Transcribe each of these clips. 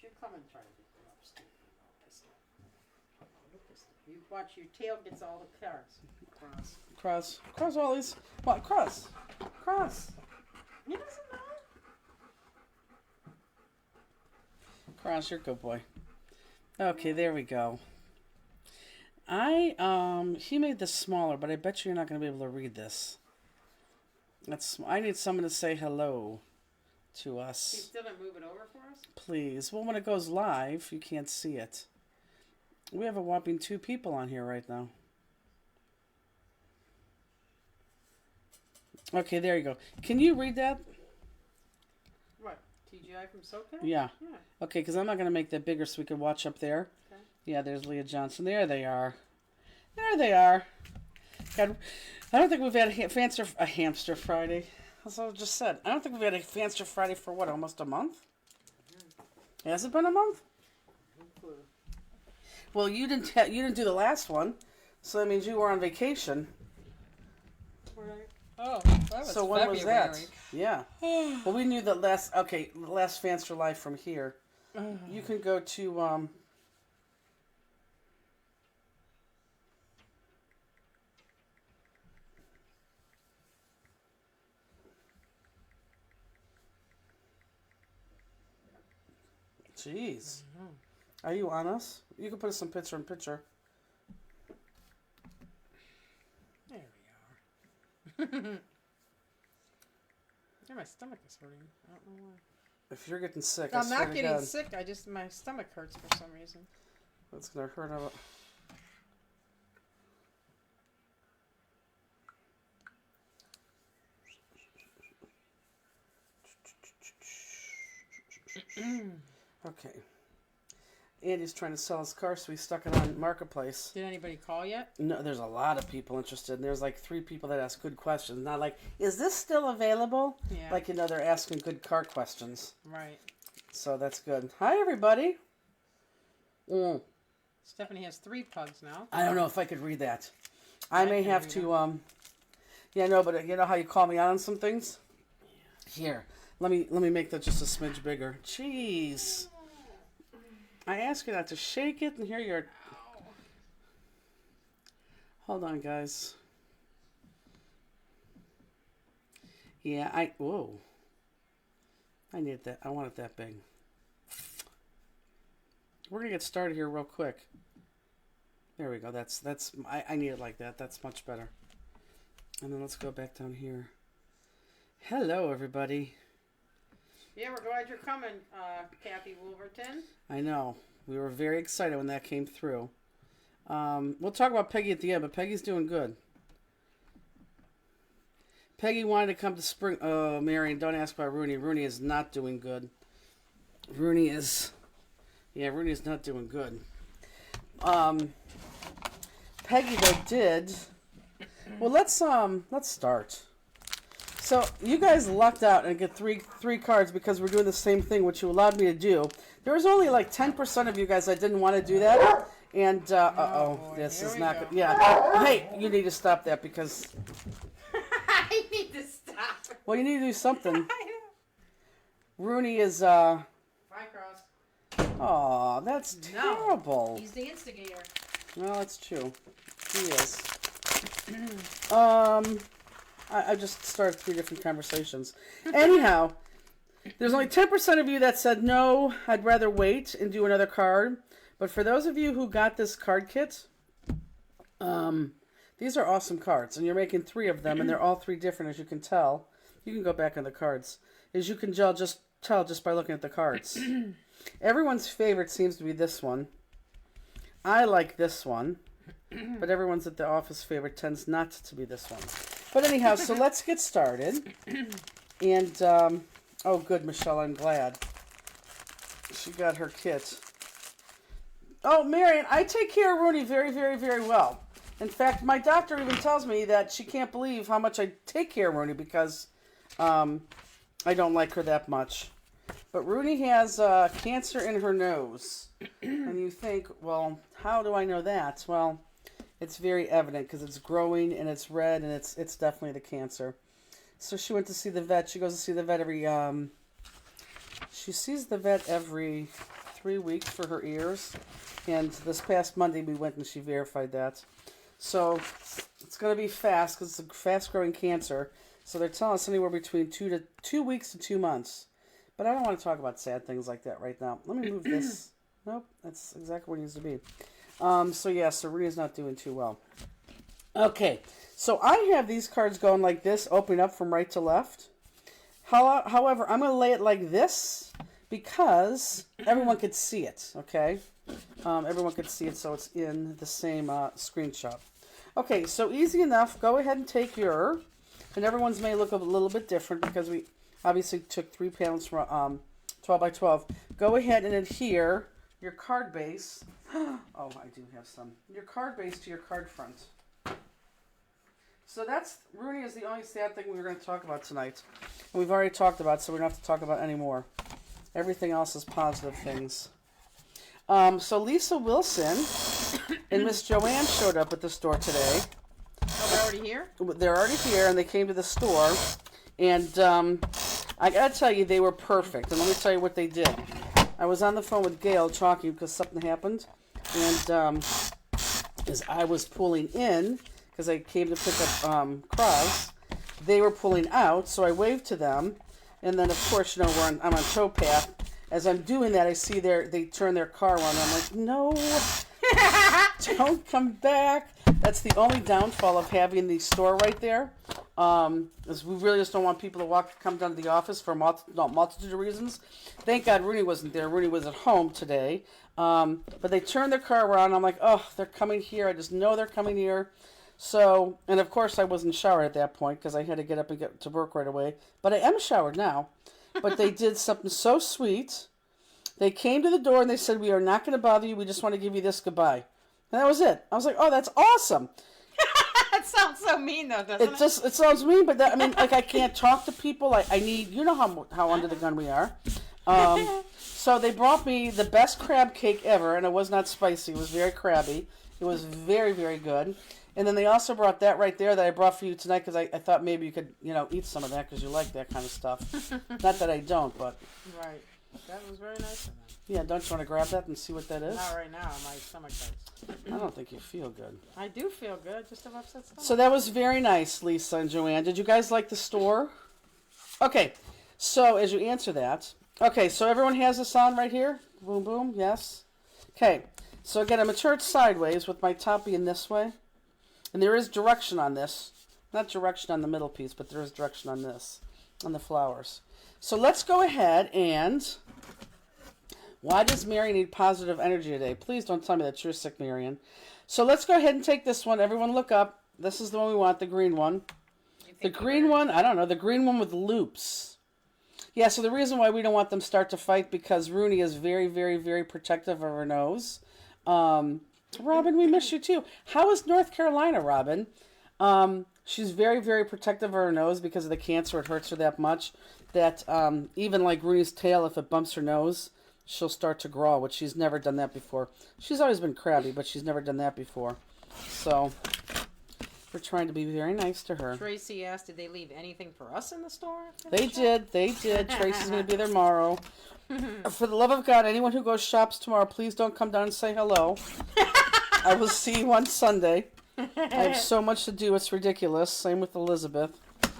you come and try to get them upstairs? You watch, your tail gets all the carrots. Cross all these. What? Cross. He doesn't know. Cross, you're a good boy. Okay, there we go. He made this smaller, but I bet you're not going to be able to read this. I need someone to say hello to us. He still didn't move it over for us? Please. Well, when it goes live, you can't see it. We have a whopping 2 people on here right now. Okay, there you go. Can you read that? What? TGI from SoCal? Yeah. Okay, because I'm not going to make that bigger so we can watch up there. Okay. Yeah, there's Leah Johnson. There they are. God, I don't think we've had a hamster Friday. That's what I just said. I don't think we've had a hamster Friday for what, almost a month? Mm-hmm. Has it been a month? No clue. Well, you didn't do the last one, so that means you were on vacation. Right. Oh, that was so when February. was that? Yeah. Well, we knew that last Fans for Life from here. You can go to Jeez. Mm-hmm. Are you on us? You can put us in picture in picture. There we are. Yeah, my stomach is hurting. I don't know why. If you're getting sick, I'm not getting sick. My stomach hurts for some reason. That's gonna hurt. Okay. Andy's trying to sell his car, so he stuck it on Marketplace. Did anybody call yet? No, there's a lot of people interested. And there's like 3 people that ask good questions. Not like, is this still available? Yeah. Like, they're asking good car questions. Right. So that's good. Hi, everybody. Stephanie has 3 pugs now. I don't know if I could read that. I may have to, yeah, no, but you know how you call me out on some things? Yeah. Here, let me make that just a smidge bigger. Jeez. I asked you not to shake it, and here you're... Hold on, guys. Yeah, whoa. I need that. I want it that big. We're going to get started here real quick. There we go. I need it like that. That's much better. And then let's go back down here. Hello, everybody. Yeah, we're glad you're coming, Kathy Wolverton. I know. We were very excited when that came through. We'll talk about Peggy at the end, but Peggy's doing good. Peggy wanted to come to spring... Oh, Marion, don't ask about Rooney. Rooney is not doing good. Rooney is not doing good. Peggy, though, did... Well, let's start. So, you guys lucked out and get three cards because we're doing the same thing, which you allowed me to do. There was only like 10% of you guys that didn't want to do that. And, this is not good. Yeah. Hey, you need to stop that because... I need to stop. Well, you need to do something. Rooney is, Bye, Cross. Oh, that's terrible. He's the instigator. Well, that's true. He is. I just started 3 different conversations. Anyhow, there's only 10% of you that said, no, I'd rather wait and do another card. But for those of you who got this card kit, these are awesome cards. And you're making 3 of them, and they're all 3 different, as you can tell. You can go back on the cards. As you can tell just by looking at the cards. Everyone's favorite seems to be this one. I like this one. But everyone's at the office favorite tends not to be this one. But anyhow, so let's get started. And, oh good, Michelle, I'm glad. She got her kit. Oh, Marion, I take care of Rooney very, very, very well. In fact, my doctor even tells me that she can't believe how much I take care of Rooney because I don't like her that much. But Rooney has cancer in her nose. And you think, well, how do I know that? Well, it's very evident because it's growing and it's red and it's definitely the cancer. So she went to see the vet. She goes to see the vet every... she sees the vet every 3 weeks for her ears. And this past Monday we went and she verified that. So it's going to be fast because it's a fast-growing cancer. So they're telling us anywhere between 2 weeks to 2 months. But I don't want to talk about sad things like that right now. Let me move this. Nope, that's exactly where it needs to be. So yeah, Serena's not doing too well. Okay, so I have these cards going like this, opening up from right to left. However, I'm going to lay it like this because everyone could see it, okay? Everyone could see it, so it's in the same screenshot. Okay, so easy enough. Go ahead and take your, and everyone's may look a little bit different because we obviously took 3 panels from 12 by 12. Go ahead and adhere your card base. Oh, I do have some. Your card base to your card front. So that's, Rooney is the only sad thing we were going to talk about tonight. And we've already talked about, so we don't have to talk about any more. Everything else is positive things. So Lisa Wilson and Miss Joanne showed up at the store today. Oh, they're already here? They're already here, and they came to the store. And I got to tell you, they were perfect. And let me tell you what they did. I was on the phone with Gail talking because something happened. And as I was pulling in, because I came to pick up Cross, they were pulling out, so I waved to them. And then, of course, you know, I'm on towpath. As I'm doing that, I see they turn their car on. I'm like, no, don't come back. That's the only downfall of having the store right there. Is we really just don't want people to come down to the office for a multitude of reasons. Thank God Rooney wasn't there. Rooney was at home today. But they turned their car around. I'm like, oh, they're coming here. I just know they're coming here. So, and of course I wasn't showered at that point because I had to get up and get to work right away. But I am showered now. But they did something so sweet. They came to the door and they said, we are not going to bother you. We just want to give you this goodbye. And that was it. I was like, oh, that's awesome. That sounds so mean, though, doesn't it? It sounds mean, but I mean, like, I can't talk to people. I need, you know how under the gun we are. So they brought me the best crab cake ever, and it was not spicy. It was very crabby. It was very, very good. And then they also brought that right there that I brought for you tonight because I thought maybe you could, you know, eat some of that because you like that kind of stuff. Not that I don't, but. Right. That was very nice of them. Yeah, don't you want to grab that and see what that is? Not right now. My stomach hurts. I don't think you feel good. I do feel good. Just have upset stomach. So that was very nice, Lisa and Joanne. Did you guys like the store? Okay. So as you answer that. Okay, so everyone has this on right here? Boom, boom. Yes. Okay. So again, I'm going to turn it sideways with my top being this way. And there is direction on this. Not direction on the middle piece, but there is direction on this. On the flowers. So let's go ahead and... Why does Mary need positive energy today? Please don't tell me that you're sick, Marion. So let's go ahead and take this one. Everyone look up. This is the one we want, the green one. The green one, I don't know, the green one with loops. Yeah, so the reason why we don't want them start to fight because Rooney is very, very, very protective of her nose. Robin, we miss you too. How is North Carolina, Robin? She's very, very protective of her nose because of the cancer. It hurts her that much that even like Rooney's tail, if it bumps her nose, she'll start to grow, which she's never done that before. She's always been crabby, but she's never done that before. So we're trying to be very nice to her. Tracy asked, did they leave anything for us in the store? They did. Tracy's going to be there tomorrow. For the love of God, anyone who goes shops tomorrow, please don't come down and say hello. I will see you on Sunday. I have so much to do, it's ridiculous. Same with Elizabeth.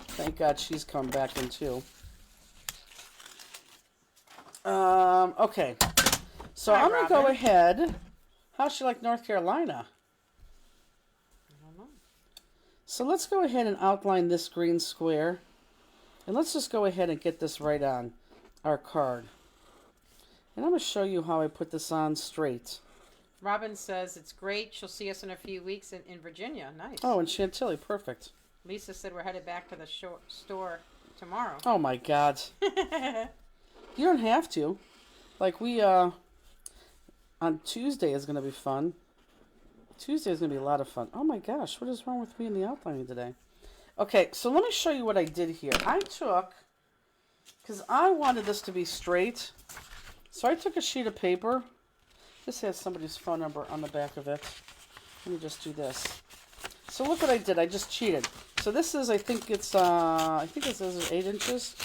Thank God she's come back in too. Okay. So Hi, I'm going to go Robin. ahead. How's she like North Carolina? I don't know. So let's go ahead and outline this green square. And let's just go ahead and get this right on our card. And I'm going to show you how I put this on straight. Robin says it's great. She'll see us in a few weeks in Virginia. Nice. Oh, and Chantilly, perfect. Lisa said we're headed back to the store tomorrow. Oh my God. You don't have to. Like on Tuesday is going to be fun. Tuesday is going to be a lot of fun. Oh my gosh, what is wrong with me in the outlining today? Okay, so let me show you what I did here. I took, because I wanted this to be straight, so I took a sheet of paper. This has somebody's phone number on the back of it. Let me just do this. So look what I did. I just cheated. So this is, I think it says 8 inches.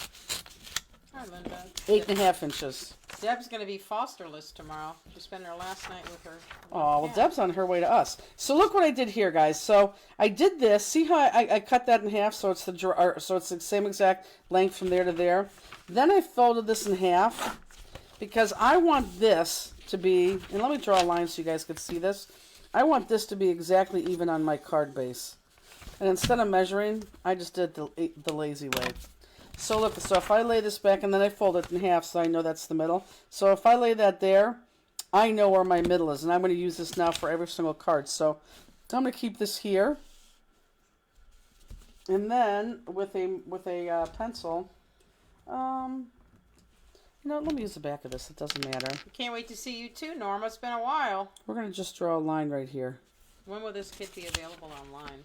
Oh, Hi, Linda. 8.5 inches. Deb's going to be fosterless tomorrow. She spent her last night with her. Oh, well, cat. Deb's on her way to us. So look what I did here, guys. So I did this. See how I cut that in half, so it's the same exact length from there to there. Then I folded this in half because I want this to be, and let me draw a line so you guys can see this. I want this to be exactly even on my card base. And instead of measuring, I just did the lazy way. So look, so if I lay this back and then I fold it in half so I know that's the middle. So if I lay that there, I know where my middle is. And I'm going to use this now for every single card. So I'm going to keep this here. And then with a pencil, let me use the back of this. It doesn't matter. Can't wait to see you too, Norma. It's been a while. We're going to just draw a line right here. When will this kit be available online?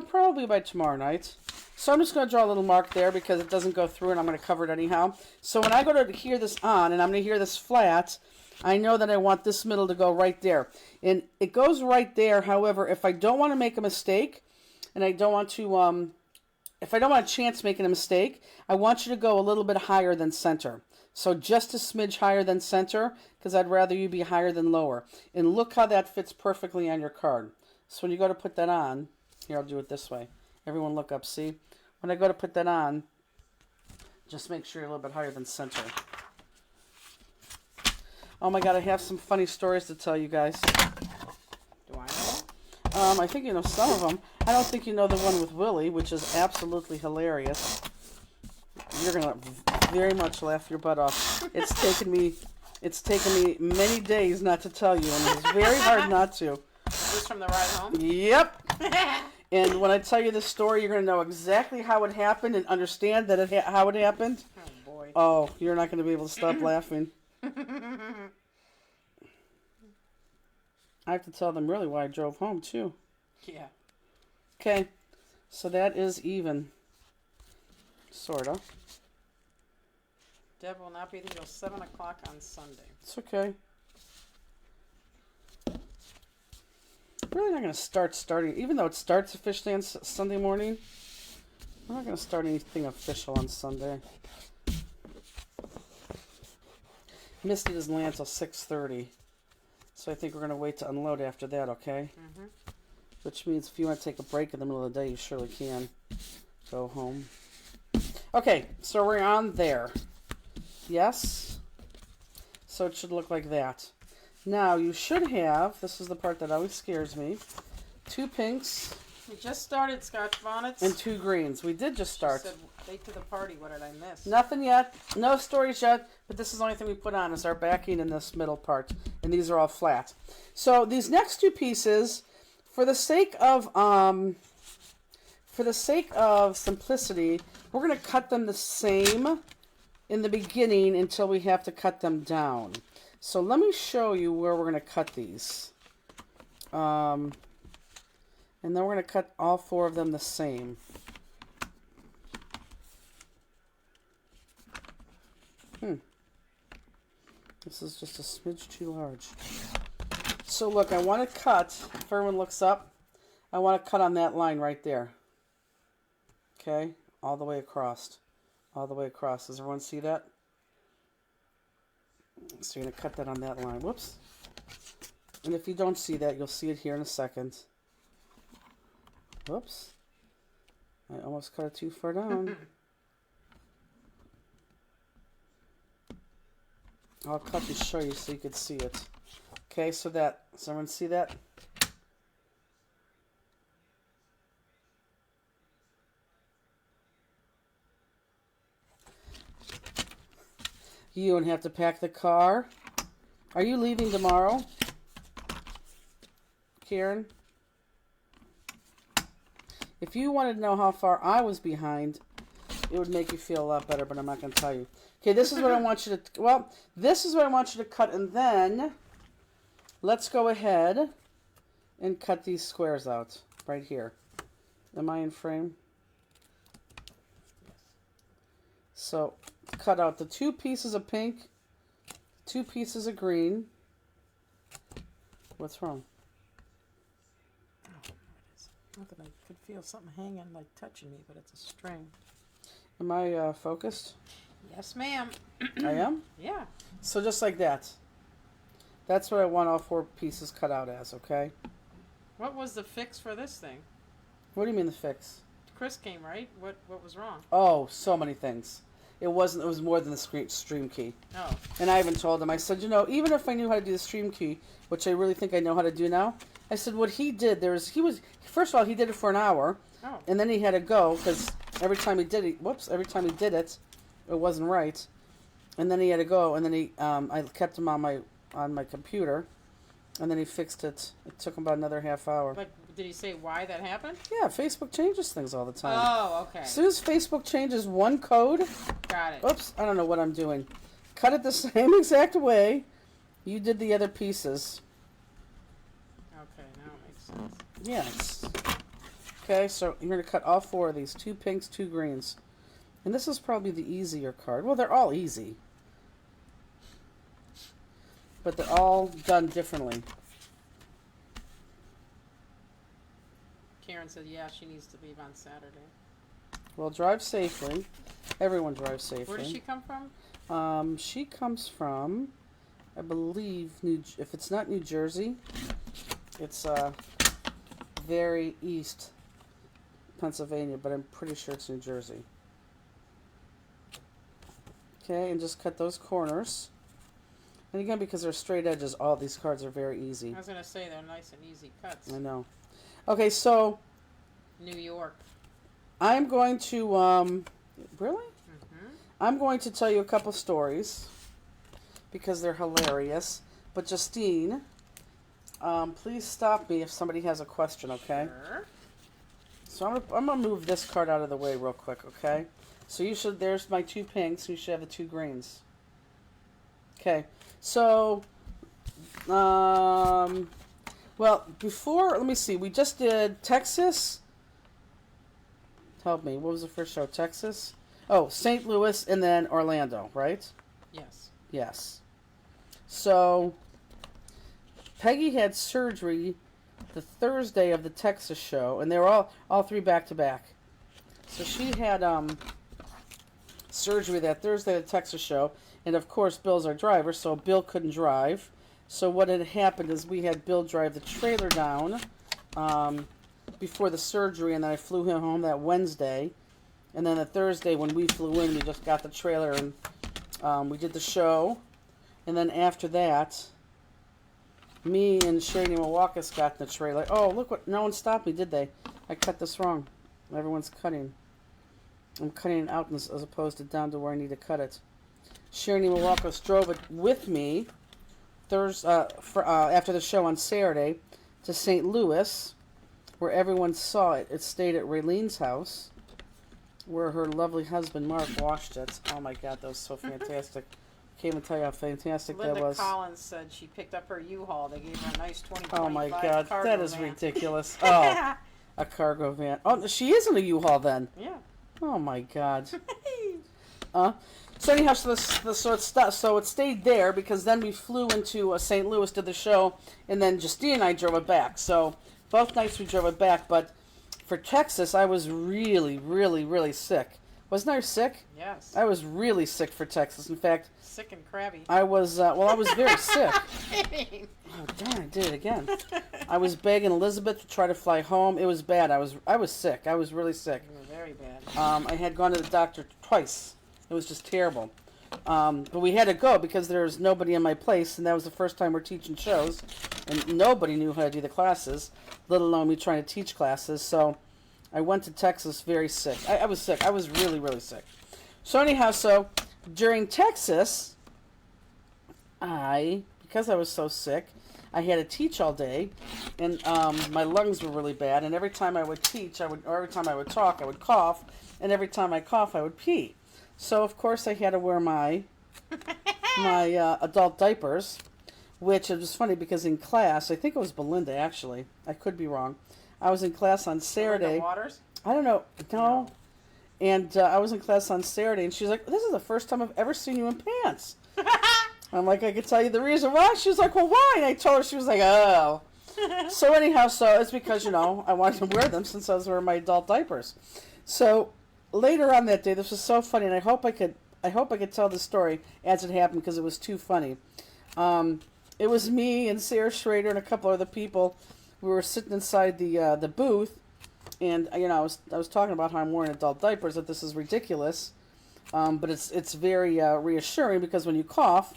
Probably by tomorrow night. So I'm just going to draw a little mark there because it doesn't go through and I'm going to cover it anyhow. So when I go to hear this on and I'm going to hear this flat, I know that I want this middle to go right there. And it goes right there. However, if I don't want to make a mistake and I don't want to, if I don't want a chance making a mistake, I want you to go a little bit higher than center. So just a smidge higher than center because I'd rather you be higher than lower. And look how that fits perfectly on your card. So when you go to put that on, here, I'll do it this way. Everyone look up, see? When I go to put that on, just make sure you're a little bit higher than center. Oh my God, I have some funny stories to tell you guys. Do I know? I think you know some of them. I don't think you know the one with Willie, which is absolutely hilarious. You're going to very much laugh your butt off. It's taken me many days not to tell you, and it's very hard not to. Is this from the ride home? Yep. And when I tell you this story, you're going to know exactly how it happened and understand that how it happened. Oh, boy. Oh, you're not going to be able to stop laughing. I have to tell them really why I drove home, too. Yeah. Okay. So that is even. Sort of. Deb will not be there till 7 o'clock on Sunday. It's okay. Really not going to starting, even though it starts officially on Sunday morning, I'm not going to start anything official on Sunday. Misty doesn't land till 6:30, so I think we're going to wait to unload after that, okay? Mm-hmm. Which means if you want to take a break in the middle of the day, you surely can go home. Okay, so we're on there. Yes? So it should look like that. Now, you should have, this is the part that always scares me, 2 pinks. We just started Scotch Bonnets. And 2 greens. We did just start. She said, late to the party. What did I miss? Nothing yet. No stories yet. But this is the only thing we put on is our backing in this middle part. And these are all flat. So these next 2 pieces, for the sake of simplicity, we're going to cut them the same in the beginning until we have to cut them down. So let me show you where we're going to cut these. And then we're going to cut all 4 of them the same. This is just a smidge too large. So look, I want to cut, if everyone looks up, I want to cut on that line right there. Okay? All the way across. All the way across. Does everyone see that? So you're going to cut that on that line. Whoops. And if you don't see that, you'll see it here in a second. Whoops. I almost cut it too far down. I'll cut to show you so you can see it. Okay, so does everyone see that? You don't have to pack the car. Are you leaving tomorrow, Karen? If you wanted to know how far I was behind, it would make you feel a lot better, but I'm not going to tell you. Okay, this is what I want you to, this is what I want you to cut, and then let's go ahead and cut these squares out right here. Am I in frame? So, cut out the 2 pieces of pink, 2 pieces of green. What's wrong? Not that I could feel something hanging, like touching me, but it's a string. Am I focused? Yes, ma'am. I am? Yeah. So just like that. That's what I want all 4 pieces cut out as, okay? What was the fix for this thing? What do you mean the fix? Chris came, right? What was wrong? Oh, so many things. It was more than the stream key. Oh. And I even told him, I said, even if I knew how to do the stream key, which I really think I know how to do now, I said what he did, first of all, he did it for an hour, Oh. and then he had to go, because every time he did it, it wasn't right. And then he had to go, and then I kept him on my computer, and then he fixed it. It took him about another half hour. But did he say why that happened? Yeah, Facebook changes things all the time. Oh, okay. As soon as Facebook changes one code, Got it. oops, I don't know what I'm doing. Cut it the same exact way you did the other pieces. Okay, now it makes sense. Yes. Okay, so you're going to cut all 4 of these. 2 pinks, 2 greens. And this is probably the easier card. Well, they're all easy. But they're all done differently. Karen said, yeah, she needs to leave on Saturday. Well, drive safely. Everyone drives safely. Where does she come from? She comes from, I believe, if it's not New Jersey, it's very east Pennsylvania, but I'm pretty sure it's New Jersey. Okay, and just cut those corners. And again, because they're straight edges, all these cards are very easy. I was going to say they're nice and easy cuts. I know. Okay, so New York. I'm going to, really? Mm-hmm. I'm going to tell you a couple stories because they're hilarious. But Justine, please stop me if somebody has a question, okay? Sure. So I'm going to move this card out of the way real quick, okay? So there's my 2 pinks, you should have the 2 greens. Okay, so, well, let me see, we just did Texas. Help me, what was the first show? Texas? Oh, St. Louis and then Orlando, right? Yes. Yes. So, Peggy had surgery the Thursday of the Texas show, and they were all 3 back to back. So she had surgery that Thursday of the Texas show, and of course Bill's our driver, so Bill couldn't drive. So what had happened is we had Bill drive the trailer down before the surgery, and then I flew him home that Wednesday. And then the Thursday when we flew in, we just got the trailer and we did the show. And then after that, me and Shady Milwaukee's got in the trailer. Oh, look what, no one stopped me, did they? I cut this wrong. Everyone's cutting. I'm cutting it out as opposed to down to where I need to cut it. Shady Milwaukee's drove it with me after the show on Saturday to St. Louis, where everyone saw it. It stayed at Raylene's house, where her lovely husband Mark washed it. Oh my God, that was so fantastic. Can't even tell you how fantastic Linda that was. Collins said she picked up her U-Haul. They gave her a nice 20. Oh my God, cargo that is van. ridiculous. Oh, a cargo van. Oh, she is in a U-Haul then. Yeah. Oh my God. So anyhow, so it stayed there because then we flew into St. Louis, did the show, and then Justine and I drove it back. So both nights we drove it back, but for Texas, I was really, really, really sick. Wasn't I sick? Yes. I was really sick for Texas. In fact, Sick and crabby. I was, I was very sick. Kidding. Oh, darn, I did it again. I was begging Elizabeth to try to fly home. It was bad. I was sick. I was really sick. You were very bad. I had gone to the doctor twice. It was just terrible. But we had to go because there was nobody in my place, and that was the first time we're teaching shows, and nobody knew how to do the classes, let alone me trying to teach classes. So I went to Texas very sick. I was sick. I was really, really sick. So anyhow, during Texas, because I was so sick, I had to teach all day, and my lungs were really bad, and every time I would teach, or every time I would talk, I would cough, and every time I cough, I would pee. So, of course, I had to wear my adult diapers, which it was funny because in class, I think it was Belinda, actually. I could be wrong. I was in class on Saturday. Belinda Waters? I don't know. No. And I was in class on Saturday, and she was like, this is the first time I've ever seen you in pants. I'm like, I could tell you the reason why. She was like, well, why? And I told her, she was like, oh. So anyhow, it's because, I wanted to wear them since I was wearing my adult diapers. So later on that day, this was so funny, and I hope I could I hope I could tell the story as it happened because it was too funny. It was me and Sarah Schrader and a couple other people. We were sitting inside the booth, and I was talking about how I'm wearing adult diapers, that this is ridiculous, but it's very reassuring because when you cough,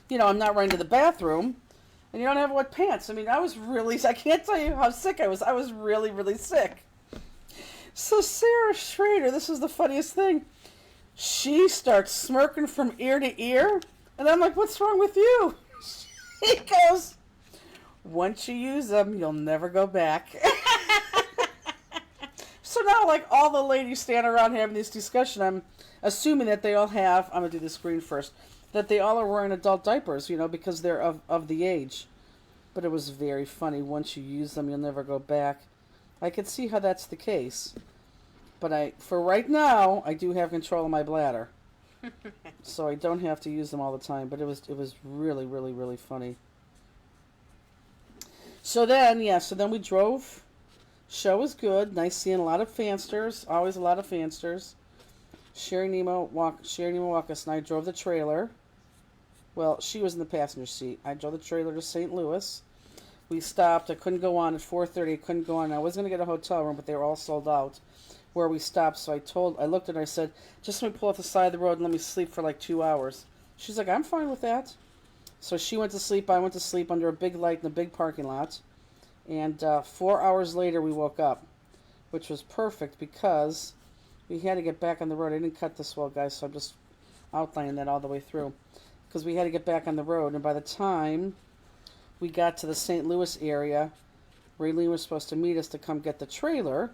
I'm not running to the bathroom, and you don't have wet pants. I mean, I can't tell you how sick I was. I was really, really sick. So Sarah Schrader, this is the funniest thing. She starts smirking from ear to ear, and I'm like, "What's wrong with you?" She goes, "Once you use them, you'll never go back." So now, like, all the ladies stand around having this discussion. I'm assuming that they all have, I'm going to do the screen first, that they all are wearing adult diapers, because they're of the age. But it was very funny. Once you use them, you'll never go back. I could see how that's the case. But for right now, I do have control of my bladder. So I don't have to use them all the time. But it was really, really, really funny. So then we drove. Show was good. Nice seeing a lot of fansters. Always a lot of fansters. Sherry Nemo Walkus and I drove the trailer. Well, she was in the passenger seat. I drove the trailer to St. Louis. We stopped. I couldn't go on at 4:30. I couldn't go on. I was going to get a hotel room, but they were all sold out where we stopped. So I looked at her. I said, "Just let me pull off the side of the road and let me sleep for like 2 hours." She's like, "I'm fine with that." So she went to sleep. I went to sleep under a big light in a big parking lot. And 4 hours later, we woke up, which was perfect because we had to get back on the road. I didn't cut this well, guys, so I'm just outlining that all the way through. Because we had to get back on the road, and by the time we got to the St. Louis area, Raylene was supposed to meet us to come get the trailer,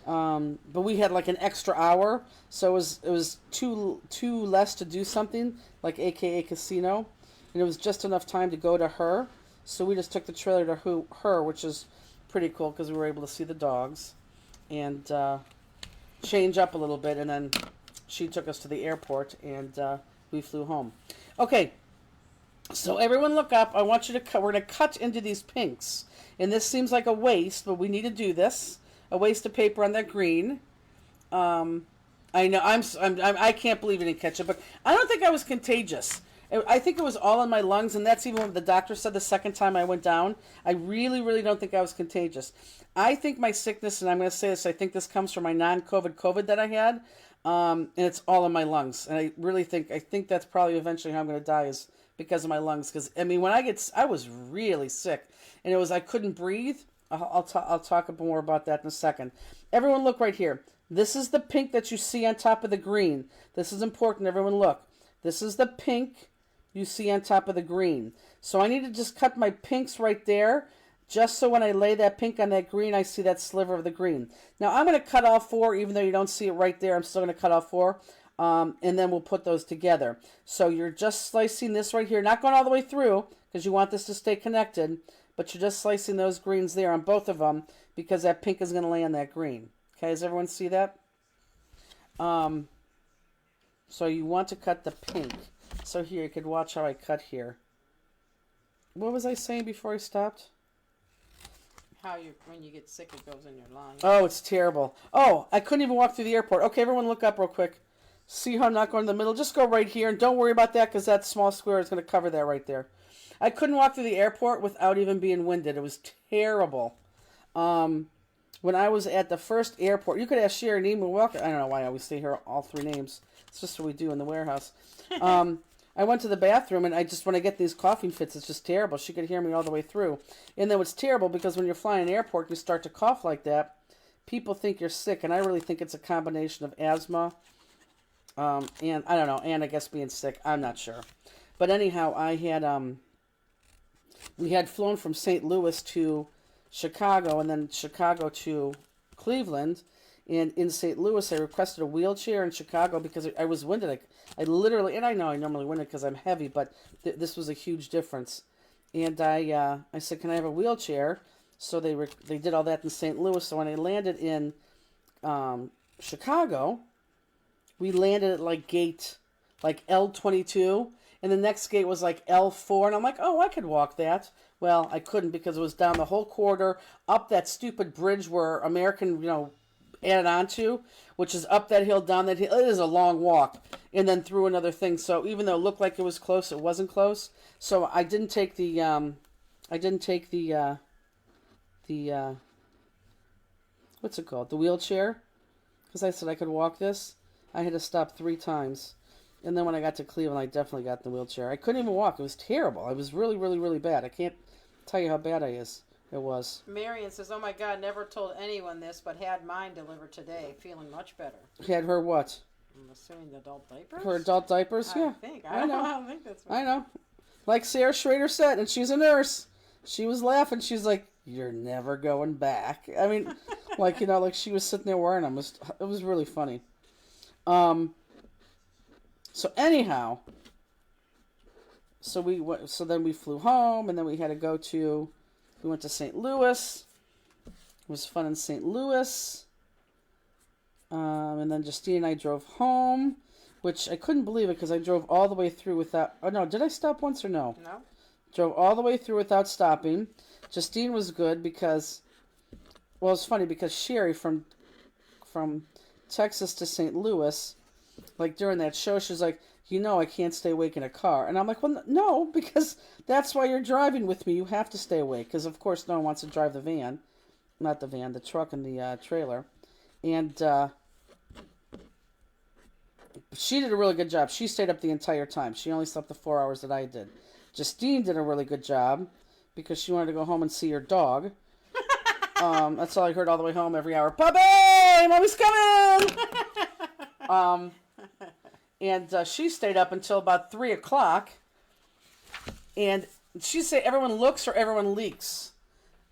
but we had like an extra hour, so it was too less to do something, like AKA casino, and it was just enough time to go to her. So we just took the trailer to her, which is pretty cool because we were able to see the dogs and change up a little bit. And then she took us to the airport, and we flew home. Okay, so everyone look up. I want you to cut. We're going to cut into these pinks. And this seems like a waste, but we need to do this. A waste of paper on that green. I know I can't believe it didn't catch it, but I don't think I was contagious. I think it was all in my lungs, and that's even what the doctor said the second time I went down. I really, really don't think I was contagious. I think my sickness, and I'm going to say this, I think this comes from my non-COVID COVID that I had, and it's all in my lungs. And I think that's probably eventually how I'm going to die is because of my lungs. Because, I mean, I was really sick, and I couldn't breathe. I'll talk more about that in a second. Everyone look right here. This is the pink that you see on top of the green. This is important. Everyone look. This is the pink you see on top of the green. So I need to just cut my pinks right there, just so when I lay that pink on that green, I see that sliver of the green. Now I'm going to cut all four, even though you don't see it right there. I'm still going to cut all four, and then we'll put those together. So you're just slicing this right here, not going all the way through, because you want this to stay connected, but you're just slicing those greens there on both of them, because that pink is going to lay on that green. Okay, does everyone see that? So you want to cut the pink. So here, you could watch how I cut here. What was I saying before I stopped? When you get sick, it goes in your lungs. Oh, it's terrible. Oh, I couldn't even walk through the airport. Okay, everyone look up real quick. See how I'm not going in the middle? Just go right here, and don't worry about that because that small square is going to cover that right there. I couldn't walk through the airport without even being winded. It was terrible. When I was at the first airport, you could ask Sherry Neiman Welcome. I don't know why I always say her all three names. It's just what we do in the warehouse. I went to the bathroom, and when I get these coughing fits, it's just terrible. She could hear me all the way through. And then it's terrible because when you're flying an airport, you start to cough like that, people think you're sick, and I really think it's a combination of asthma, and I don't know, and I guess being sick. I'm not sure. But anyhow, we had flown from St. Louis to Chicago, and then Chicago to Cleveland. And in St. Louis, I requested a wheelchair. In Chicago, because I was winded. I literally, and I know I normally winded because I'm heavy, but this was a huge difference. And I said, "Can I have a wheelchair?" So they did all that in St. Louis. So when I landed in Chicago, we landed at like gate like L22, and the next gate was like L4, and I'm like, "Oh, I could walk that." Well, I couldn't because it was down the whole corridor, up that stupid bridge where American, added on to, which is up that hill, down that hill. It is a long walk, and then through another thing. So even though it looked like it was close, it wasn't close. So I didn't take the what's it called? The wheelchair, because I said I could walk this. I had to stop 3 times. And then when I got to Cleveland, I definitely got in the wheelchair. I couldn't even walk. It was terrible. It was really, really, really bad. I can't tell you how bad it was. Marion says, "Oh my God, never told anyone this, but had mine delivered today. Feeling much better." Had her what? I'm assuming the adult diapers. Her adult diapers? I Yeah. think. I know. I don't think that's. What I know. Like Sarah Schrader said, and she's a nurse. She was laughing. She's like, "You're never going back." I mean, like, you know, like she was sitting there wearing them. It was really funny. So anyhow, so then we flew home, and then we had to go to, we went to St. Louis. It was fun in St. Louis. And then Justine and I drove home, which I couldn't believe it because I drove all the way through without, oh no, did I stop once or no? No. Drove all the way through without stopping. Justine was good because, well, it's funny because Sherry from Texas to St. Louis, like during that show, she's like, you know, I can't stay awake in a car. And I'm like, well, no, because that's why you're driving with me. You have to stay awake because, of course, no one wants to drive the van. Not the van, the truck and the trailer. And she did a really good job. She stayed up the entire time. She only slept the 4 hours that I did. Justine did a really good job because she wanted to go home and see her dog. That's all I heard all the way home every hour. Puppy! Mommy's coming! And she stayed up until about 3 o'clock. And she said everyone looks or everyone leaks.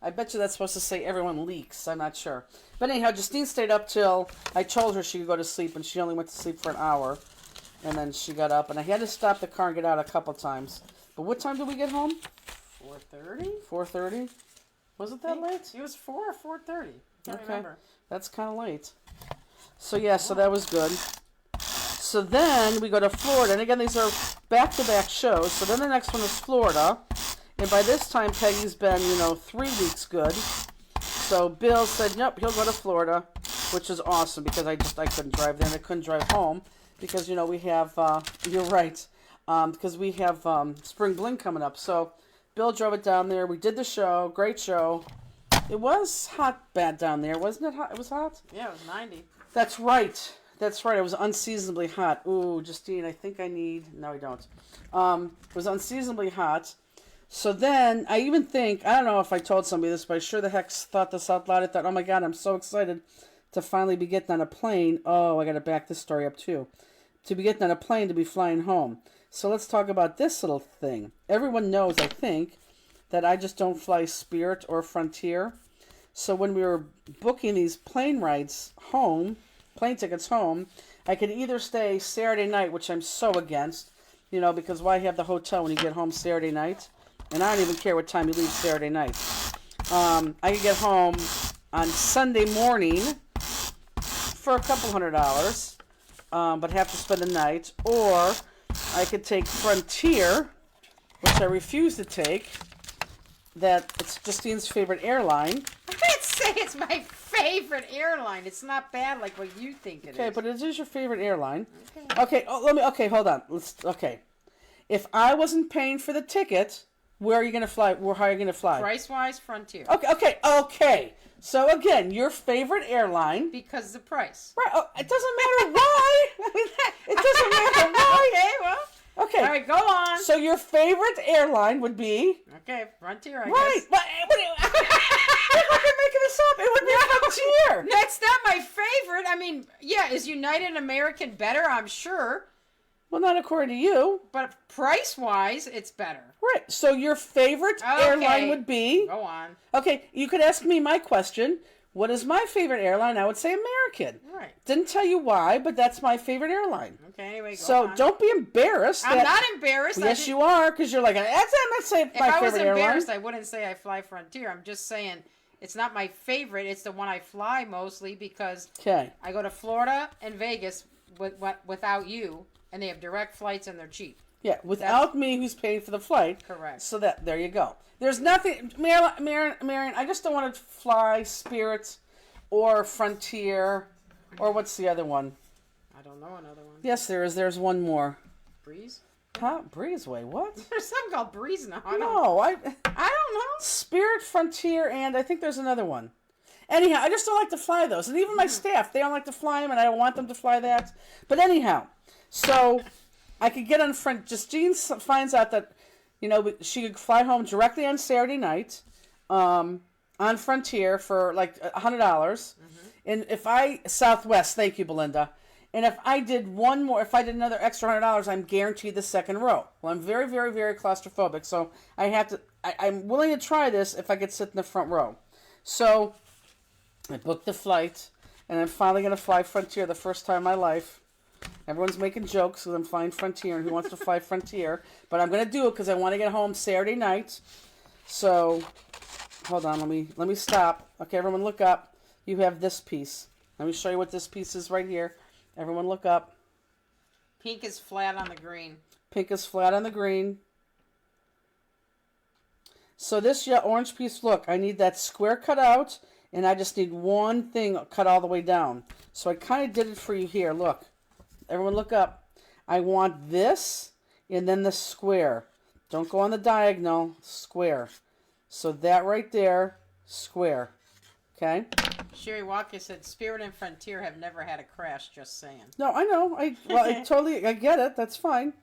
I bet you that's supposed to say everyone leaks. I'm not sure. But anyhow, Justine stayed up till I told her she could go to sleep, and she only went to sleep for an hour. And then she got up, and I had to stop the car and get out a couple times. But what time did we get home? 4:30. 4:30. Was it that late? It was 4 or 4:30. Can't remember. That's kind of late. So yeah, so that was good. So then we go to Florida, and again, these are back-to-back shows. So then the next one is Florida, and by this time Peggy's been, 3 weeks good. So Bill said, "Yep, he'll go to Florida," which is awesome because I couldn't drive there and I couldn't drive home because we have. You're right, because we have Spring Bling coming up. So Bill drove it down there. We did the show, great show. It was bad down there, wasn't it? Hot? It was hot. Yeah, it was 90. That's right. That's right. It was unseasonably hot. Ooh, Justine, I think I need... No, I don't. It was unseasonably hot. So then, I even think... I don't know if I told somebody this, but I sure the heck thought this out loud. I thought, oh my God, I'm so excited to finally be getting on a plane. Oh, I got to back this story up too. To be getting on a plane to be flying home. So let's talk about this little thing. Everyone knows, I think, that I just don't fly Spirit or Frontier. So when we were booking these plane rides home... plane tickets home, I could either stay Saturday night, which I'm so against, because why have the hotel when you get home Saturday night? And I don't even care what time you leave Saturday night. I could get home on Sunday morning for a couple $100, but have to spend the night. Or I could take Frontier, which I refuse to take. It's Justine's favorite airline. I didn't say it's my favorite airline. It's not bad like what you think it is. Okay, but it is your favorite airline. Okay. Okay, hold on. Okay. If I wasn't paying for the ticket, where are you going to fly? How are you going to fly? Price-wise, Frontier. Okay. So again, your favorite airline. Because the price. Right. Oh, it doesn't matter why. It doesn't matter why. Okay, well. Okay. All right, go on. So your favorite airline would be... Okay, Frontier, I right. guess. But I'm not making this up. It would be Frontier. That's not my favorite. I mean, yeah, is United American better? I'm sure. Well, not according to you. But price-wise, it's better. Right. So your favorite airline would be... Go on. Okay, you could ask me my question. What is my favorite airline? I would say American. Right. Didn't tell you why, but that's my favorite airline. Okay, anyway, go on. Don't be embarrassed. I'm not embarrassed. Well, yes, you are, because you're like, I'm not saying my favorite airline. If I was embarrassed, I wouldn't say I fly Frontier. I'm just saying it's not my favorite. It's the one I fly mostly because I go to Florida and Vegas without you, and they have direct flights and they're cheap. Yeah, without me who's paying for the flight. Correct. So there you go. There's nothing, Marion, I just don't want to fly Spirit or Frontier, or what's the other one? I don't know another one. Yes, there is. There's one more. Breeze? Huh? Breezeway? What? There's something called Breeze now. I don't know. Spirit, Frontier, and I think there's another one. Anyhow, I just don't like to fly those. And even my staff, they don't like to fly them, and I don't want them to fly that. But anyhow, so I could get on Jean finds out that, she could fly home directly on Saturday night on Frontier for like $100. Mm-hmm. And Southwest, thank you, Belinda. And if I did another extra $100, I'm guaranteed the second row. Well, I'm very, very, very claustrophobic, so I'm willing to try this if I could sit in the front row. So I booked the flight, and I'm finally going to fly Frontier the first time in my life. Everyone's making jokes because I'm flying Frontier, and who wants to fly Frontier? But I'm going to do it because I want to get home Saturday night. So, hold on, let me stop. Okay, everyone look up. You have this piece. Let me show you what this piece is right here. Everyone look up. Pink is flat on the green. Pink is flat on the green. So this orange piece, look, I need that square cut out, and I just need one thing cut all the way down. So I kind of did it for you here. Look. Everyone look up. I want this, and then the square. Don't go on the diagonal. Square. So that right there, square. Okay? Sherry Walker said, Spirit and Frontier have never had a crash, just saying. No, I know. I get it. That's fine.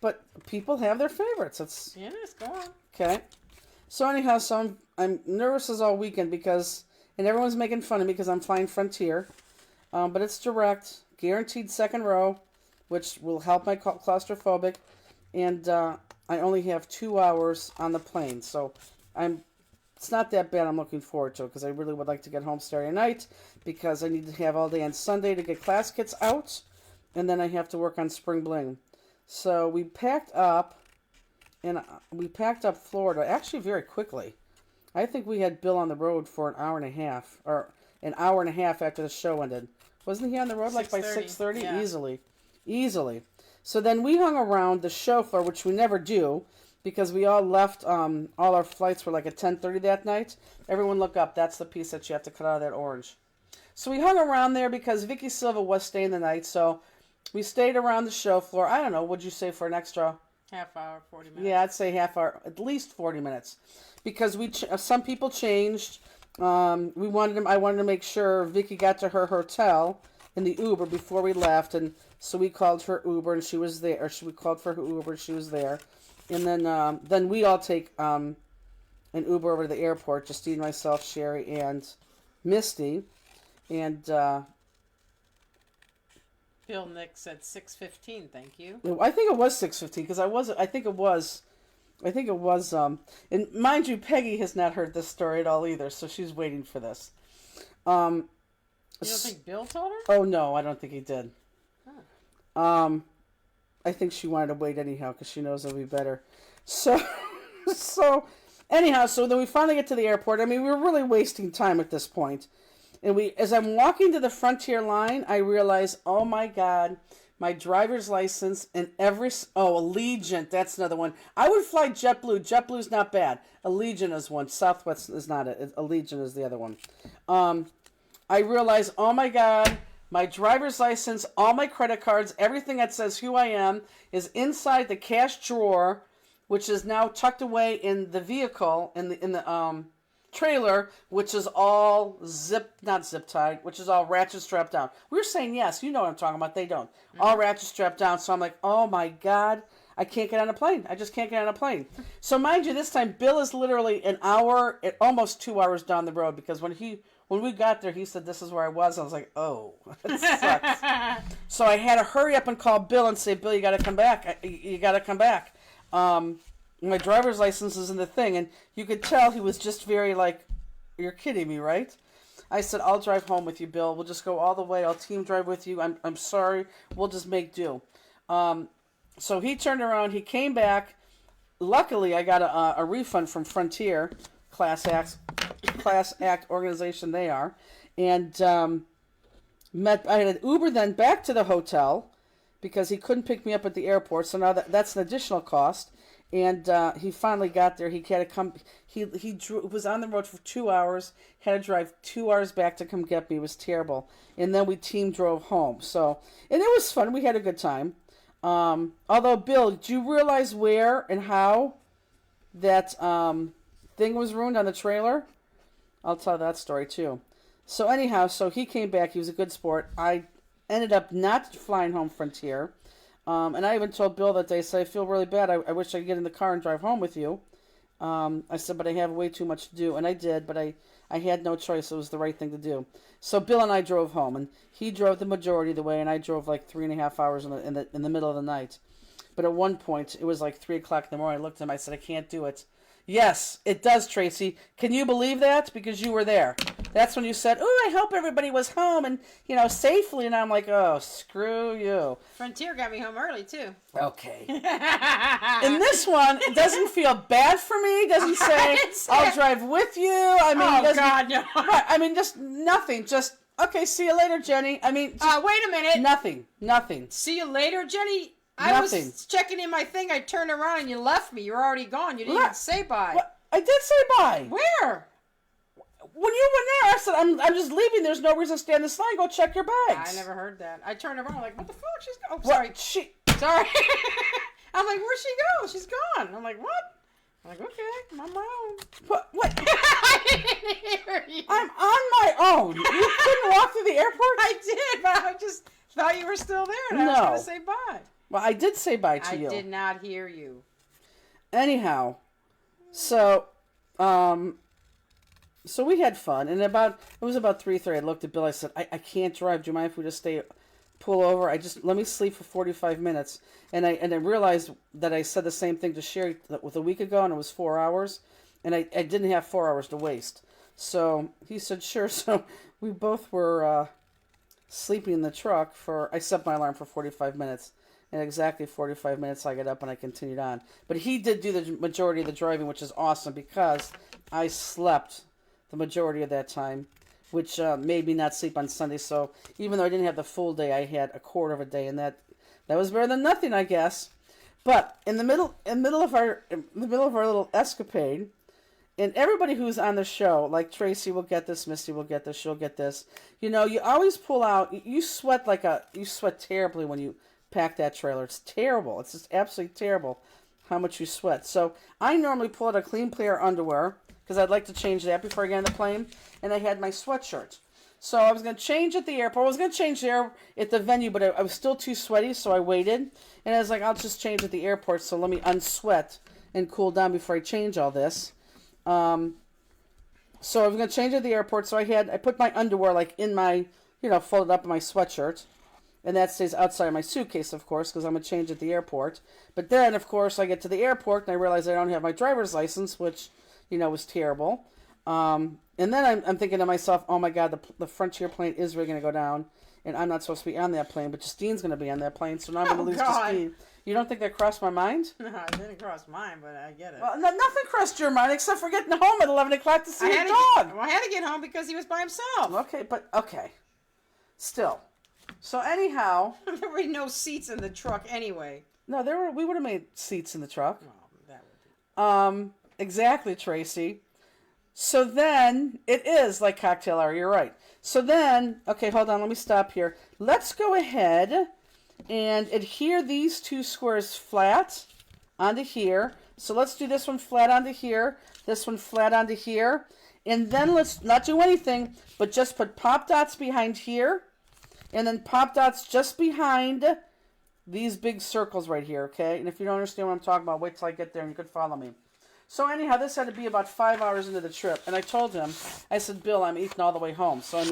But people have their favorites. It is. Go on. Okay. So anyhow, I'm nervous as all weekend and everyone's making fun of me because I'm flying Frontier. But it's direct, guaranteed second row, which will help my claustrophobic. And I only have 2 hours on the plane, so it's not that bad. I'm looking forward to it because I really would like to get home Saturday night because I need to have all day on Sunday to get class kits out, and then I have to work on Spring Bling. So we packed up, and we packed up Florida actually very quickly. I think we had Bill on the road for an hour and a half, or an hour and a half after the show ended. Wasn't he on the road like by 6:30? Yeah. Easily. So then we hung around the show floor, which we never do, because we all left, all our flights were like at 10:30 that night. Everyone look up. That's the piece that you have to cut out of that orange. So we hung around there because Vicky Silva was staying the night, so we stayed around the show floor. I don't know, what'd you say for an extra? Half hour, 40 minutes. Yeah, I'd say half hour, at least 40 minutes. Because some people changed. I wanted to make sure Vicky got to her hotel in the Uber before we left, and so we called her Uber and she was there. Or we called for her Uber and she was there, and then we all take an Uber over to the airport. Justine, myself, Sherry, and Misty, and Bill Nick said 6:15. Thank you. I think it was 6:15 because I think it was. And mind you, Peggy has not heard this story at all either, so she's waiting for this. You don't think Bill told her? Oh, no, I don't think he did. Huh. I think she wanted to wait anyhow because she knows it'll be better. So anyhow, so then we finally get to the airport. I mean, we were really wasting time at this point. And as I'm walking to the Frontier line, I realize, oh my God, my driver's license and Allegiant, that's another one. I would fly JetBlue. JetBlue's not bad. Allegiant is one. Southwest is not it. Allegiant is the other one. I realize, oh my God, my driver's license, all my credit cards, everything that says who I am is inside the cash drawer, which is now tucked away in the vehicle, in the trailer, which is all not zip tied, which is all ratchet strapped down. We're saying yes, you know what I'm talking about. They don't. Mm-hmm. All ratchet strapped down. So I'm like, oh my God, I can't get on a plane. I just can't get on a plane. So mind you, this time Bill is literally an hour, almost 2 hours down the road, because when we got there, he said this is where I was. I was like, oh, it sucks. So I had to hurry up and call Bill and say, Bill, you got to come back. You got to come back. My driver's license is in the thing, and you could tell he was just very like, you're kidding me, right? I said, I'll drive home with you, Bill. We'll just go all the way. I'll team drive with you. I'm sorry. We'll just make do. So he turned around. He came back. Luckily, I got a refund from Frontier, Class Act organization they are, and I had an Uber then back to the hotel because he couldn't pick me up at the airport. So now that's an additional cost. And he finally got there. He had to come. He was on the road for 2 hours. Had to drive 2 hours back to come get me. It was terrible. And then we team drove home. So, and it was fun. We had a good time. Although, Bill, do you realize where and how that thing was ruined on the trailer? I'll tell that story too. So anyhow, so he came back. He was a good sport. I ended up not flying home Frontier. And I even told Bill that day, I said, I feel really bad. I wish I could get in the car and drive home with you. I said, but I have way too much to do. And I did, but I had no choice. It was the right thing to do. So Bill and I drove home, and he drove the majority of the way, and I drove like 3.5 hours in the middle of the night. But at one point, it was like 3 o'clock in the morning. I looked at him. I said, I can't do it. Yes, it does, Tracy. Can you believe that? Because you were there. That's when you said, oh, I hope everybody was home and, safely. And I'm like, oh, screw you. Frontier got me home early, too. Okay. In this one, it doesn't feel bad for me. It doesn't say, I'll drive with you. I mean, oh, God, no. I mean, just nothing. Just, okay, see you later, Jenny. I mean, wait a minute. Nothing. See you later, Jenny? Nothing. I was checking in my thing. I turned around and you left me. You were already gone. You didn't even say bye. What? I did say bye. Where? When you were there, I said, I'm just leaving. There's no reason to stay in this line. Go check your bags. I never heard that. I turned around like, what the fuck? She's gone. Oh, sorry. Sorry. I'm like, where'd she go? She's gone. I'm like, what? I'm like, okay, I'm on my own. What? I didn't hear you. I'm on my own. You couldn't walk through the airport? I did, but I just thought you were still there and I was going to say bye. Well, I did say bye to you. I did not hear you. Anyhow, so we had fun, and it was about 3:30. I looked at Bill. I said, I can't drive. Do you mind if we just pull over? Let me sleep for 45 minutes. And I realized that I said the same thing to Sherry with a week ago, and it was 4 hours, and I didn't have 4 hours to waste. So he said, sure. So we both were sleeping in the truck I set my alarm for 45 minutes. And exactly 45 minutes I got up and I continued on. But he did do the majority of the driving, which is awesome because I slept the majority of that time, which made me not sleep on Sunday. So even though I didn't have the full day, I had a quarter of a day, and that was better than nothing, I guess. But in the middle of our little escapade, and everybody who's on the show, like Tracy will get this, Misty will get this, she'll get this. You always pull out. You sweat terribly when you pack that trailer. It's terrible. It's just absolutely terrible how much you sweat. So I normally pull out a clean pair of underwear because I'd like to change that before I get on the plane. And I had my sweatshirt. So I was going to change at the airport. I was going to change there at the venue, but I was still too sweaty, so I waited. And I was like, I'll just change at the airport, so let me unsweat and cool down before I change all this. So I was going to change at the airport, so I put my underwear like in my, folded up in my sweatshirt. And that stays outside of my suitcase, of course, because I'm going to change at the airport. But then, of course, I get to the airport and I realize I don't have my driver's license, which, was terrible. And then I'm thinking to myself, oh my God, the Frontier plane is really going to go down. And I'm not supposed to be on that plane, but Justine's going to be on that plane, so now I'm going to lose Justine. You don't think that crossed my mind? No, it didn't cross mine, but I get it. Well, nothing crossed your mind except for getting home at 11 o'clock to see your dog. I had to get home because he was by himself. Okay. Still. So anyhow, there were no seats in the truck anyway. No, we would have made seats in the truck. Oh, that would be. Exactly, Tracy. So then it is like cocktail hour. You're right. So then, okay, hold on. Let me stop here. Let's go ahead and adhere these two squares flat onto here. So let's do this one flat onto here. This one flat onto here, and then let's not do anything, but just put pop dots behind here. And then pop dots just behind these big circles right here, okay? And if you don't understand what I'm talking about, wait till I get there and you can follow me. So anyhow, this had to be about 5 hours into the trip. And I told him, I said, Bill, I'm eating all the way home. So,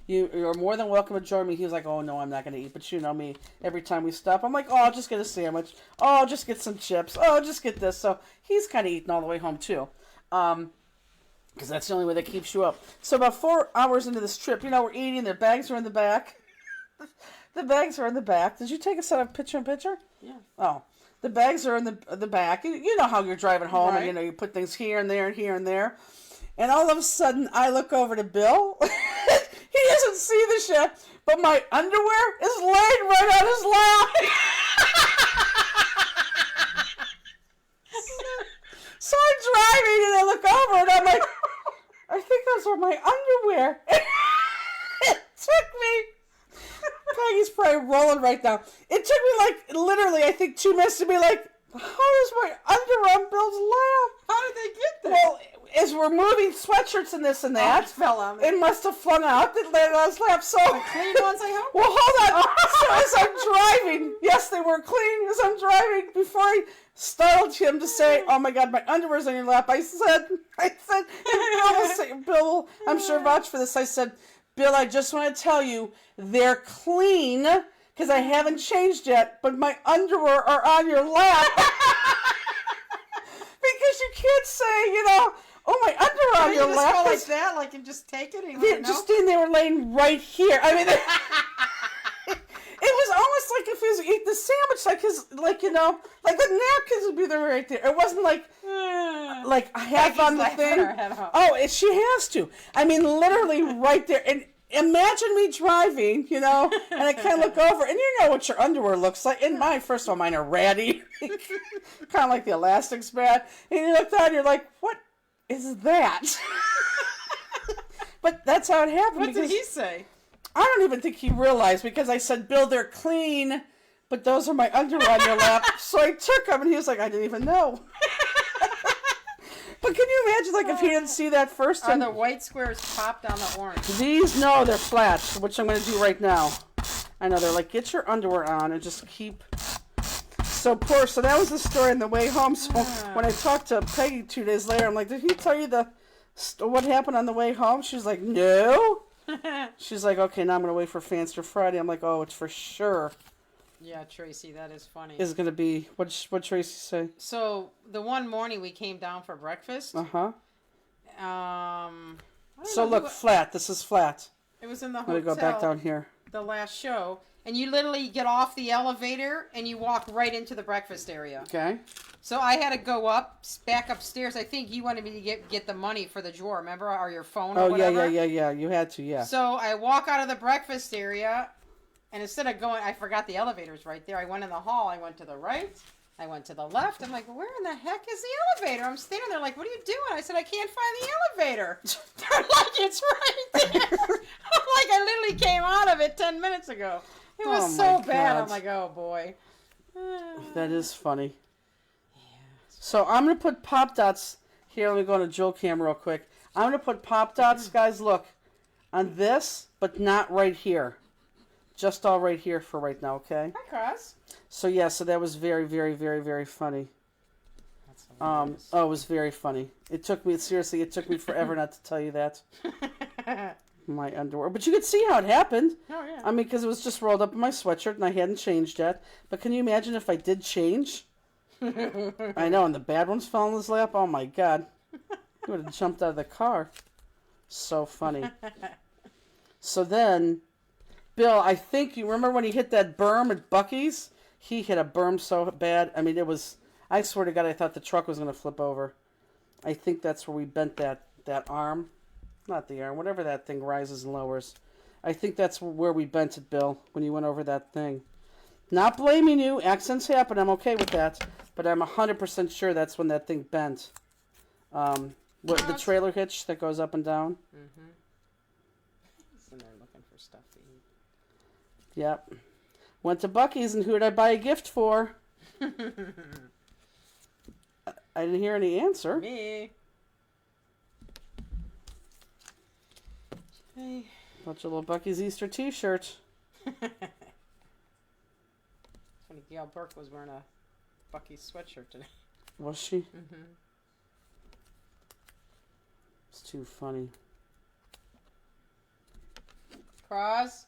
you're more than welcome to join me. He was like, oh, no, I'm not going to eat. But you know me, every time we stop, I'm like, oh, I'll just get a sandwich. Oh, I'll just get some chips. Oh, I'll just get this. So he's kind of eating all the way home, too. Because that's the only way that keeps you up. So about 4 hours into this trip, we're eating. Their bags are in the back. The bags are in the back. Did you take a set of picture-in-picture? Yeah. Oh, the bags are in the back. You know how you're driving home, right. And you put things here and there and here and there. And all of a sudden, I look over to Bill. He doesn't see the shit, but my underwear is laid right on his lap. look over and I'm like, I think those are my underwear. It took me, Peggy's probably rolling right now. It took me like literally, I think 2 minutes to be like, how is my underwear on Bill's lap? How did they get there? Well, as we're moving sweatshirts and this and that, it fell on me. it must have flung out. It landed on his lap. So Clean ones, I hope. well, hold on. So as I'm driving, yes, they were clean. As I'm driving, before I startled him to say, "Oh my God, my underwear's on your lap," I said, and Bill, I'm sure vouch for this. I said, Bill, I just want to tell you, they're clean because I haven't changed yet, but my underwear are on your lap. Because you can't say, oh, my underwear on your lap. Just go like that, like and just take it. They were laying right here. I mean, it was almost like if he was eating the sandwich, like the napkins would be there right there. It wasn't like half on the thing. Oh, she has to. I mean, literally right there. And imagine me driving, and I kind of look over, and you know what your underwear looks like. And first of all, mine are ratty, kind of like the elastics bad. And you look down, and you're like, what is that? But that's how it happened. What did he say? I don't even think he realized, because I said, Bill, they're clean, but those are my underwear on your lap. So I took them, and he was like, I didn't even know. But can you imagine, if he didn't see that first? Are the white squares popped on the orange? These, no, they're flat, which I'm going to do right now. I know, they're like, get your underwear on and just keep... So that was the story on the way home. So when I talked to Peggy 2 days later, I'm like, did he tell you what happened on the way home? She was like, no. She's like, okay, now I'm going to wait for Fanster Friday. I'm like, oh, it's for sure. Yeah, Tracy, that is funny. Is going to be, what Tracy say? So, the one morning we came down for breakfast. Uh-huh. So look, flat. This is flat. It was in the hotel. Let me go back down here. The last show. And you literally get off the elevator and you walk right into the breakfast area. Okay. So I had to go back upstairs. I think you wanted me to get the money for the drawer, remember? Or your phone or whatever. Yeah. You had to, yeah. So I walk out of the breakfast area, and instead of going, I forgot the elevator's right there. I went in the hall. I went to the right. I went to the left. I'm like, where in the heck is the elevator? I'm standing there like, what are you doing? I said, I can't find the elevator. They're like, it's right there. I'm like, I literally came out of it 10 minutes ago. It was so bad. I'm like, oh, boy. That is funny. Yeah. So I'm going to put Pop Dots here. Let me go on a Joel cam real quick. I'm going to put Pop Dots, guys, look, on this, but not right here. Just all right here for right now, okay? Hi, Cross. So, yeah, so that was very, very, very, very funny. It was very funny. It took me forever not to tell you that. My underwear. But you could see how it happened. Oh, yeah. I mean, because it was just rolled up in my sweatshirt and I hadn't changed yet. But can you imagine if I did change? I know, and the bad ones fell in his lap. Oh, my God. He would have jumped out of the car. So funny. So then, Bill, I think you remember when he hit that berm at Buc-ee's? He hit a berm so bad. I mean, it was, I swear to God, I thought the truck was going to flip over. I think that's where we bent that arm. Not the arm, whatever that thing rises and lowers. I think that's where we bent it, Bill, when you went over that thing. Not blaming you. Accidents happen. I'm okay with that. But I'm 100% sure that's when that thing bent. The trailer hitch that goes up and down. Mm-hmm. And they're looking for stuff to eat. Yep. Went to Buc-ee's, and who did I buy a gift for? I didn't hear any answer. Me. Hey. Bought your little Buc-ee's Easter t-shirt. Funny, Gail Burke was wearing a Buc-ee's sweatshirt today. Was she? Mm-hmm. It's too funny. Cross.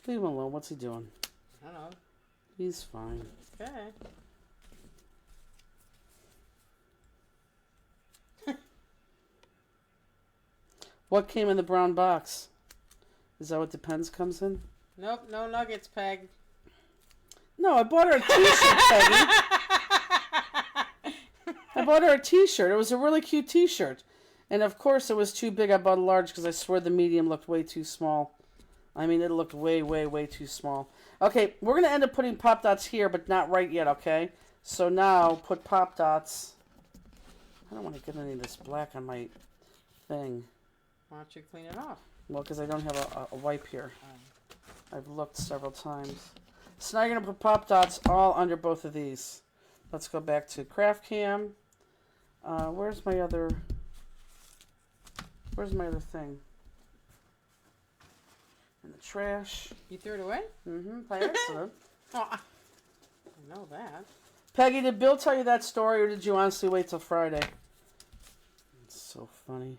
Leave him alone. What's he doing? I don't know. He's fine. Okay. What came in the brown box? Is that what Depends comes in? Nope, no nuggets, Peg. No, I bought her a t-shirt, Peggy. I bought her a t-shirt. It was a really cute t-shirt. And of course it was too big. I bought a large because I swear the medium looked way too small. I mean, it looked way, way, way too small. Okay, we're going to end up putting Pop Dots here, but not right yet, okay? So now put pop dots. I don't want to get any of this black on my thing. Why don't you clean it off? Well, because I don't have a wipe here. I've looked several times. So now you're going to put pop dots all under both of these. Let's go back to Craft Cam. Where's my other thing? In the trash. You threw it away? Mm-hmm, by accident. Oh, I know that. Peggy, did Bill tell you that story, or did you honestly wait till Friday? It's so funny.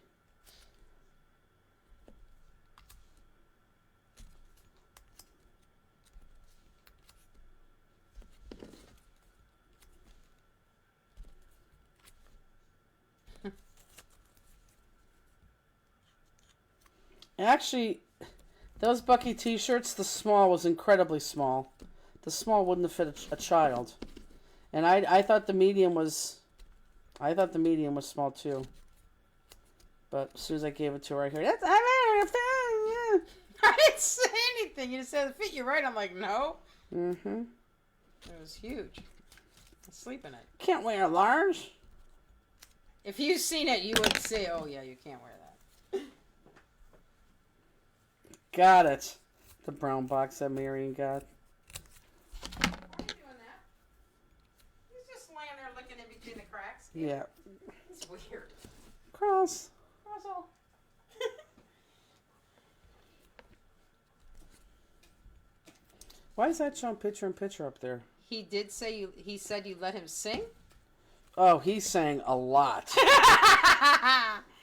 Actually, those Bucky t-shirts, the small was incredibly small. The small wouldn't have fit a child. And I thought the medium was small too. But as soon as I gave it to her, I heard, I didn't say anything. You just said it fit you right. I'm like, no. Mm-hmm. It was huge. I sleep in it. Can't wear a large. If you've seen it, you would say, oh yeah, you can't wear that. Got it. The brown box that Marion got. Why are you doing that? He's just laying there looking in between the cracks. Yeah. It's weird. Cross. Russell. Why is that showing picture in picture up there? He did say he said you let him sing? Oh, he sang a lot.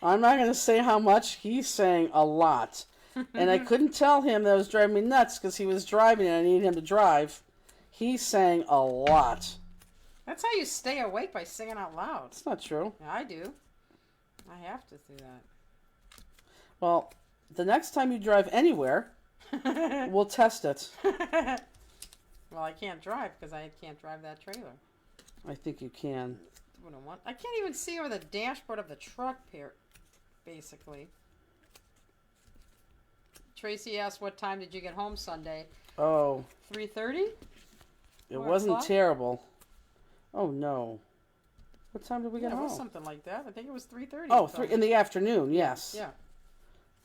I'm not going to say how much. He sang a lot. And I couldn't tell him that it was driving me nuts because he was driving and I needed him to drive. He sang a lot. That's how you stay awake, by singing out loud. It's not true. Yeah, I do. I have to do that. Well, the next time you drive anywhere, we'll test it. Well, I can't drive because I can't drive that trailer. I think you can. I can't even see over the dashboard of the truck here, basically. Tracy asked, what time did you get home Sunday? Oh. 3:30? It wasn't terrible. Oh, no. What time did we get home? It was something like that. I think it was 3:30. Oh, in the afternoon, yes. Yeah.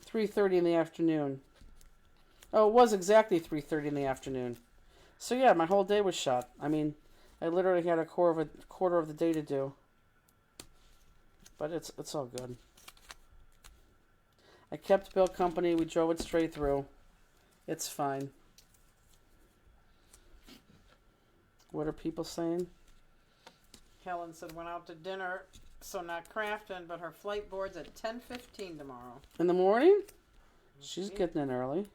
3:30 in the afternoon. Oh, it was exactly 3:30 in the afternoon. So, yeah, my whole day was shot. I mean, I literally had a quarter of the day to do. But it's all good. I kept Bill company. We drove it straight through. It's fine. What are people saying? Helen said went out to dinner, so not crafting, but her flight board's at 10:15 tomorrow. In the morning? She's getting in early.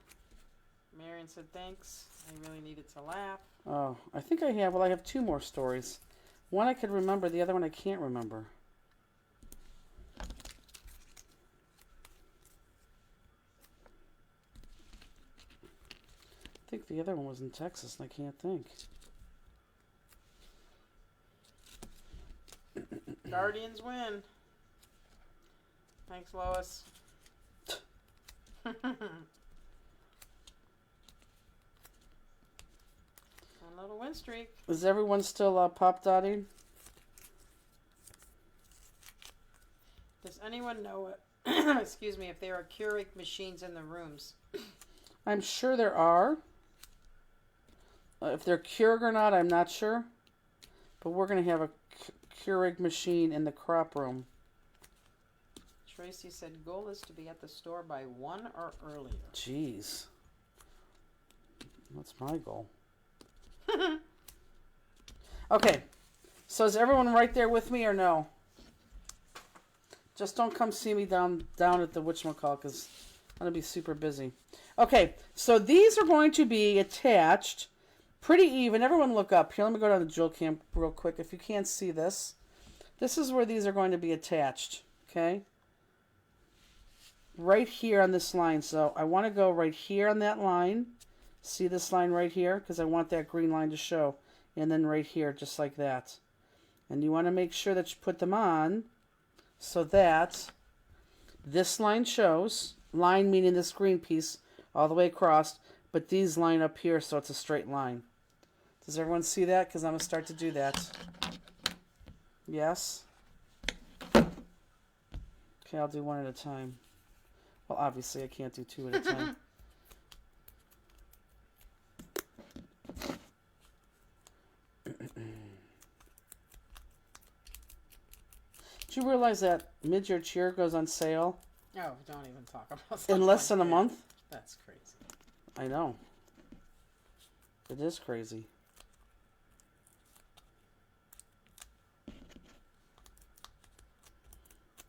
Marion said thanks. I really needed to laugh. Oh, I think I have. Well, I have two more stories. One I could remember. The other one I can't remember. I think the other one was in Texas, and I can't think. Guardians win. Thanks, Lois. One little win streak. Is everyone still pop dotting? Does anyone know excuse me, if there are Keurig machines in the rooms? I'm sure there are. If they're Keurig or not, I'm not sure. But we're going to have a Keurig machine in the crop room. Tracy said goal is to be at the store by 1 or earlier. Jeez. That's my goal. Okay. So is everyone right there with me or no? Just don't come see me down at the whatchamacallit because I'm going to be super busy. Okay. So these are going to be attached pretty even. Everyone look up here. Let me go down to Jewel Cam real quick. If you can't see this, this is where these are going to be attached. Okay. Right here on this line. So I want to go right here on that line. See this line right here? Because I want that green line to show. And then right here, just like that. And you want to make sure that you put them on so that this line shows. Line meaning this green piece all the way across. But these line up here so it's a straight line. Does everyone see that? Because I'm going to start to do that. Yes? Okay, I'll do one at a time. Well, obviously I can't do two at a time. Did you realize that Mid-Year Cheer goes on sale? Oh, don't even talk about that. In less than a month? That's crazy. I know. It is crazy.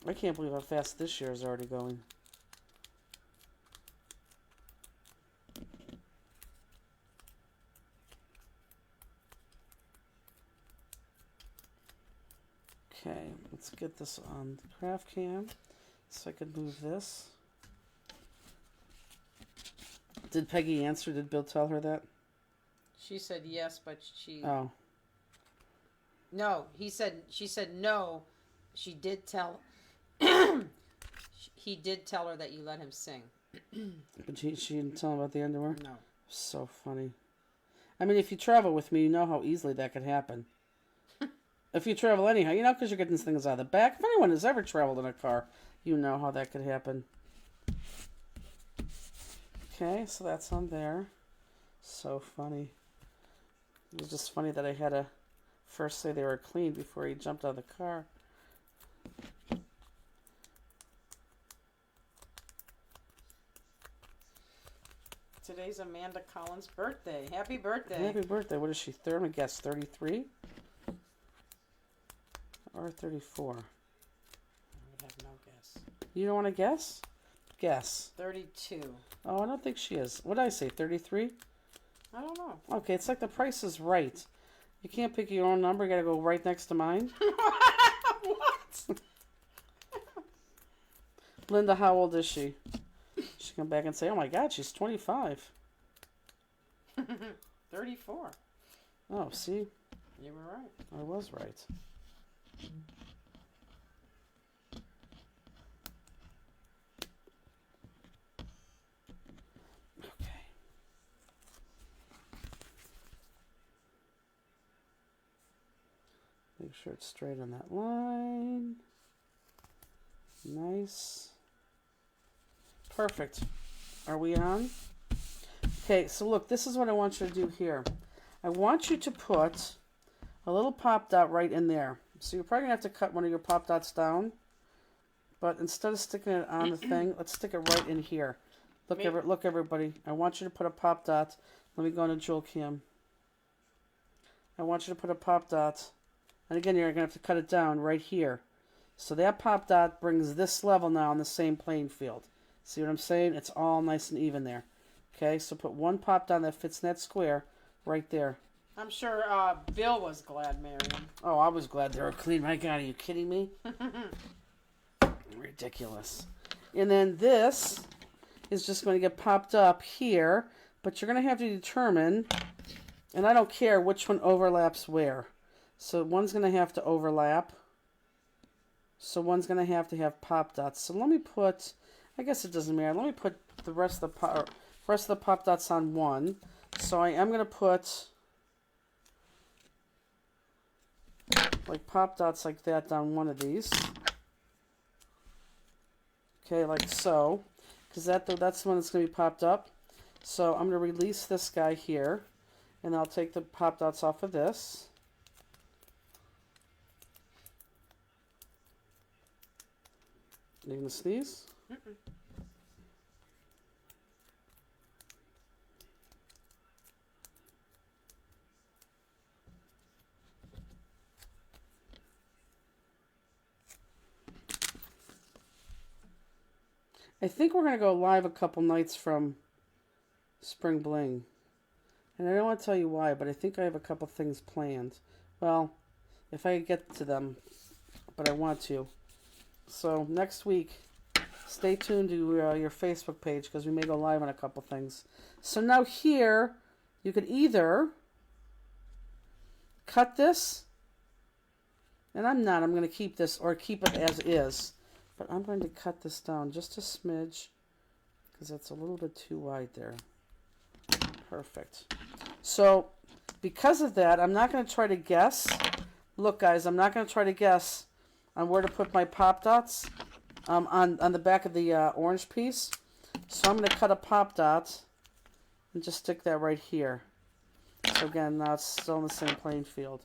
I can't believe how fast this year is already going. Okay, let's get this on the craft cam so I can move this. Did Peggy answer? Did Bill tell her that? She said yes, but she... Oh. No, she said no. She did tell... he did tell her that you let him sing. But she didn't tell him about the underwear? No. So funny. I mean, if you travel with me, you know how easily that could happen. If you travel anyhow, you know, because you're getting things out of the back. If anyone has ever traveled in a car, you know how that could happen. Okay, so that's on there. So funny. It was just funny that I had to first say they were clean before he jumped out of the car. Today's Amanda Collins' birthday. Happy birthday. Happy birthday. What is she? Third? I'm going to guess 33? Or 34? I would have no guess. You don't want to guess? Guess. 32. Oh, I don't think she is. What did I say? 33? I don't know. Okay, it's like The Price is Right. You can't pick your own number. You got to go right next to mine. What? Linda, how old is she? She come back and say, oh my God, she's 25. 34. Oh, see? You were right. I was right. Okay. Make sure it's straight on that line. Nice. Perfect. Are we on? Okay, so look, this is what I want you to do here. I want you to put a little pop dot right in there. So you're probably going to have to cut one of your pop dots down. But instead of sticking it on the thing, let's stick it right in here. Look, everybody. I want you to put a pop dot. Let me go into Jewel Cam. I want you to put a pop dot. And again, you're going to have to cut it down right here. So that pop dot brings this level now on the same playing field. See what I'm saying? It's all nice and even there. Okay, so put one pop dot that fits in that square right there. I'm sure Bill was glad, Miriam. Oh, I was glad they were clean. My God, are you kidding me? Ridiculous. And then this is just going to get popped up here, but you're going to have to determine, and I don't care which one overlaps where. So one's going to have to overlap. So one's going to have pop dots. So let me put, I guess it doesn't matter. Let me put the rest of the pop dots on one. So I am going to put like pop dots like that down one of these. Okay, like so. Because that's the one that's going to be popped up. So I'm going to release this guy here. And I'll take the pop dots off of this. Are you going to sneeze? Mm-mm. I think we're going to go live a couple nights from Spring Bling. And I don't want to tell you why, but I think I have a couple things planned. Well, if I get to them, but I want to. So next week, stay tuned to your Facebook page because we may go live on a couple things. So now here, you could either cut this, and I'm going to keep this or keep it as is. But I'm going to cut this down just a smidge because it's a little bit too wide there. Perfect. So because of that, I'm not going to try to guess. Look, guys, I'm not going to try to guess on where to put my pop dots on the back of the orange piece. So I'm going to cut a pop dot and just stick that right here. So again, now it's still in the same playing field.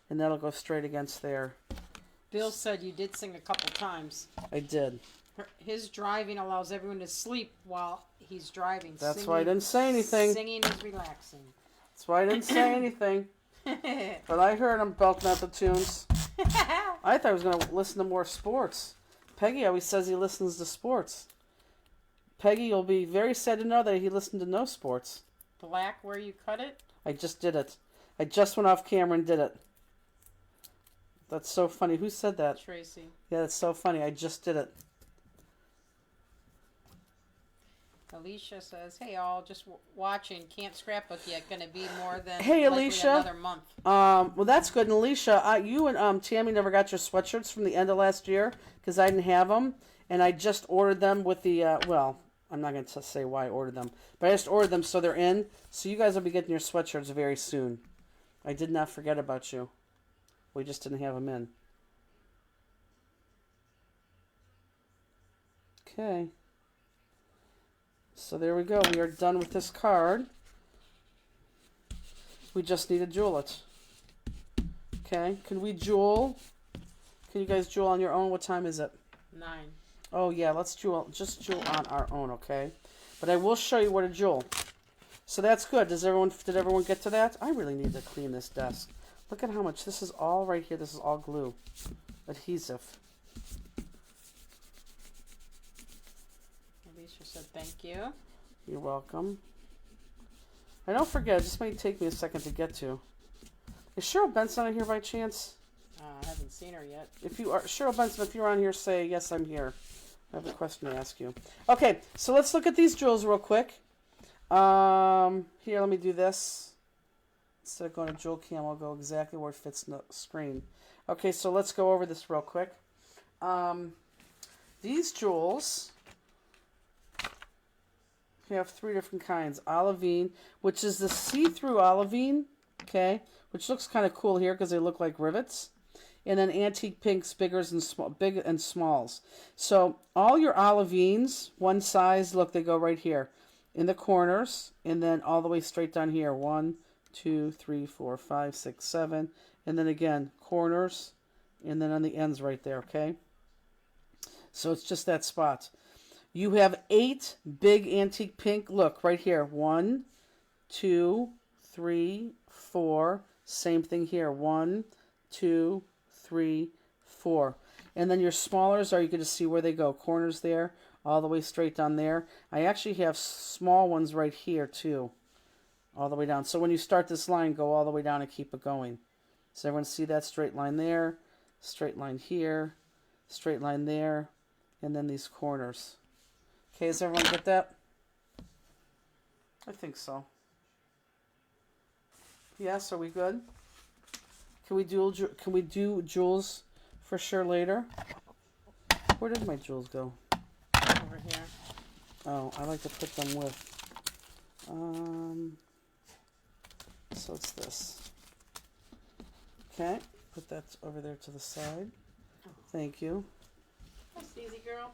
And that'll go straight against there. Bill said you did sing a couple times. I did. His driving allows everyone to sleep while he's driving. That's why I didn't say anything. Singing is relaxing. That's why I didn't say anything. But I heard him belting out the tunes. I thought I was going to listen to more sports. Peggy always says he listens to sports. Peggy, you'll be very sad to know that he listened to no sports. Black where you cut it? I just did it. I just went off camera and did it. That's so funny. Who said that? Tracy. Yeah, that's so funny. I just did it. Alicia says, "Hey all, just watching. Can't scrapbook yet. Going to be more than hey Alicia, another month." Well, that's good. And Alicia, you and Tammy never got your sweatshirts from the end of last year because I didn't have them, and I just ordered them with the well. I'm not going to say why I ordered them, but I just ordered them so they're in. So you guys will be getting your sweatshirts very soon. I did not forget about you. We just didn't have them in. Okay. So there we go. We are done with this card. We just need to jewel it. Okay. Can we jewel? Can you guys jewel on your own? What time is it? 9. Oh, yeah. Let's jewel. Just jewel on our own, okay? But I will show you where to jewel. So that's good. Did everyone get to that? I really need to clean this desk. Look at how much. This is all right here. This is all glue. Adhesive. Alicia said thank you. You're welcome. I don't forget. It just might take me a second to get to. Is Cheryl Benson on here by chance? I haven't seen her yet. If you are Cheryl Benson, if you're on here, say yes, I'm here. I have a question to ask you. Okay, so let's look at these jewels real quick. Here, let me do this. Instead of going to jewel cam, I'll go exactly where it fits in the screen. Okay, so let's go over this real quick. These jewels have 3 different kinds. Olivine, which is the see-through olivine, okay, which looks kind of cool here because they look like rivets. And then antique pinks, big and smalls. So all your olivines, one size, look, they go right here in the corners, and then all the way straight down here. 1, 2, 3, 4, 5, 6, 7, and then again corners, and then on the ends right there. Okay. So it's just that spot. You have 8 big antique pink. Look right here. 1, 2, 3, 4. Same thing here. 1, 2, 3, 4. And then your smallers are, you can just see where they go. Corners there, all the way straight down there. I actually have small ones right here too, all the way down. So when you start this line, go all the way down and keep it going. So everyone see that straight line there, straight line here, straight line there, and then these corners. Okay, does everyone get that? I think so. Yes, are we good? Can we do jewels for sure later? Where did my jewels go? Over here. Oh, I like to put them with. So it's this. Okay, put that over there to the side. Thank you. Hi, Sneezy girl.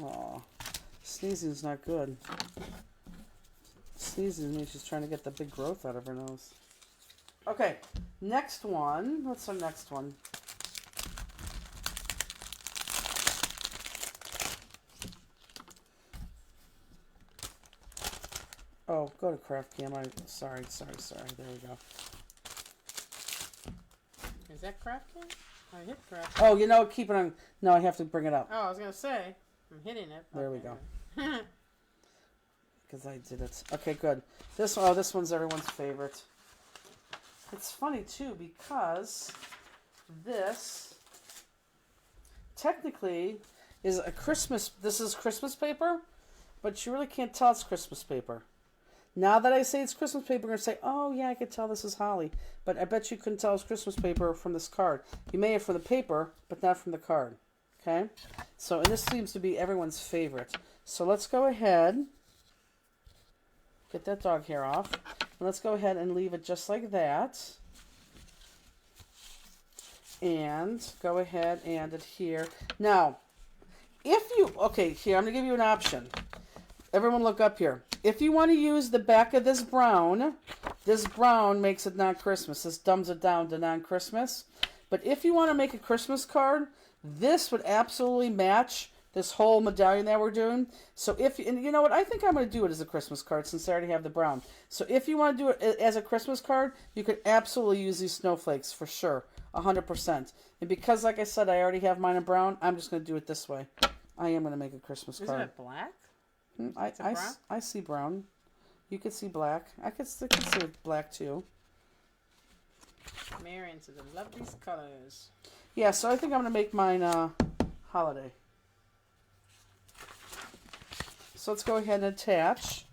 Aw, sneezing's not good. Sneezing means she's trying to get the big growth out of her nose. Okay, next one. What's our next one? Oh, go to Craft Cam. Sorry. There we go. Is that craft can? I hit craft. Oh, you know, keep it on. No, I have to bring it up. Oh, I was gonna say I'm hitting it. There we go. Because I did it. Okay, good. This one's everyone's favorite. It's funny too because this technically is a Christmas. This is Christmas paper, but you really can't tell it's Christmas paper. Now that I say it's Christmas paper, you're going to say, oh, yeah, I could tell this is holly. But I bet you couldn't tell it's Christmas paper from this card. You may have from the paper, but not from the card. Okay? So, and this seems to be everyone's favorite. So let's go ahead. Get that dog hair off. Let's go ahead and leave it just like that. And go ahead and adhere. Now, if you, okay, here, I'm going to give you an option. Everyone look up here. If you want to use the back of this brown makes it non-Christmas. This dumbs it down to non-Christmas. But if you want to make a Christmas card, this would absolutely match this whole medallion that we're doing. So if, and you know what, I think I'm going to do it as a Christmas card since I already have the brown. So if you want to do it as a Christmas card, you could absolutely use these snowflakes for sure, 100%. And because, like I said, I already have mine in brown, I'm just going to do it this way. I am going to make a Christmas card. Isn't it black? I see brown. You can see black. I could see black too. Marion says, I love these colors. Yeah, so I think I'm going to make mine holiday. So let's go ahead and attach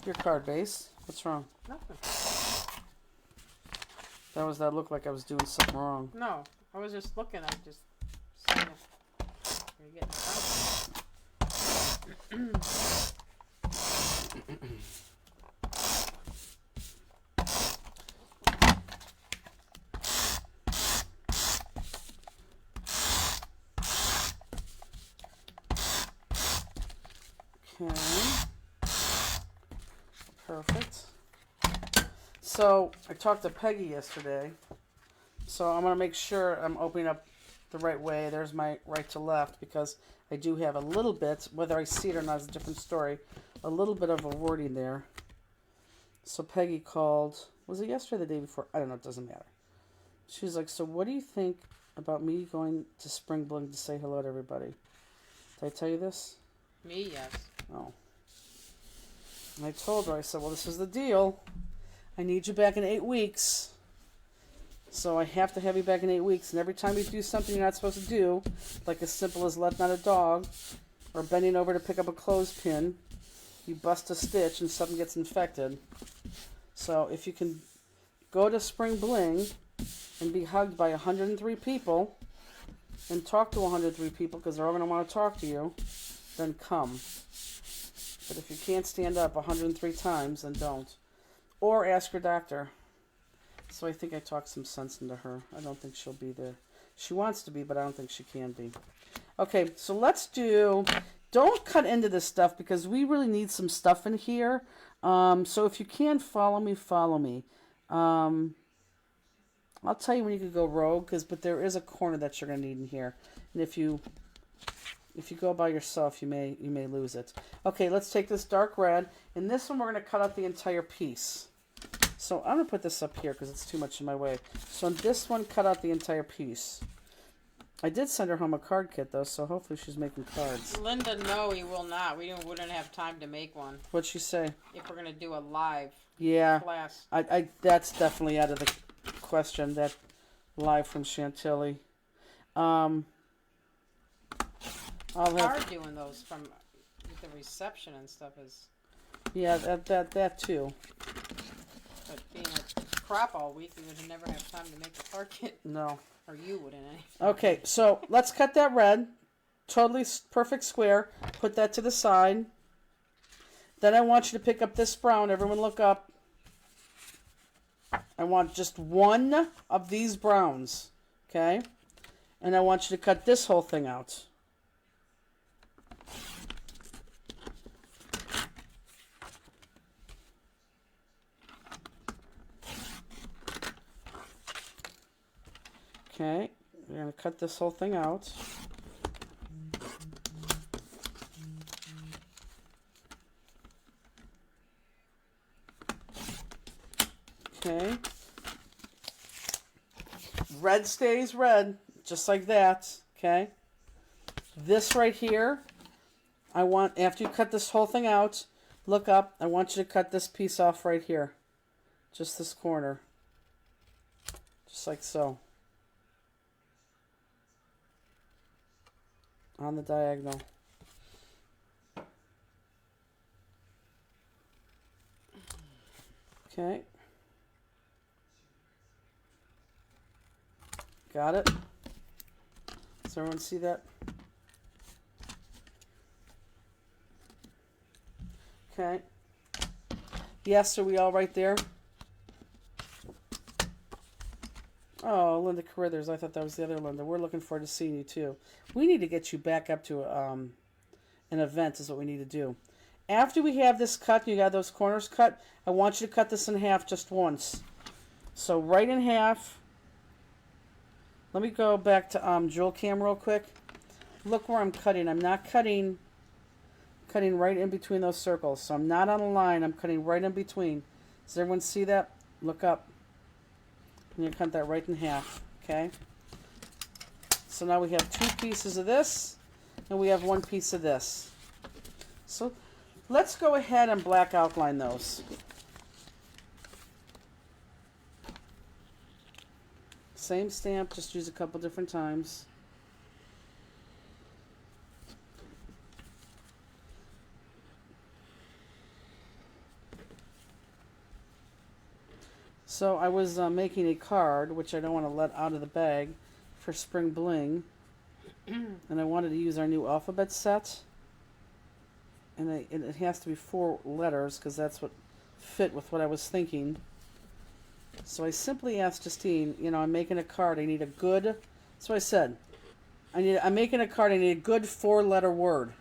your card base. What's wrong? Nothing. That looked like I was doing something wrong. No, I was just looking. I just seen it. You're getting Okay. Perfect. So I talked to Peggy yesterday. So I'm going to make sure I'm opening up the right way. There's my right to left because I do have a little bit, whether I see it or not is a different story, a little bit of a wording there. So Peggy called, was it yesterday or the day before? I don't know, it doesn't matter. She's like, so what do you think about me going to Spring Bling to say hello to everybody? Did I tell you this? Me, yes. Oh. And I told her, I said, well, this is the deal. I need you back in 8 weeks. So I have to have you back in 8 weeks. And every time you do something you're not supposed to do, like as simple as letting out a dog or bending over to pick up a clothespin, you bust a stitch and something gets infected. So if you can go to Spring Bling and be hugged by 103 people and talk to 103 people because they're all going to want to talk to you, then come. But if you can't stand up 103 times, then don't. Or ask your doctor. So I think I talked some sense into her. I don't think she'll be there. She wants to be, but I don't think she can be. Okay, so let's do... Don't cut into this stuff because we really need some stuff in here. So if you can follow me, follow me. I'll tell you when you can go rogue, but there is a corner that you're going to need in here. And if you go by yourself, you may lose it. Okay, let's take this dark red. And this one, we're going to cut out the entire piece. So I'm going to put this up here because it's too much in my way. So on this one, cut out the entire piece. I did send her home a card kit, though, so hopefully she's making cards. Linda, no, we will not. We wouldn't have time to make one. What'd she say? If we're going to do a live class. I that's definitely out of the question, that live from Chantilly. I'll have... hard doing those from with the reception and stuff is... Yeah, that too. But being a crop all week, we would never have time to make a card kit. No. Or you wouldn't anyway. Okay, so let's cut that red. Totally perfect square. Put that to the side. Then I want you to pick up this brown. Everyone look up. I want just one of these browns. Okay? And I want you to cut this whole thing out. Okay, we're going to cut this whole thing out. Okay. Red stays red, just like that. Okay. This right here, I want, after you cut this whole thing out, look up. I want you to cut this piece off right here. Just this corner. Just like so. On the diagonal. Okay. Got it? Does everyone see that? Okay. Yes, are we all right there? Oh, Linda Carruthers. I thought that was the other Linda. We're looking forward to seeing you too. We need to get you back up to an event is what we need to do. After we have this cut, you got those corners cut, I want you to cut this in half just once. So right in half. Let me go back to Jewel Cam real quick. Look where I'm cutting. I'm not cutting right in between those circles. So I'm not on a line. I'm cutting right in between. Does everyone see that? Look up. And you cut that right in half. Okay? So now we have 2 pieces of this, and we have 1 piece of this. So let's go ahead and black outline those. Same stamp, just use a couple different times. So I was making a card, which I don't want to let out of the bag, for Spring Bling. And I wanted to use our new alphabet set. And it has to be 4 letters, because that's what fit with what I was thinking. So I simply asked Justine, I'm making a card. I need a good, that's what I said. I'm making a card. I need a good 4-letter word.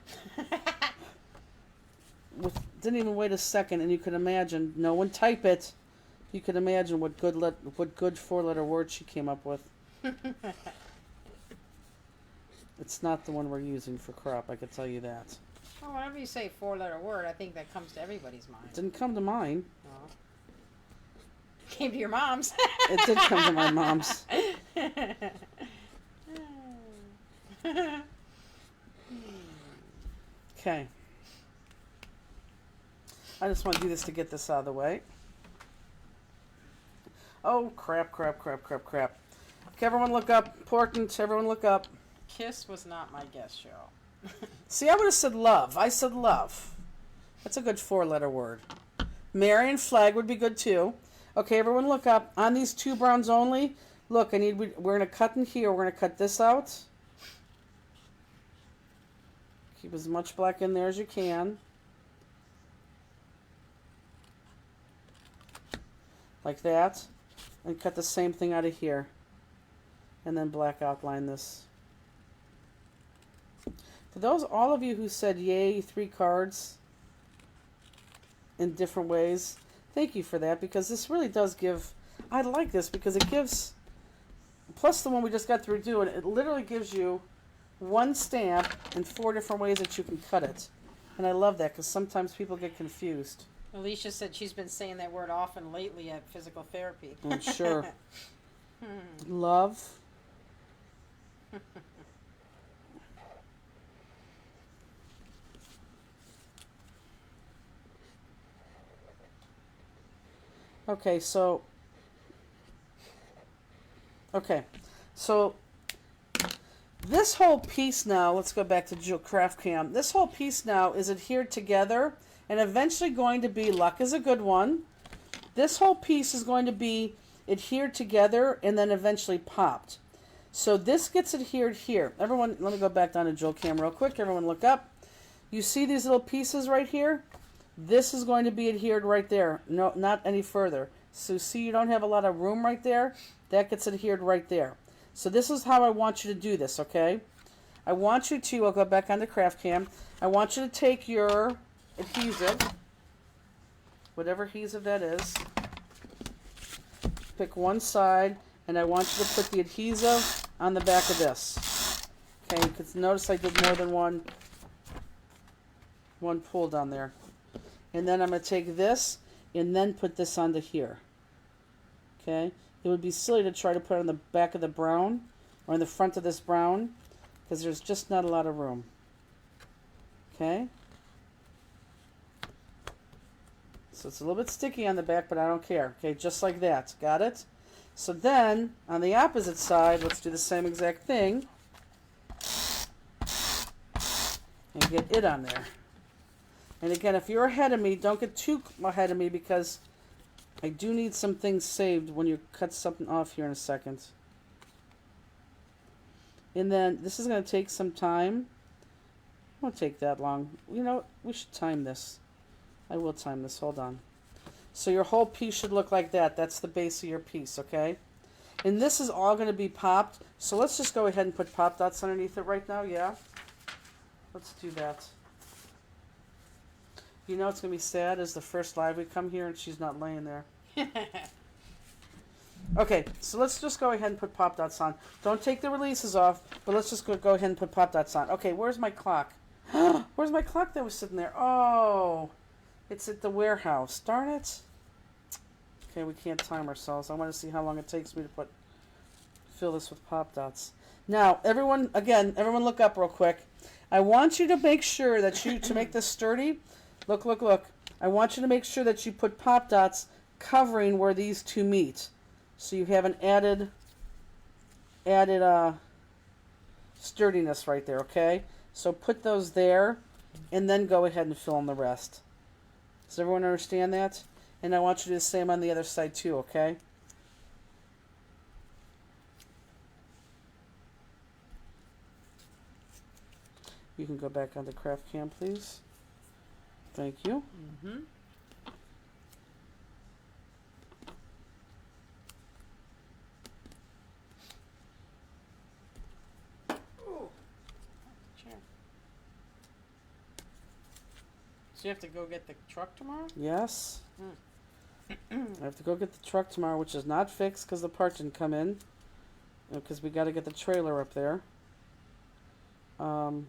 Didn't even wait a second, and you could imagine, no one type it. You could imagine what good 4-letter word she came up with. It's not the one we're using for crop, I could tell you that. Well, whenever you say 4-letter word, I think that comes to everybody's mind. It didn't come to mine. Oh. Came to your mom's. It did come to my mom's. Okay. I just want to do this to get this out of the way. Oh, crap. Okay, everyone look up. Important, everyone look up. Kiss was not my guess, Cheryl. See, I would have said love. I said love. That's a good 4-letter word. Marion flag would be good too. Okay, everyone look up. On these 2 browns only, look, we're going to cut in here. We're going to cut this out. Keep as much black in there as you can. Like that. And cut the same thing out of here. And then black outline this. For those, all of you who said yay, 3 cards in different ways, thank you for that, because this really does give, I like this because it gives, plus the one we just got through doing, it literally gives you 1 stamp in 4 different ways that you can cut it. And I love that because sometimes people get confused. Alicia said she's been saying that word often lately at physical therapy. I'm sure. Love. Okay, so this whole piece now, let's go back to Craft Cam. This whole piece now is adhered together and eventually going to be, luck is a good one. This whole piece is going to be adhered together and then eventually popped. So this gets adhered here. Everyone, let me go back down to Jewel Cam real quick. Everyone look up. You see these little pieces right here? This is going to be adhered right there. No, not any further. So see, you don't have a lot of room right there. That gets adhered right there. So this is how I want you to do this, okay? I want you to, I'll go back on the Craft Cam. I want you to take your adhesive, whatever adhesive that is. Pick one side, and I want you to put the adhesive on the back of this. Okay, because notice I did more than one pull down there. And then I'm going to take this and then put this onto here. Okay? It would be silly to try to put it on the back of the brown or in the front of this brown because there's just not a lot of room. Okay? So it's a little bit sticky on the back, but I don't care. Okay, just like that. Got it? So then, on the opposite side, let's do the same exact thing. And get it on there. And again, if you're ahead of me, don't get too ahead of me because I do need some things saved when you cut something off here in a second. And then, this is going to take some time. It won't take that long. You know, we should time this. I will time this. Hold on. So your whole piece should look like that. That's the base of your piece, okay? And this is all going to be popped. So let's just go ahead and put pop dots underneath it right now, yeah? Let's do that. You know it's going to be sad is the first live we come here and she's not laying there. Okay, so let's just go ahead and put pop dots on. Don't take the releases off, but let's just go ahead and put pop dots on. Okay, where's my clock? Where's my clock that was sitting there? Oh, it's at the warehouse. Darn it. Okay, we can't time ourselves. I want to see how long it takes me to fill this with pop dots. Now, everyone look up real quick. I want you to make sure that to make this sturdy, look. I want you to make sure that you put pop dots covering where these two meet. So you have an added sturdiness right there, okay? So put those there, and then go ahead and fill in the rest. Does everyone understand that? And I want you to do the same on the other side too, okay? You can go back on the craft cam, please. Thank you. Mm-hmm. So you have to go get the truck tomorrow? Yes. I have to go get the truck tomorrow, which is not fixed because the part didn't come in. Because we got to get the trailer up there. And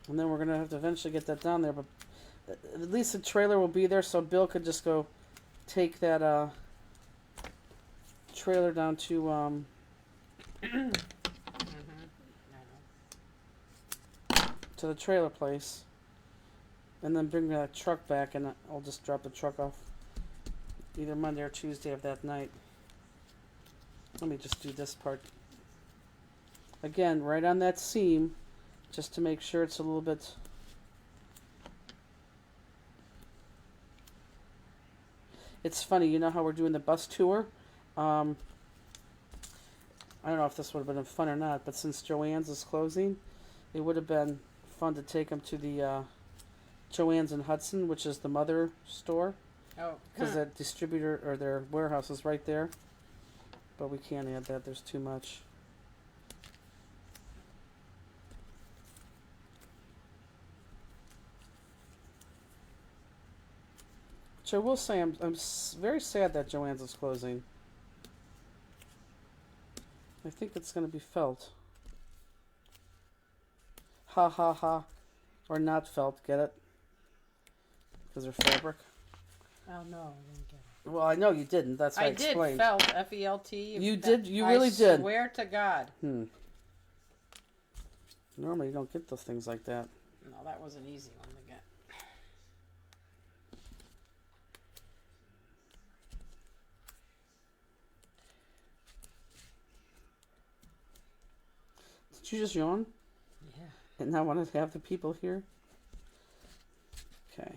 then we're going to have to eventually get that down there. But at least the trailer will be there so Bill could just go take that trailer down to... to the trailer place. And then bring that truck back and I'll just drop the truck off either Monday or Tuesday of that night. Let me just do this part. Again, right on that seam, just to make sure it's a little bit... It's funny, you know how we're doing the bus tour? I don't know if this would have been fun or not, but since Joann's is closing, it would have been fun to take them to the Joann's in Hudson, which is the mother store. Oh. Because that distributor, or their warehouse is right there. But we can't add that, there's too much. Which I will say, I'm very sad that Joann's is closing. I think it's going to be felt. Ha ha ha. Or not felt, get it? Because they're fabric. Oh no, I didn't get it. Well, I know you didn't. That's why I explained. Did felt, F-E-L-T. You did? You really did? I swear to God. Normally you don't get those things like that. No, that was an easy one to get. Did you just yawn? Yeah. And now want to have the people here? Okay.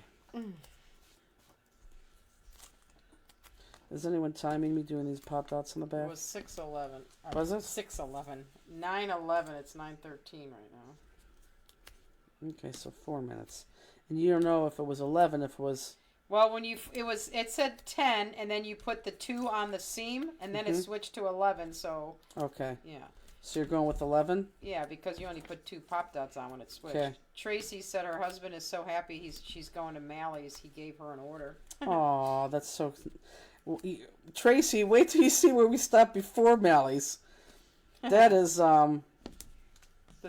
Is anyone timing me doing these pop dots on the back? It was 6:11. Was it? 6:11. 9:11. It's 9:13 right now. Okay, so 4 minutes. And you don't know if it was 11, if it was... Well, when it said 10, and then you put the 2 on the seam, and then it switched to 11, so... Okay. Yeah. So you're going with 11? Yeah, because you only put 2 pop dots on when it switched. Okay. Tracy said her husband is so happy she's going to Mally's. He gave her an order. Aw, that's so... Tracy, wait till you see where we stopped before Mally's. That is, Does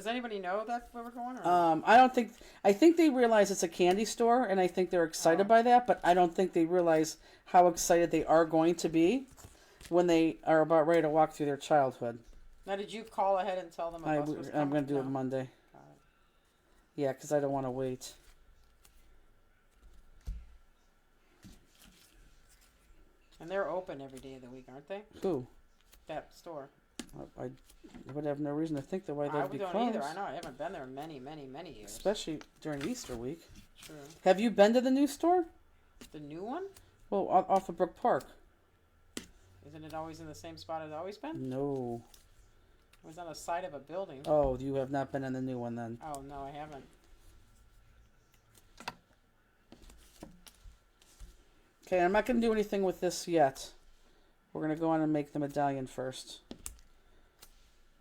anybody know that where we're going? Or? I don't think... I think they realize it's a candy store, and I think they're excited by that, but I don't think they realize how excited they are going to be when they are about ready to walk through their childhood. Now, did you call ahead and tell them I'm going to do it Monday. Yeah, because I don't want to wait. And they're open every day of the week, aren't they? Who? That store. I would have no reason to think that why they'd be closed. I don't either. I know. I haven't been there in many, many, many years. Especially during Easter week. True. Have you been to the new store? The new one? Well, off of Brook Park. Isn't it always in the same spot it's always been? No. It was on the side of a building. Oh, you have not been in the new one then. Oh, no, I haven't. Okay, I'm not going to do anything with this yet. We're going to go on and make the medallion first.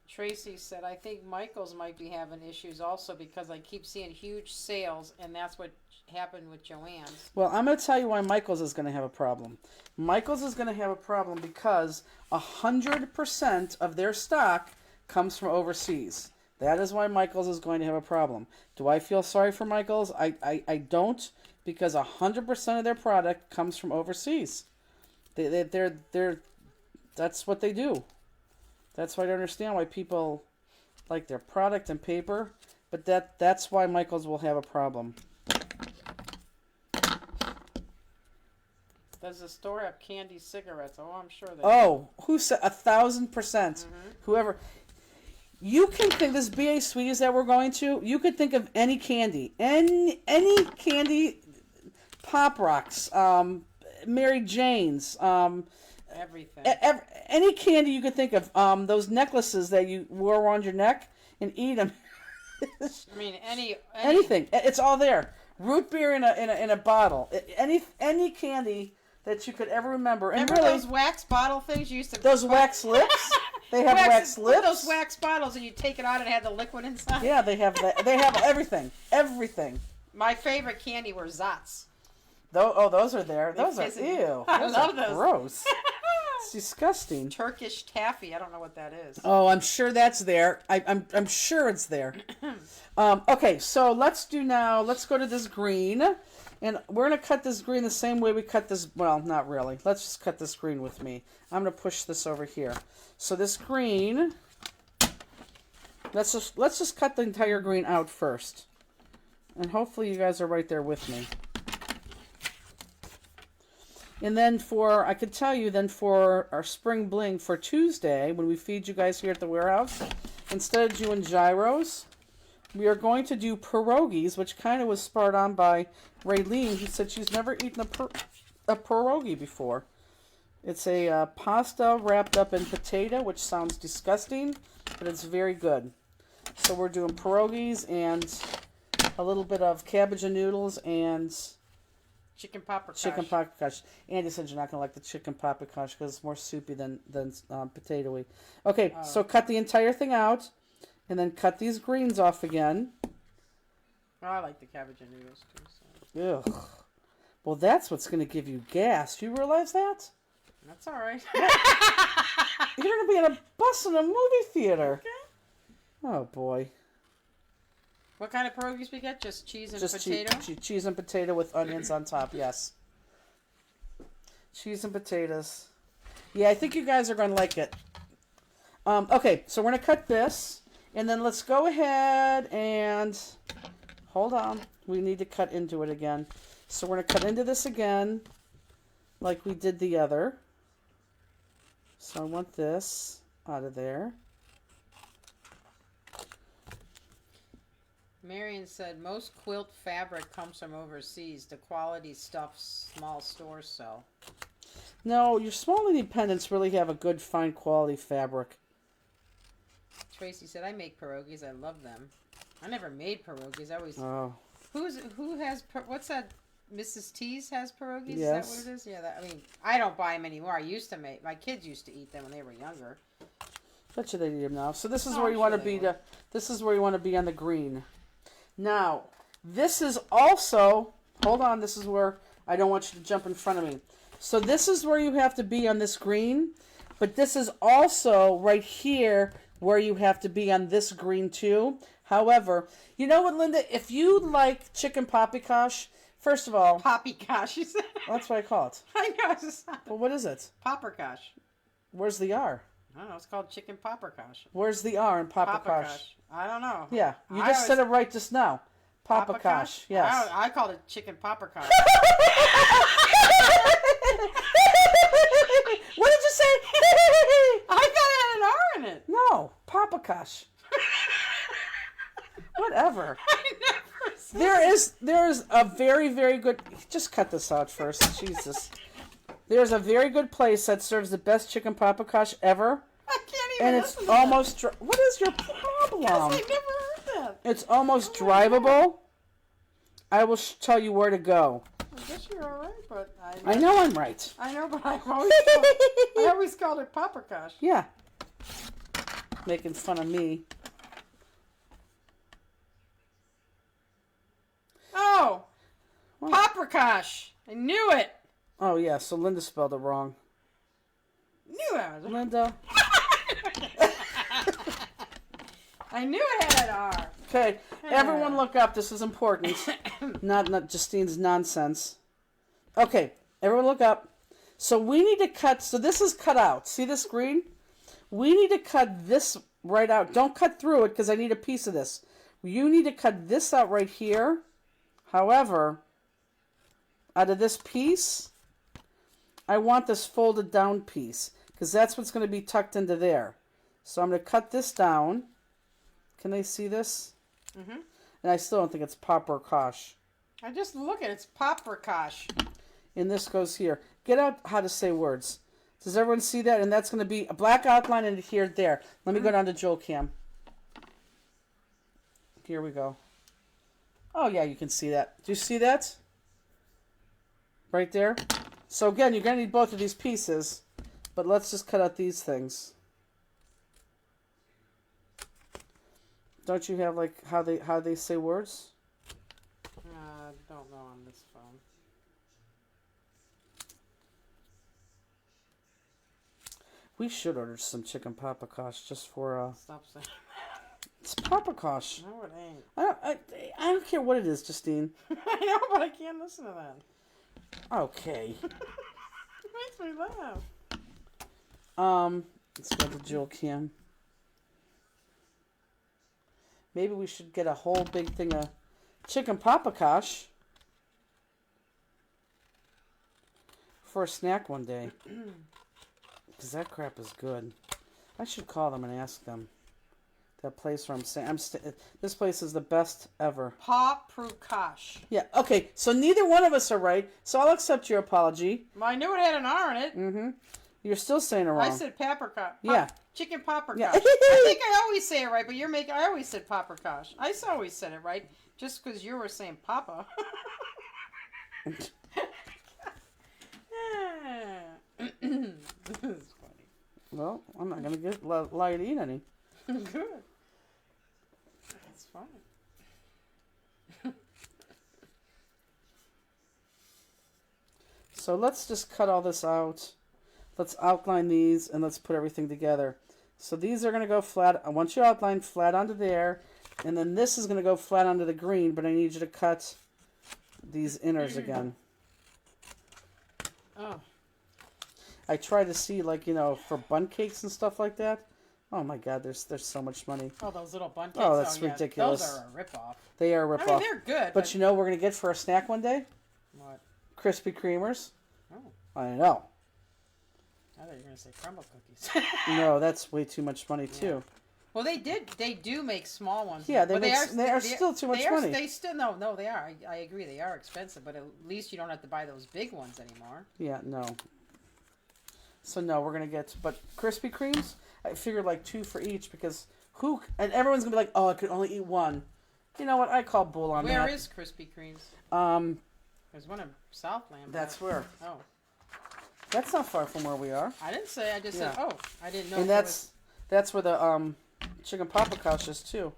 Tracy said, I think Michael's might be having issues also because I keep seeing huge sales, and that's what happened with Joann's. Well, I'm going to tell you why Michael's is going to have a problem. Michael's is going to have a problem because 100% of their stock comes from overseas. That is why Michael's is going to have a problem. Do I feel sorry for Michael's? I don't, because 100% of their product comes from overseas. They're that's what they do. That's why I don't understand why people like their product and paper, but that's why Michael's will have a problem. Does the store have candy cigarettes? Oh, I'm sure they Oh, who said 1,000%? Whoever. You can think this BA Sweeties that we're going to. You could think of any candy, any candy, Pop Rocks, Mary Jane's, everything. Any candy you could think of. Those necklaces that you wore around your neck and eat them. I mean, anything. It's all there. Root beer in a bottle. Any candy that you could ever remember. And remember really, those wax bottle things you used to... Those wax lips? They have wax lips? Those wax bottles and you take it out and it had the liquid inside? Yeah, they have that. They have everything. Everything. My favorite candy were Zots. Those are there. Those are, ew. I love those. Gross. It's disgusting. Turkish taffy. I don't know what that is. Oh, I'm sure that's there. I'm sure it's there. Okay, so let's go to this green. And we're going to cut this green the same way we cut this. Well, not really. Let's just cut this green with me. I'm going to push this over here. So this green, let's just cut the entire green out first. And hopefully you guys are right there with me. And then I could tell you then for our spring bling for Tuesday, when we feed you guys here at the warehouse, instead of doing gyros, we are going to do pierogies, which kind of was spurred on by Raylene, who said she's never eaten a pierogi before. It's a pasta wrapped up in potato, which sounds disgusting, but it's very good. So we're doing pierogies and a little bit of cabbage and noodles and chicken paprikash. Chicken paprikash. Andy said you're not going to like the chicken paprikash because it's more soupy than potatoey. Okay, so cut the entire thing out. And then cut these greens off again. Oh, I like the cabbage and noodles too. So. Ugh. Well, that's what's going to give you gas. You realize that? That's all right. You're going to be in a bus in a movie theater. Okay. Oh, boy. What kind of pierogies we get? Just cheese and potato? Cheese and potato with onions on top, yes. Cheese and potatoes. Yeah, I think you guys are going to like it. Okay, so we're going to cut this. And then let's go ahead and, hold on, we need to cut into it again. So we're going to cut into this again, like we did the other. So I want this out of there. Marion said, most quilt fabric comes from overseas. The quality stuff small stores sell. No, your small independents really have a good, fine quality fabric. Tracy said, I make pierogies. I love them. I never made pierogies. I always... Oh. Who has... What's that? Mrs. T's has pierogies? Yes. Is that what it is? Yeah, I mean, I don't buy them anymore. I used to make... My kids used to eat them when they were younger. Bet you they eat them now. So this is where you want to be. This is where you want to be on the green. Now, this is also... Hold on. This is where I don't want you to jump in front of me. So this is where you have to be on this green. But this is also right here... where you have to be on this green too. However, you know what, Linda? If you like chicken paprikash, first of all... Poppycosh, you said. That's what I call it. I know. Well, what is it? Paprikash. Where's the R? I don't know. It's called chicken paprikash. Where's the R in paprikash? I don't know. Yeah, you just said it right just now. Paprikash, yes. I called it chicken paprikash. What did you say? I thought it had an R in it. No, paprikash. Whatever. I never said There is a very, very good... Just cut this out first. Jesus. There's a very good place that serves the best chicken paprikash ever. I can't even And it's almost... What is your problem? I never heard that. It's almost drivable. I will tell you where to go. guess you're all right, but I know I'm right. I know, but I always called it paprikash. Yeah. Making fun of me. Oh, paprikash! I knew it. Oh yeah, so Linda spelled it wrong. Knew it. Linda. I knew it had an R. Okay, everyone look up. This is important. not Justine's nonsense. Okay, everyone look up. So we need to cut, so this is cut out. See this green? We need to cut this right out. Don't cut through it because I need a piece of this. You need to cut this out right here. However, out of this piece, I want this folded down piece because that's what's going to be tucked into there. So I'm going to cut this down. Can they see this? Mm-hmm. And I still don't think it's paprikash. I just look at it. It's paprikash. And this goes here. Get out how to say words. Does everyone see that? And that's going to be a black outline in here, there. Let me go down to Joel Cam. Here we go. Oh, yeah, you can see that. Do you see that? Right there? So, again, you're going to need both of these pieces. But let's just cut out these things. Don't you have, like, how they say words? Don't know on this phone. We should order some chicken paprikash just for, Stop saying that. It's paprikash. No, it ain't. I don't care what it is, Justine. I know, but I can't listen to that. Okay. It makes me laugh. Let's go to Jill Kim. Maybe we should get a whole big thing of chicken paprikash for a snack one day. Because that crap is good. I should call them and ask them. That place where I'm staying. This place is the best ever. Paprikash. Yeah, okay. So neither one of us are right. So I'll accept your apology. Well, I knew it had an R in it. Mm-hmm. You're still saying it wrong. I said paprika. Yeah. Chicken paprikash. Yeah. I think I always say it right, but I always said paprikash. I always said it right, just because you were saying papa. This is funny. Well, I'm not going to lie you to eat any. Good. That's funny. So let's just cut all this out. Let's outline these and let's put everything together. So these are going to go flat. I want you to outline flat onto there. And then this is going to go flat onto the green, but I need you to cut these inners again. Oh. I try to see, like, you know, for bun cakes and stuff like that. Oh my God, there's so much money. Oh, those little bun cakes. Oh, that's yeah. ridiculous. Those are a ripoff. They are a ripoff. I mean, they're good. But you know what we're going to get for a snack one day? What? Krispy Kremers. Oh. I know. I thought you were going to say crumble cookies. No, that's way too much money, too. Well, they do make small ones. Yeah, they are still too much money. They still, no, they are. I agree, they are expensive, but at least you don't have to buy those big ones anymore. Yeah, no. So, no, we're going to get, but Krispy Kremes, I figured like 2 for each because and everyone's going to be like, oh, I could only eat one. You know what? I call bull on that. Where is Krispy Kremes? There's one in Southland. That's where. Oh. That's not far from where we are. I didn't say, I just said, oh, I didn't know. And that's where the chicken paprikash is too.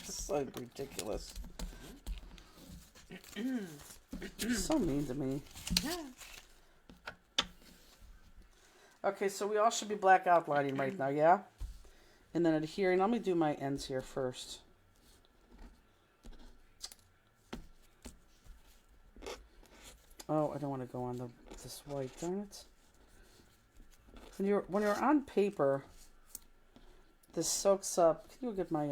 So ridiculous. So mean to me. Okay, so we all should be black outlining right now, yeah? And then adhering. Let me do my ends here first. Oh, I don't want to go on this white, darn it. When you're on paper, this soaks up. Can you get my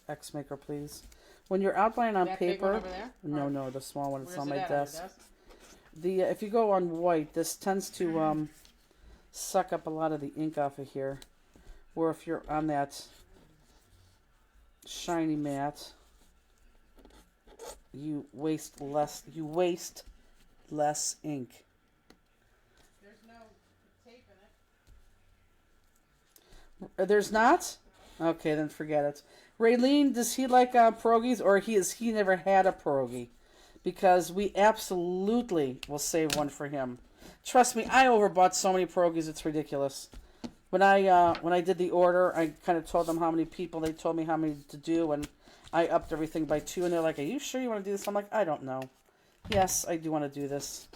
X maker, please? When you're outlining on paper, big one over there? no, the small one. It's on my desk. The if you go on white, this tends to suck up a lot of the ink off of here. Where if you're on that shiny mat, you waste less. You waste less ink. There's no tape in it. There's not? Okay, then forget it. Raylene, does he like pierogies, or he never had a pierogi? because we absolutely will save one for him. Trust me, I overbought so many pierogies, it's ridiculous. When I did the order, I kind of told them how many people. They told me how many to do, and I upped everything by 2. And they're like, "Are you sure you want to do this?" I'm like, "I don't know. Yes, I do want to do this."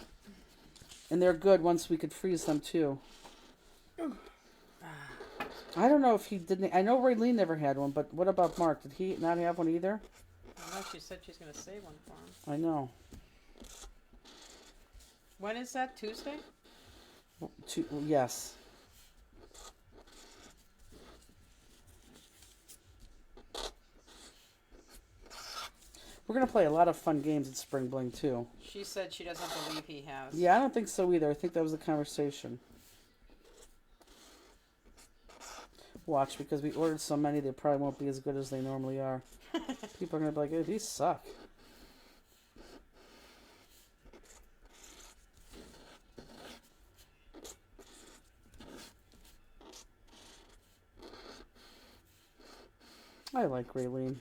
And they're good once we could freeze them too. I don't know if he didn't. I know Raylene never had one, but what about Mark? Did he not have one either? I know she said she's going to save one for him. I know. When is that? Tuesday? Yes. We're going to play a lot of fun games at Spring Bling, too. She said she doesn't believe he has. Yeah, I don't think so either. I think that was the conversation. Watch, because we ordered so many, they probably won't be as good as they normally are. People are going to be like, "Hey, these suck." I like Raylene.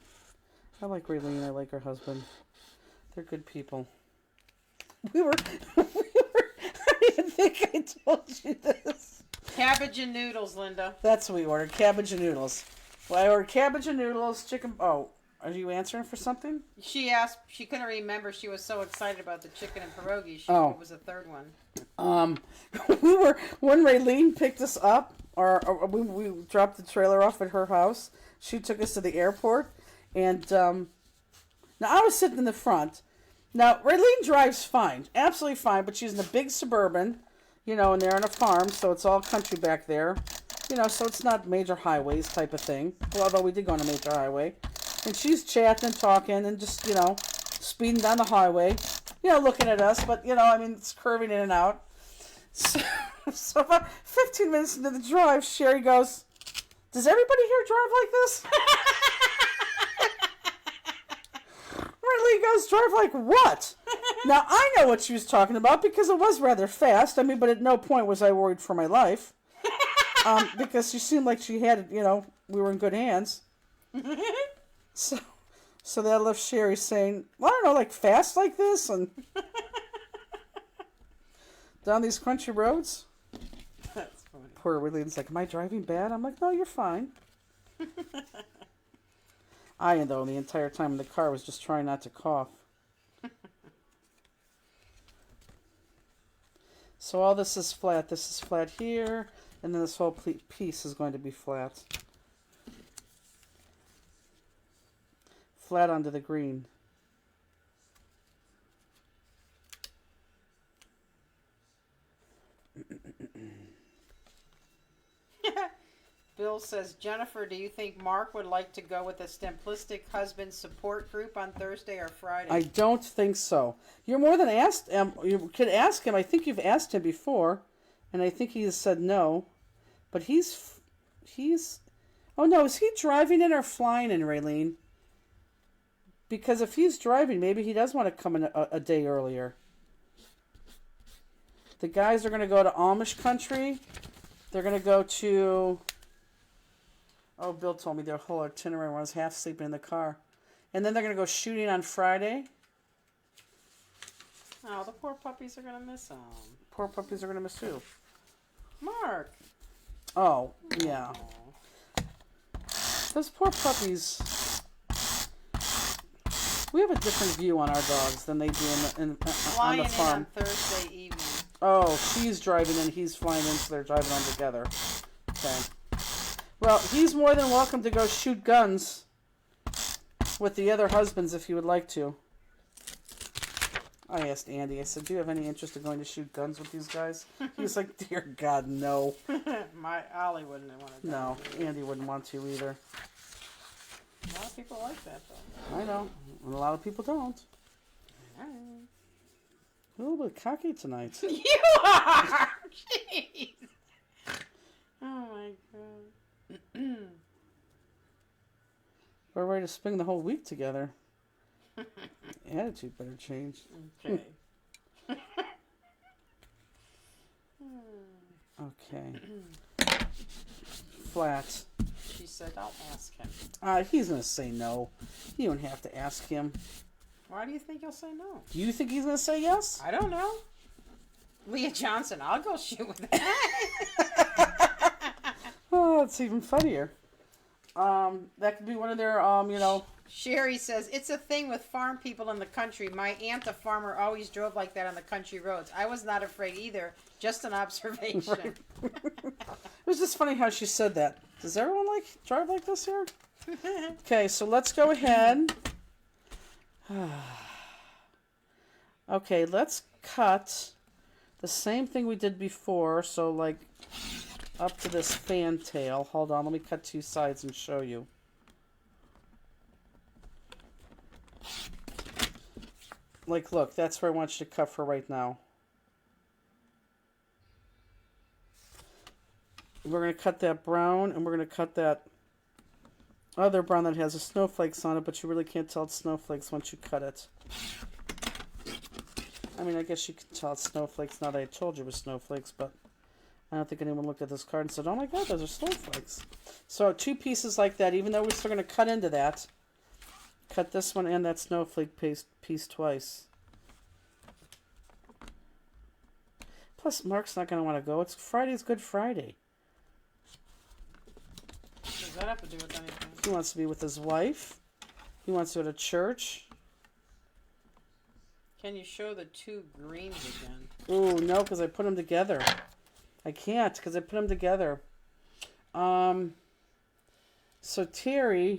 I like her husband. They're good people. We were I don't even think I told you this. Cabbage and noodles, Linda. That's what we ordered, cabbage and noodles. Well, I ordered cabbage and noodles, chicken. Oh, are you answering for something? She asked, she couldn't remember. She was so excited about the chicken and pierogi. It was the third one. When Raylene picked us up, or we dropped the trailer off at her house, she took us to the airport. And now I was sitting in the front. Now, Raylene drives fine, absolutely fine, but she's in a big Suburban, and they're on a farm, so it's all country back there. So it's not major highways type of thing. Well, although we did go on a major highway. And she's chatting and talking and just, speeding down the highway, looking at us, but, it's curving in and out. So about 15 minutes into the drive, Sherry goes, "Does everybody here drive like this?" Lee goes, "Drive like what?" Now, I know what she was talking about because it was rather fast. But at no point was I worried for my life. Because she seemed like she had it, we were in good hands. So that left Sherry saying, "Well, I don't know, like fast like this and down these country roads." That's funny. Poor William's like, "Am I driving bad?" I'm like, "No, you're fine." Though, the entire time in the car was just trying not to cough. So all this is flat. This is flat here, and then this whole piece is going to be flat. Flat onto the green. Bill says, "Jennifer, do you think Mark would like to go with a simplistic husband support group on Thursday or Friday?" I don't think so. You're more than asked. You could ask him. I think you've asked him before, and I think he has said no. But he's. Oh no, is he driving in or flying in, Raylene? Because if he's driving, maybe he does want to come in a day earlier. The guys are going to go to Amish country. They're going to go to... Oh, Bill told me their whole itinerary when I was half sleeping in the car. And then they're going to go shooting on Friday. Oh, the poor puppies are going to miss him. Poor puppies are going to miss who? Mark. Oh, yeah. Those poor puppies. We have a different view on our dogs than they do on the farm. In on Thursday evening. Oh, she's driving in, he's flying in, so they're driving on together. Okay. Well, he's more than welcome to go shoot guns with the other husbands if he would like to. I asked Andy, I said, "Do you have any interest in going to shoot guns with these guys?" He was like, "Dear God, no." My Ollie wouldn't want to. No, Andy wouldn't want to either. A lot of people like that, though. I know. And a lot of people don't. Right. A little bit cocky tonight. You are! Jeez. Oh, my God. We're ready to spend the whole week together. Attitude better change. Okay. Okay. Flat. She said, "I'll ask him." He's going to say no. You don't have to ask him. Why do you think he'll say no? Do you think he's going to say yes? I don't know. Leah Johnson, I'll go shoot with that. Oh, it's even funnier. That could be one of their, Sherry says, it's a thing with farm people in the country. My aunt, a farmer, always drove like that on the country roads. I was not afraid either. Just an observation. It was just funny how she said that. Does everyone drive like this here? Okay, so let's go ahead. Okay, let's cut the same thing we did before. So up to this fantail. Hold on, let me cut 2 sides and show you. Look, that's where I want you to cut for right now. We're going to cut that brown, and we're going to cut that other brown that has the snowflakes on it, but you really can't tell it's snowflakes once you cut it. I mean, I guess you can tell it's snowflakes now that I told you it was snowflakes, but I don't think anyone looked at this card and said, oh my god, those are snowflakes. So 2 pieces like that, even though we're still going to cut into that, cut this one and that snowflake piece twice. Plus, Mark's not going to want to go. It's Friday's Good Friday. What does that have to do with anything? He wants to be with his wife. He wants to go to church. Can you show the 2 greens again? Ooh, no, because I put them together. I can't, because I put them together. So Terry,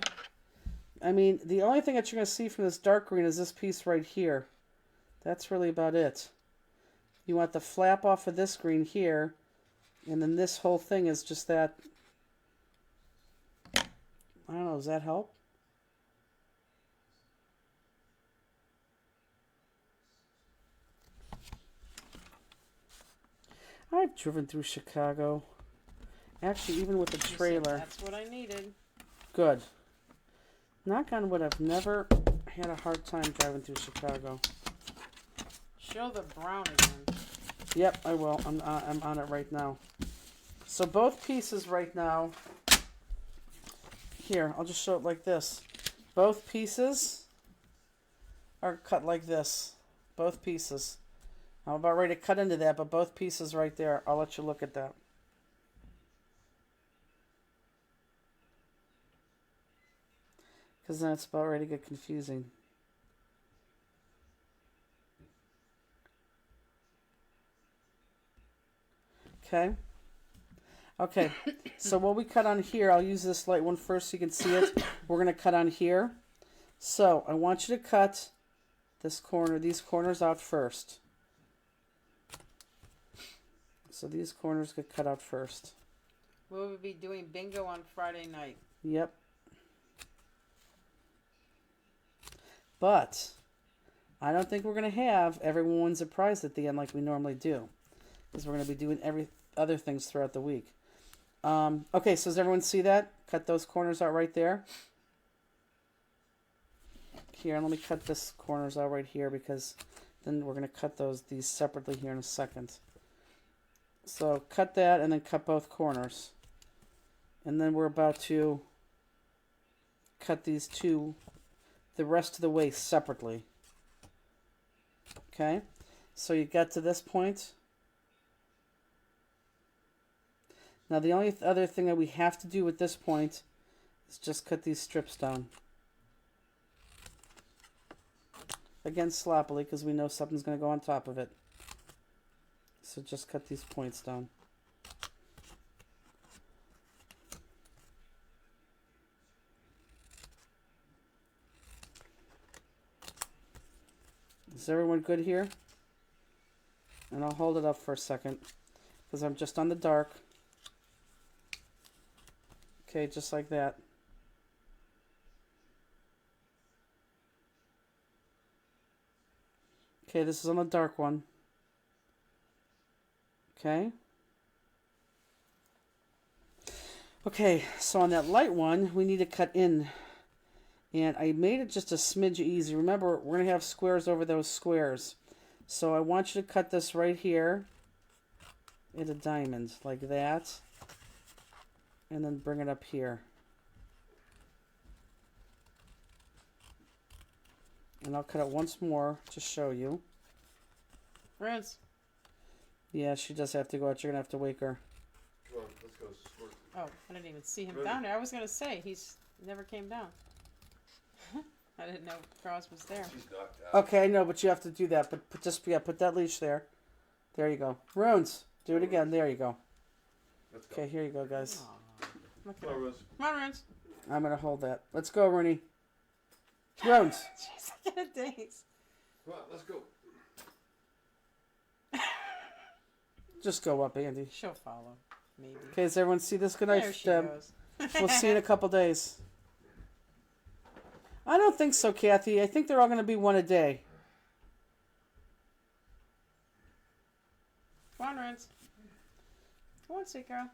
I mean, the only thing that you're going to see from this dark green is this piece right here. That's really about it. You want the flap off of this green here, and then this whole thing is just that. I don't know, does that help? I've driven through Chicago. Actually, even with the trailer. That's what I needed. Good. Knock on wood, I've never had a hard time driving through Chicago. Show the brown again. Yep, I will. I'm on it right now. So both pieces right now. Here, I'll just show it like this. Both pieces are cut like this. Both pieces. I'm about ready to cut into that, but both pieces right there. I'll let you look at that. Because then it's about ready to get confusing. Okay. Okay. So what we cut on here, I'll use this light one first so you can see it. We're going to cut on here. So I want you to cut this corner, these corners out first. So these corners get cut out first. Will we be doing bingo on Friday night? Yep. But I don't think we're going to have everyone wins a prize at the end like we normally do. Because we're going to be doing other things throughout the week. Okay, so does everyone see that? Cut those corners out right there. Here, let me cut this corners out right here because then we're going to cut these separately here in a second. So cut that and then cut both corners. And then we're about to cut these two, the rest of the way separately. Okay, so you got to this point. Now the only other thing that we have to do at this point is just cut these strips down. Again, sloppily, because we know something's going to go on top of it. So just cut these points down. Is everyone good here? And I'll hold it up for a second because I'm just on the dark. Okay, just like that. Okay, this is on the dark one. Okay. Okay, so on that light one, we need to cut in. And I made it just a smidge easy. Remember, we're going to have squares over those squares. So I want you to cut this right here in a diamond, like that. And then bring it up here. And I'll cut it once more to show you. Rinse. Yeah, she does have to go out. You're going to have to wake her. Come on, let's go. Squirt. Oh, I didn't even see him Ready? down there. I was going to say, he's never came down. I didn't know Cross was there. She's knocked out. Okay, I know, but you have to do that. But put that leash there. There you go. Runes, do it again. There you go. Let's go. Okay, here you go, guys. Aw, look at Come on, her. Rose. Come on, Rinse. I'm going to hold that. Let's go, Rooney. Runes. She's like in a daze. Come on, let's go. Just go up, Andy. She'll follow, maybe. Okay, does everyone see this? Good night, There she Deb. goes. We'll see you in a couple days. I don't think so, Kathy. I think they're all going to be one a day. Come on, Rinse. Come on, sweet girl.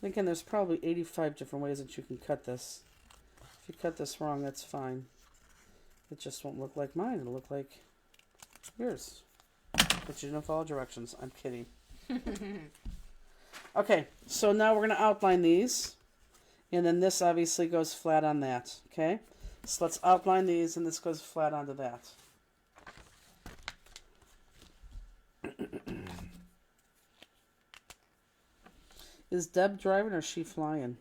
Thinking there's probably 85 different ways that you can cut this. If you cut this wrong, that's fine. It just won't look like mine. It'll look like yours. But you don't follow directions. I'm kidding. Okay, so now we're going to outline these. And then this obviously goes flat on that. Okay? So let's outline these, and this goes flat onto that. Is Deb driving or is she flying?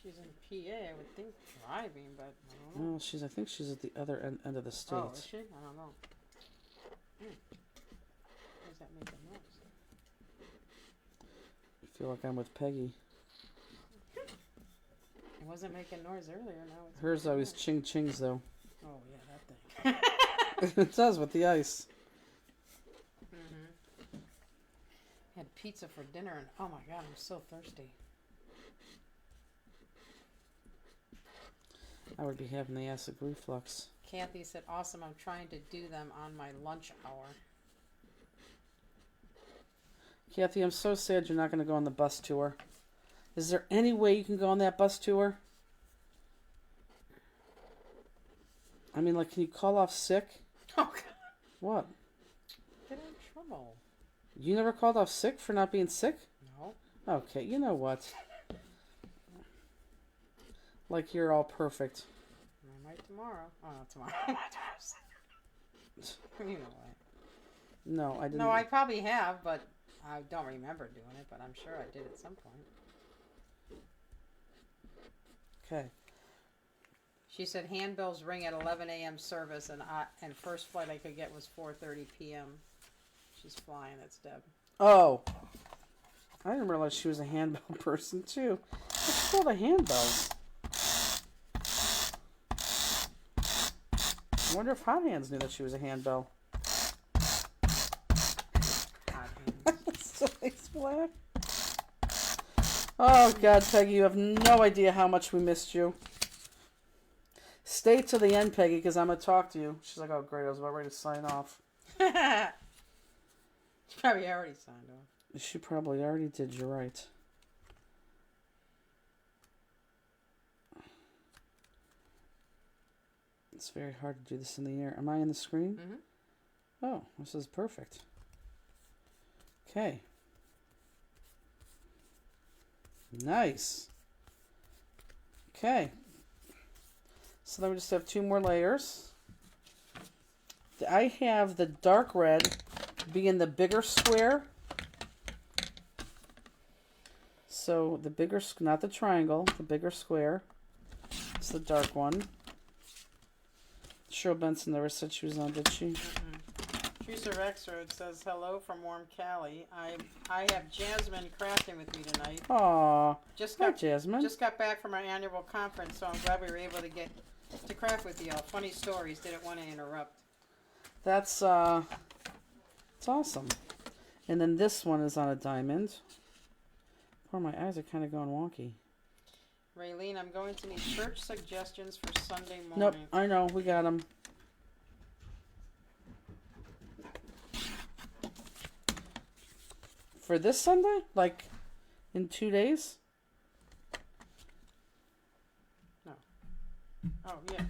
She's in PA, I would think, driving, but I don't know. No, I think she's at the other end of the state. Oh, is she? I don't know. What does that make a noise? I feel like I'm with Peggy. It wasn't making noise earlier, now it's Hers making always noise. ching chings though. Oh, yeah, that thing. It does with the ice. Had pizza for dinner, and oh my god, I'm so thirsty. I would be having the acid reflux. Kathy said, awesome, I'm trying to do them on my lunch hour. Kathy, I'm so sad you're not going to go on the bus tour. Is there any way you can go on that bus tour? I mean, like, can you call off sick? Oh god. What? Get in trouble. You never called off sick for not being sick? No. Okay, you know what? Like you're all perfect. I might tomorrow. Oh, not tomorrow. You know what? No, I didn't. No, I probably have, but I don't remember doing it, but I'm sure I did at some point. Okay. She said handbells ring at 11 a.m. service, and first flight I could get was 4:30 p.m. She's flying. That's Deb. Oh. I didn't realize she was a handbell person, too. What's called a handbells? I wonder if Hot Hands knew that she was a handbell. Hot hands. So it's black. Oh, God, Peggy, you have no idea how much we missed you. Stay to the end, Peggy, because I'm going to talk to you. She's like, oh, great, I was about ready to sign off. She probably already signed off. She probably already did, you're right. It's very hard to do this in the air. Am I in the screen? Mm-hmm. Oh, this is perfect. Okay. Nice. Okay. So then we just have two more layers. I have the dark red being the bigger square. So the bigger, not the triangle, the bigger square. It's the dark one. Cheryl Benson never said she was on, did she? Teresa Rexroad says, hello from warm Cali. I have Jasmine crafting with me tonight. Aw. Just Hi, got Jasmine. Just got back from our annual conference, so I'm glad we were able to get to craft with you all. Funny stories. Didn't want to interrupt. That's, it's awesome. And then this one is on a diamond. Poor, my eyes are kind of going wonky. Raylene, I'm going to need church suggestions for Sunday morning. Nope, I know, we got them. For this Sunday? Like, in 2 days? Oh, yeah.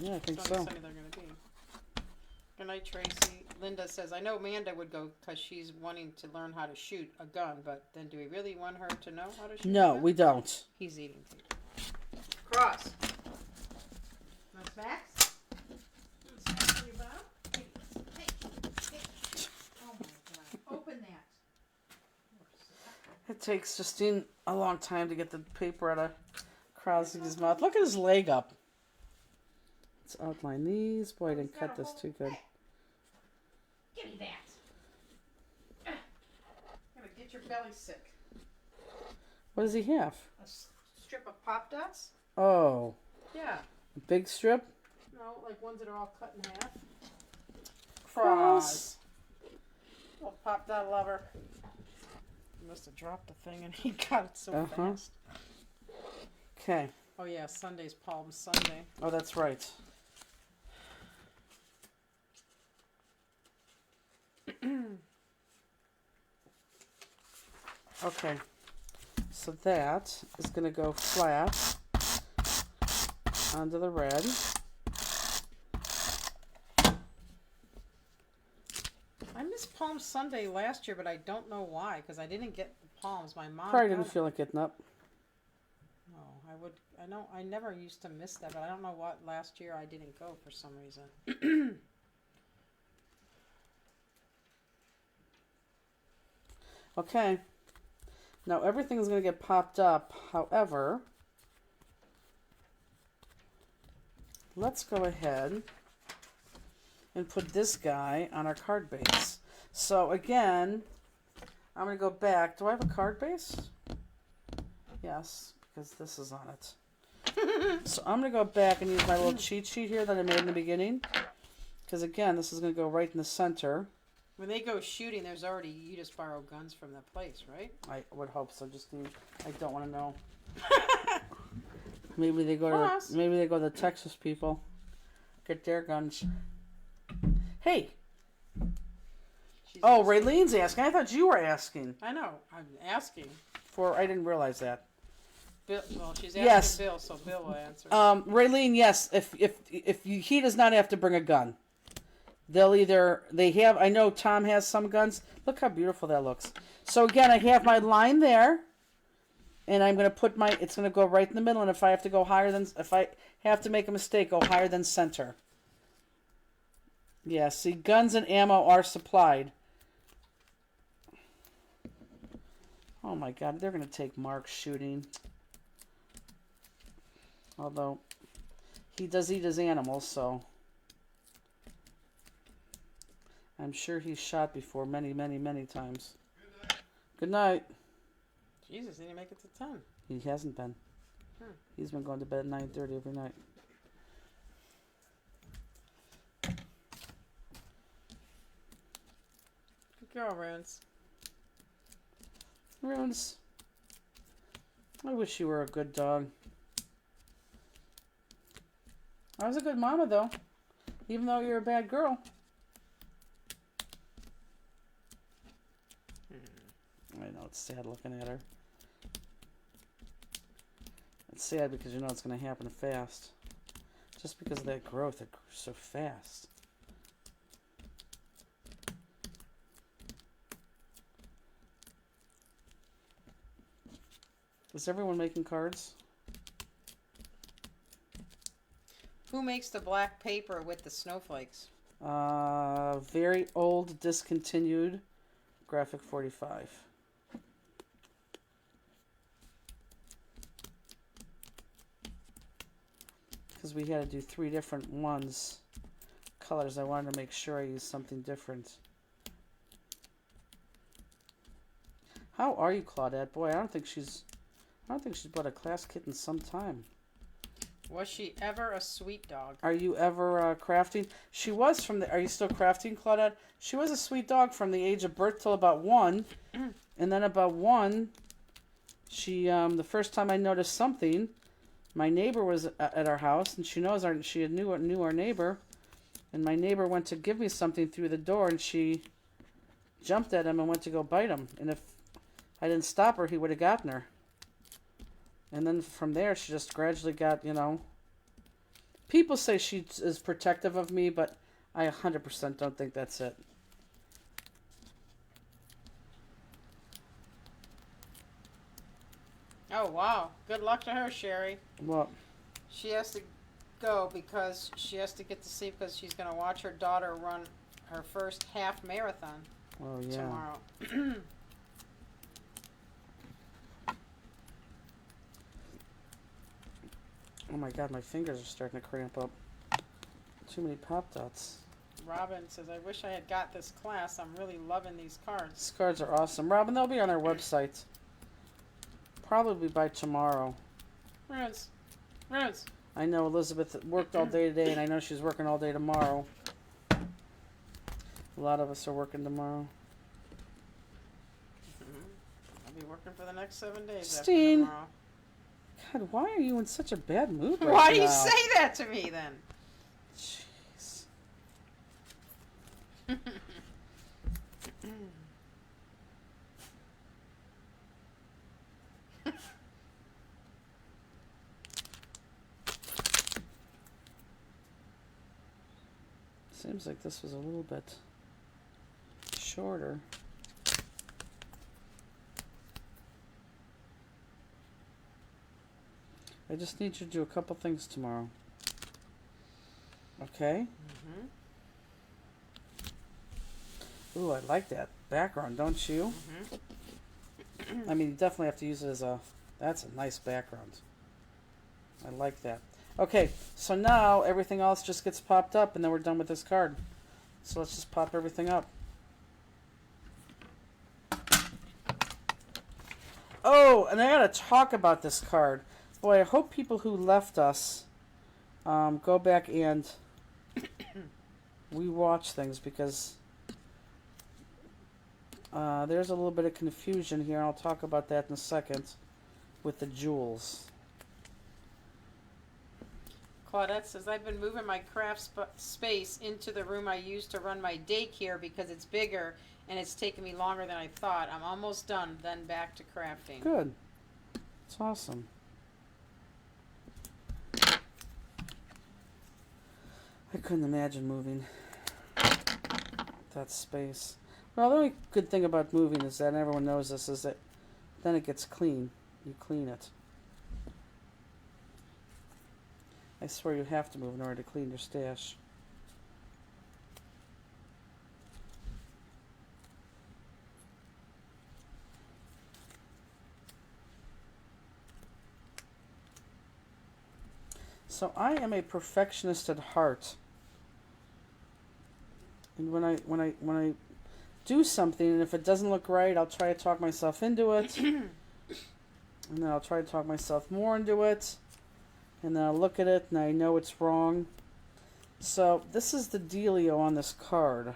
Yeah, I think Sunday, so. Sunday they're going to be. Good night, Tracy. Linda says, I know Amanda would go because she's wanting to learn how to shoot a gun, but then do we really want her to know how to shoot a No, gun? we don't. He's eating too. Cross. Want snacks? Snacks in your bottom? Hey. Oh my God. Open that. It takes Justine a long time to get the paper out of Crosby's mouth. Look at his leg up. Let's outline these. Boy, I didn't cut this too good. Give me that. Gonna get your belly sick. What does he have? A strip of Pop Dots? Oh, Yeah. a big strip? No, like ones that are all cut in half. Cross. Little Pop Dot lover. He must have dropped the thing and he got it so fast. Okay. Oh yeah, Sunday's Palm Sunday. Oh, that's right. Okay. So that is going to go flat onto the red. I missed Palm Sunday last year, but I don't know why, because I didn't get the palms. My mom Probably got didn't them. feel like getting up. No, I would. I never used to miss that, but I don't know what last year I didn't go for some reason. Okay. Now everything's going to get popped up. However, let's go ahead and put this guy on our card base. So again, I'm going to go back. Do I have a card base? Yes, because this is on it. So I'm going to go back and use my little cheat sheet here that I made in the beginning. Because again, this is going to go right in the center. When they go shooting, there's already, you just borrow guns from the place, right? I would hope so. I don't want to know. Maybe they go to the Texas people. Get their guns. Hey. Oh, Raylene's asking. I thought you were asking. I know. I'm asking. I didn't realize that. Bill, well, she's asking Yes. Bill, so Bill will answer. Raylene, yes. He does not have to bring a gun. I know Tom has some guns. Look how beautiful that looks. So again, I have my line there. And I'm going to put it's going to go right in the middle. And if I have to make a mistake, go higher than center. Yeah, see, guns and ammo are supplied. Oh my God, they're going to take Mark shooting. Although, he does eat his animals, so. I'm sure he's shot before many, many, many times. Good night. Jesus, didn't he make it to 10? He hasn't been. He's been going to bed at 9:30 every night. Good girl, Rance. Runes. I wish you were a good dog. I was a good mama, though. Even though you're a bad girl. I know, it's sad looking at her. It's sad because you know it's going to happen fast. Just because of that growth, it grew so fast. Is everyone making cards? Who makes the black paper with the snowflakes? Very old, discontinued Graphic 45. Because we had to do 3 different colors. I wanted to make sure I used something different. How are you, Claudette? Boy, I don't think she's bought a class kit in some time. Was she ever a sweet dog? Are you ever crafting? She was are you still crafting, Claudette? She was a sweet dog from the age of birth till about 1. And then about 1, she, the first time I noticed something, my neighbor was at our house, and she knew our neighbor, and my neighbor went to give me something through the door, and she jumped at him and went to go bite him. And if I didn't stop her, he would have gotten her. And then from there, she just gradually got, people say she is protective of me, but I 100% don't think that's it. Oh, wow. Good luck to her, Sherry. What? She has to go because she has to get to see because she's going to watch her daughter run her first half marathon tomorrow. Oh my god, my fingers are starting to cramp up. Too many Pop-Dots. Robin says, I wish I had got this class. I'm really loving these cards. These cards are awesome. Robin, they'll be on our website. Probably by tomorrow. Rose. I know Elizabeth worked all day today, and I know she's working all day tomorrow. A lot of us are working tomorrow. I'll be working for the next 7 days Steen. after tomorrow. God, why are you in such a bad mood right now? Why do you say that to me then? Jeez. Seems like this was a little bit shorter. I just need you to do a couple things tomorrow. Okay? Ooh, I like that background, don't you? I mean, you definitely have to use it as a... That's a nice background. I like that. Okay, so now everything else just gets popped up, and then we're done with this card. So let's just pop everything up. Oh, and I gotta talk about this card. Boy, I hope people who left us go back and rewatch things, because there's a little bit of confusion here. I'll talk about that in a second with the jewels. Claudette says, I've been moving my craft space into the room I used to run my daycare because it's bigger and it's taken me longer than I thought. I'm almost done, then back to crafting. Good. It's awesome. I couldn't imagine moving that space. Well, the only good thing about moving is that, and everyone knows this, is that then it gets clean. You clean it. I swear you have to move in order to clean your stash. So I am a perfectionist at heart. And when I do something, and if it doesn't look right, I'll try to talk myself into it. And then I'll try to talk myself more into it. And then I'll look at it and I know it's wrong. So this is the dealio on this card.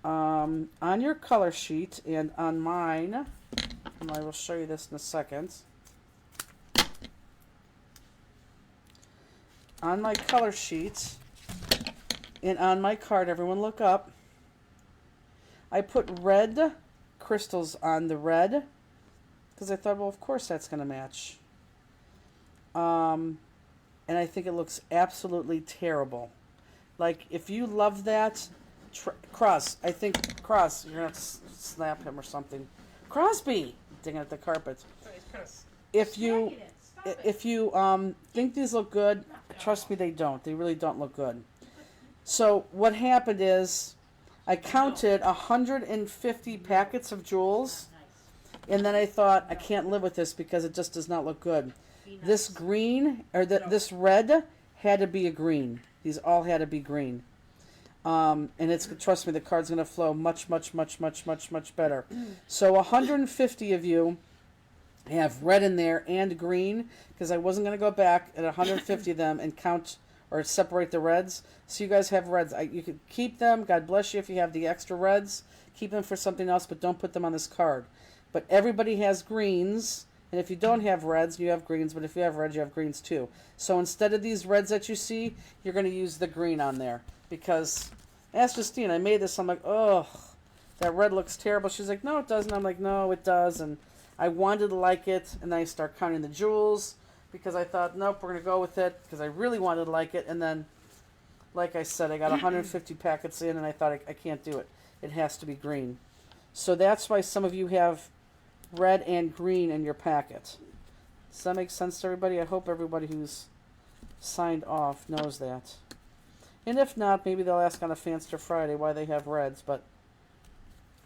On your color sheet and on mine, and I will show you this in a second. On my color sheet and on my card, everyone look up. I put red crystals on the red because I thought, well, of course that's going to match. And I think it looks absolutely terrible. Like, if you love that, Cross, I think, Cross, you're going to have to slap him or something. Crosby! Digging at the carpet. If you think these look good, trust me, they don't. They really don't look good. So what happened is I counted 150 packets of jewels, and then I thought, I can't live with this because it just does not look good. This green, or this red, had to be a green. These all had to be green. And it's, trust me, the card's going to flow much, much, much, much, much, much better. So 150 of you have red in there and green, because I wasn't going to go back at 150 of them and count or separate the reds. So you guys have reds. You can keep them. God bless you if you have the extra reds. Keep them for something else, but don't put them on this card. But everybody has greens. And if you don't have reds, you have greens. But if you have reds, you have greens too. So instead of these reds that you see, you're going to use the green on there. Because, ask Justine, I made this. I'm like, oh, that red looks terrible. She's like, no, it doesn't. I'm like, no, it does. And I wanted to like it. And then I start counting the jewels. Because I thought, nope, we're going to go with it. Because I really wanted to like it. And then like I said, I got 150 packets in, and I thought I can't do it. It has to be green. So that's why some of you have red and green in your packet. Does that make sense to everybody? I hope everybody who's signed off knows that. And if not, maybe they'll ask on a Fanster Friday why they have reds,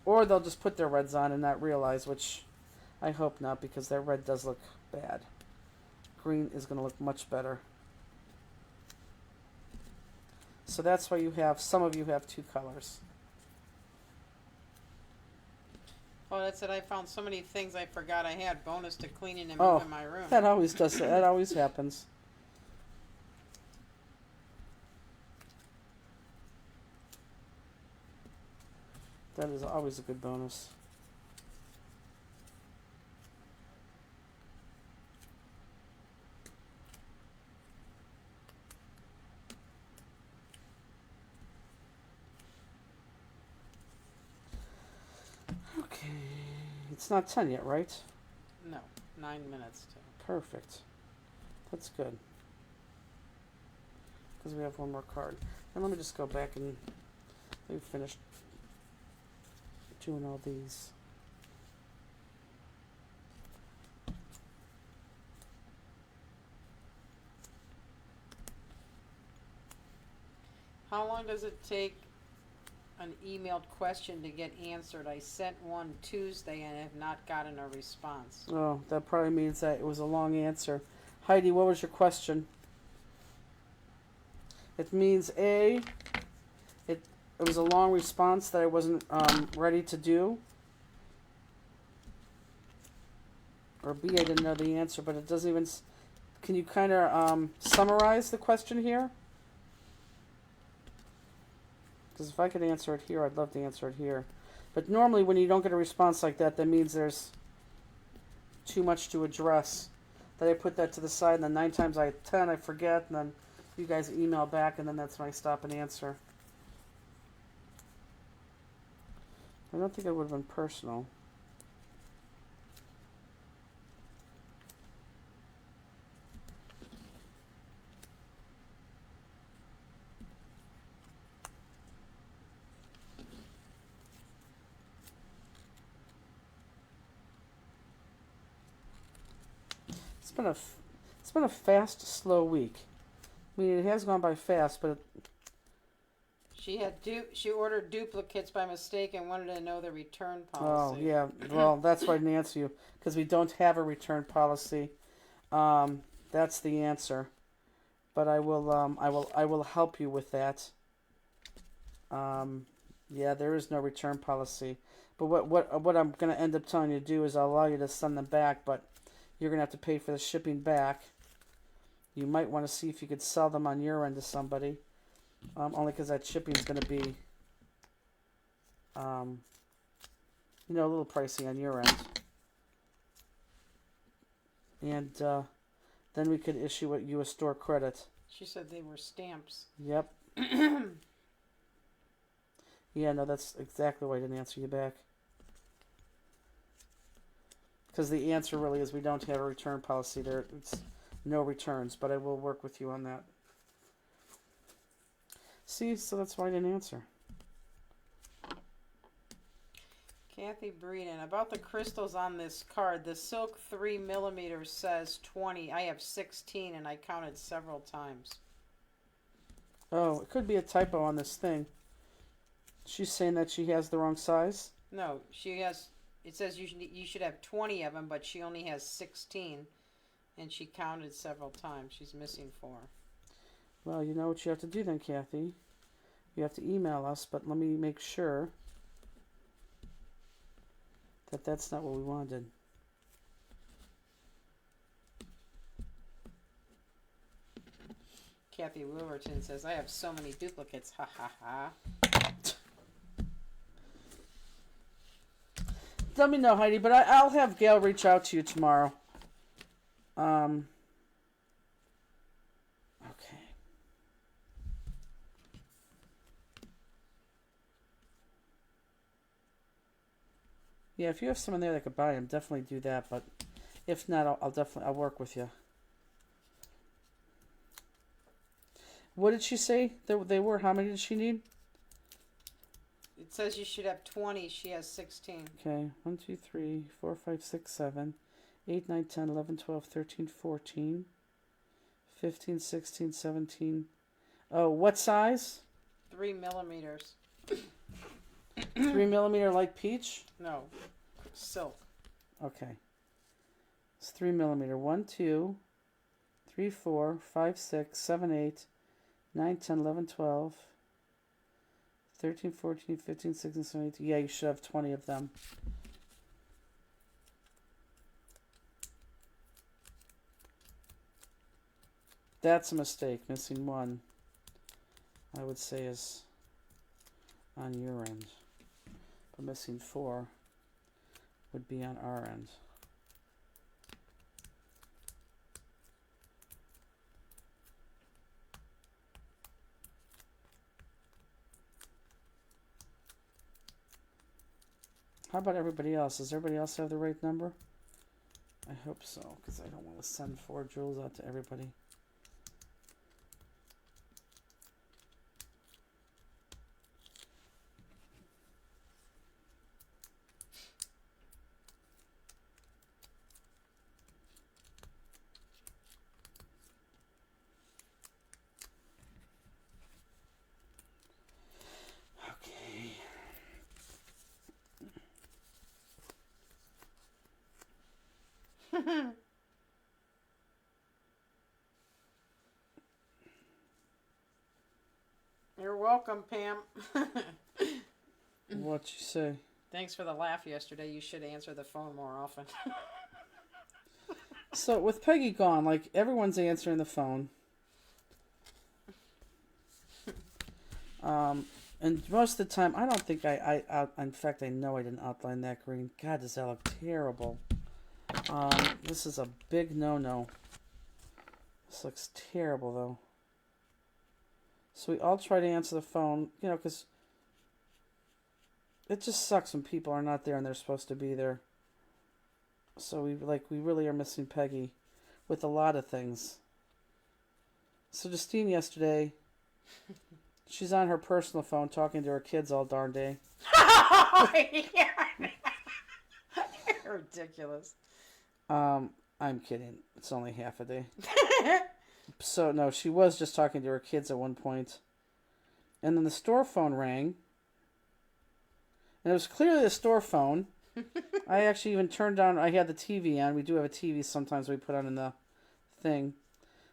or they'll just put their reds on and not realize, which I hope not, because their red does look bad. Green is going to look much better. So that's why some of you have two colors. Oh, that's it. I found so many things I forgot I had. Bonus to cleaning and moving my room. That always does. That always happens. That is always a good bonus. Okay. It's not 10 yet, right? No, 9 minutes to. Perfect. That's good. Because we have one more card. And let me just go back and we've finished doing all these. How long does it take an emailed question to get answered? I sent one Tuesday and have not gotten a response. Oh, that probably means that it was a long answer. Heidi, what was your question? It means A, it was a long response that I wasn't ready to do. Or B, I didn't know the answer, but it doesn't even... Can you kind of summarize the question here? Because if I could answer it here, I'd love to answer it here. But normally when you don't get a response like that, that means there's too much to address. That I put that to the side, and then 9 times out of 10 I forget, and then you guys email back, and then that's when I stop and answer. I don't think it would have been personal. It's been a fast, slow week. I mean, it has gone by fast, but She ordered duplicates by mistake and wanted to know the return oh policy. yeah, well that's why I didn't answer you, because we don't have a return policy. That's the answer, but I will help you with that. Yeah, there is no return policy, but what I'm gonna end up telling you to do is I'll allow you to send them back, but you're going to have to pay for the shipping back. You might want to see if you could sell them on your end to somebody. Only because that shipping is going to be, a little pricey on your end. And then we could issue you a store credit. She said they were stamps. Yep. Yeah, no, that's exactly why I didn't answer you back. Because the answer really is we don't have a return policy there. It's no returns, but I will work with you on that. See, so that's why I didn't answer. Kathy Breeden, about the crystals on this card, the silk 3mm says 20. I have 16 and I counted several times. Oh, it could be a typo on this thing. She's saying that she has the wrong size? No, she has... It says you should have 20 of them, but she only has 16, and she counted several times. She's missing 4. Well, you know what you have to do then, Kathy. You have to email us, but let me make sure that that's not what we wanted. Kathy Wilverton says, I have so many duplicates. Ha ha ha. Let me know, Heidi, but I'll have Gail reach out to you tomorrow. Okay. Yeah, if you have someone there that could buy them, definitely do that. But if not, I'll work with you. What did she say they were? How many did she need? It says you should have 20. She has 16. Okay, 1, 2, 3, 4, 5, 6, 7, 8, 9, 10, 11, 12, 13, 14, 15, 16, 17. Oh, what size? 3 millimeters. 3 millimeter like peach? No, silk. Okay. It's 3 millimeter. 1, 2, 3, 4, 5, 6, 7, 8, 9, 10, 11, 12, 13, 14, 15, 16, 17, 18. Yeah, you should have 20 of them. That's a mistake. Missing one, I would say, is on your end. But missing 4 would be on our end. How about everybody else? Does everybody else have the right number? I hope so, because I don't want to send 4 jewels out to everybody. You're welcome, Pam. What'd you say? Thanks for the laugh yesterday. You should answer the phone more often. So with Peggy gone, like, everyone's answering the phone. And most of the time, I don't think in fact, I know I didn't outline that green. God, does that look terrible. This is a big no-no. This looks terrible, though. So we all try to answer the phone, you know, because it just sucks when people are not there and they're supposed to be there. So we really are missing Peggy with a lot of things. So Justine yesterday, she's on her personal phone talking to her kids all darn day. You're ridiculous. I'm kidding. It's only half a day. So, no, she was just talking to her kids at one point. And then the store phone rang. And it was clearly the store phone. I actually even turned down, I had the TV on. We do have a TV sometimes we put on in the thing.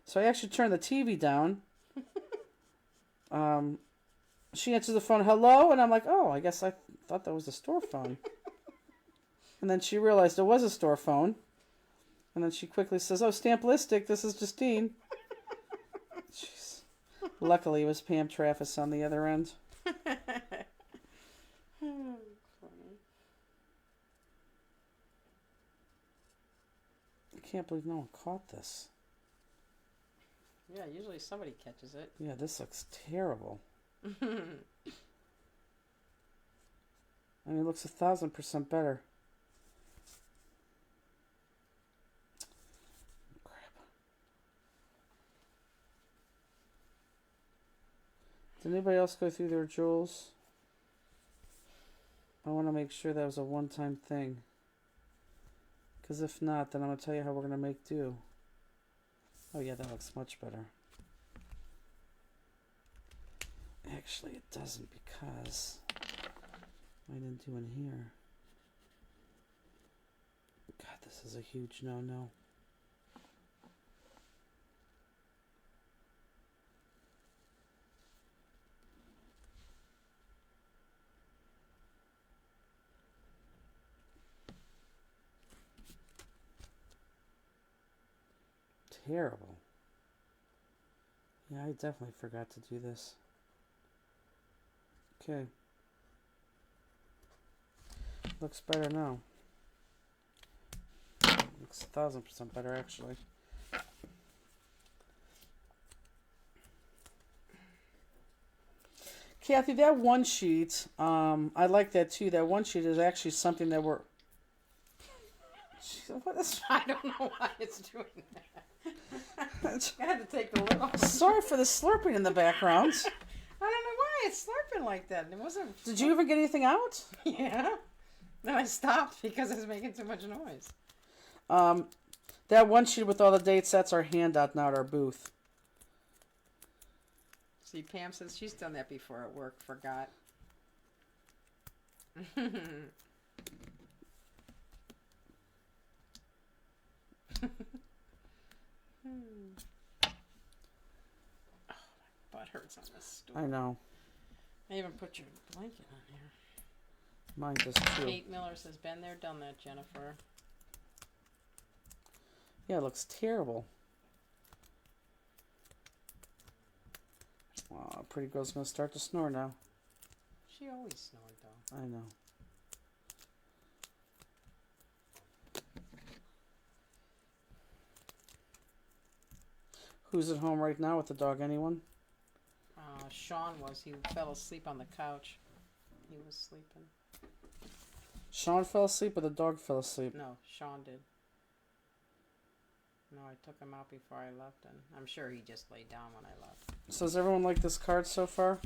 So I actually turned the TV down. She answers the phone, hello? And I'm like, oh, I guess I thought that was the store phone. And then she realized it was a store phone. And then she quickly says, oh, Stamp-listic, this is Justine. Jeez. Luckily, it was Pam Traffis on the other end. I can't believe no one caught this. Yeah, usually somebody catches it. Yeah, this looks terrible. I mean, it looks 1,000% better. Did anybody else go through their jewels? I want to make sure that was a one-time thing. Because if not, then I'm going to tell you how we're going to make do. Oh yeah, that looks much better. Actually, it doesn't because I didn't do in here. God, this is a huge no-no. Terrible. Yeah, I definitely forgot to do this. Okay. Looks better now. Looks 1,000% better, actually. Kathy, that one sheet, I like that too. That one sheet is actually something that we're... What is... I don't know why it's doing that. I had to take the lid off. Sorry for the slurping in the background. I don't know why it's slurping like that. It wasn't. Did you even get anything out? Yeah. Then I stopped because it was making too much noise. That one sheet with all the dates, that's our handout now at our booth. See, Pam says she's done that before at work. Forgot. Butt hurts on this stool. I know. I even put your blanket on here. Mine does too. Kate Miller says, been there, done that, Jennifer. Yeah, it looks terrible. Wow, pretty girl's gonna start to snore now. She always snored, though. I know. Who's at home right now with the dog? Anyone? Sean was. He fell asleep on the couch. He was sleeping. Sean fell asleep or the dog fell asleep? No, Sean did. No, I took him out before I left, and I'm sure he just laid down when I left. So does everyone like this card so far?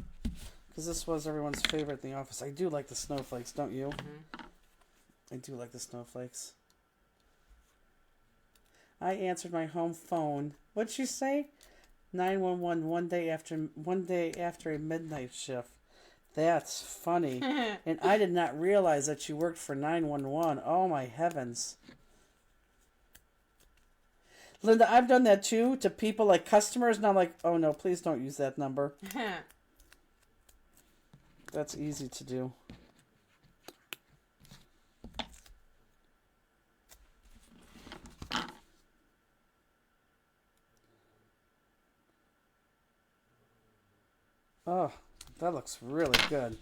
Because this was everyone's favorite in the office. I do like the snowflakes, don't you? Mm-hmm. I do like the snowflakes. I answered my home phone. What'd she say? 911 one day after a midnight shift. That's funny. And I did not realize that you worked for 911. Oh my heavens. Linda, I've done that too to people like customers, and I'm like, oh no, please don't use that number. That's easy to do. Oh, that looks really good.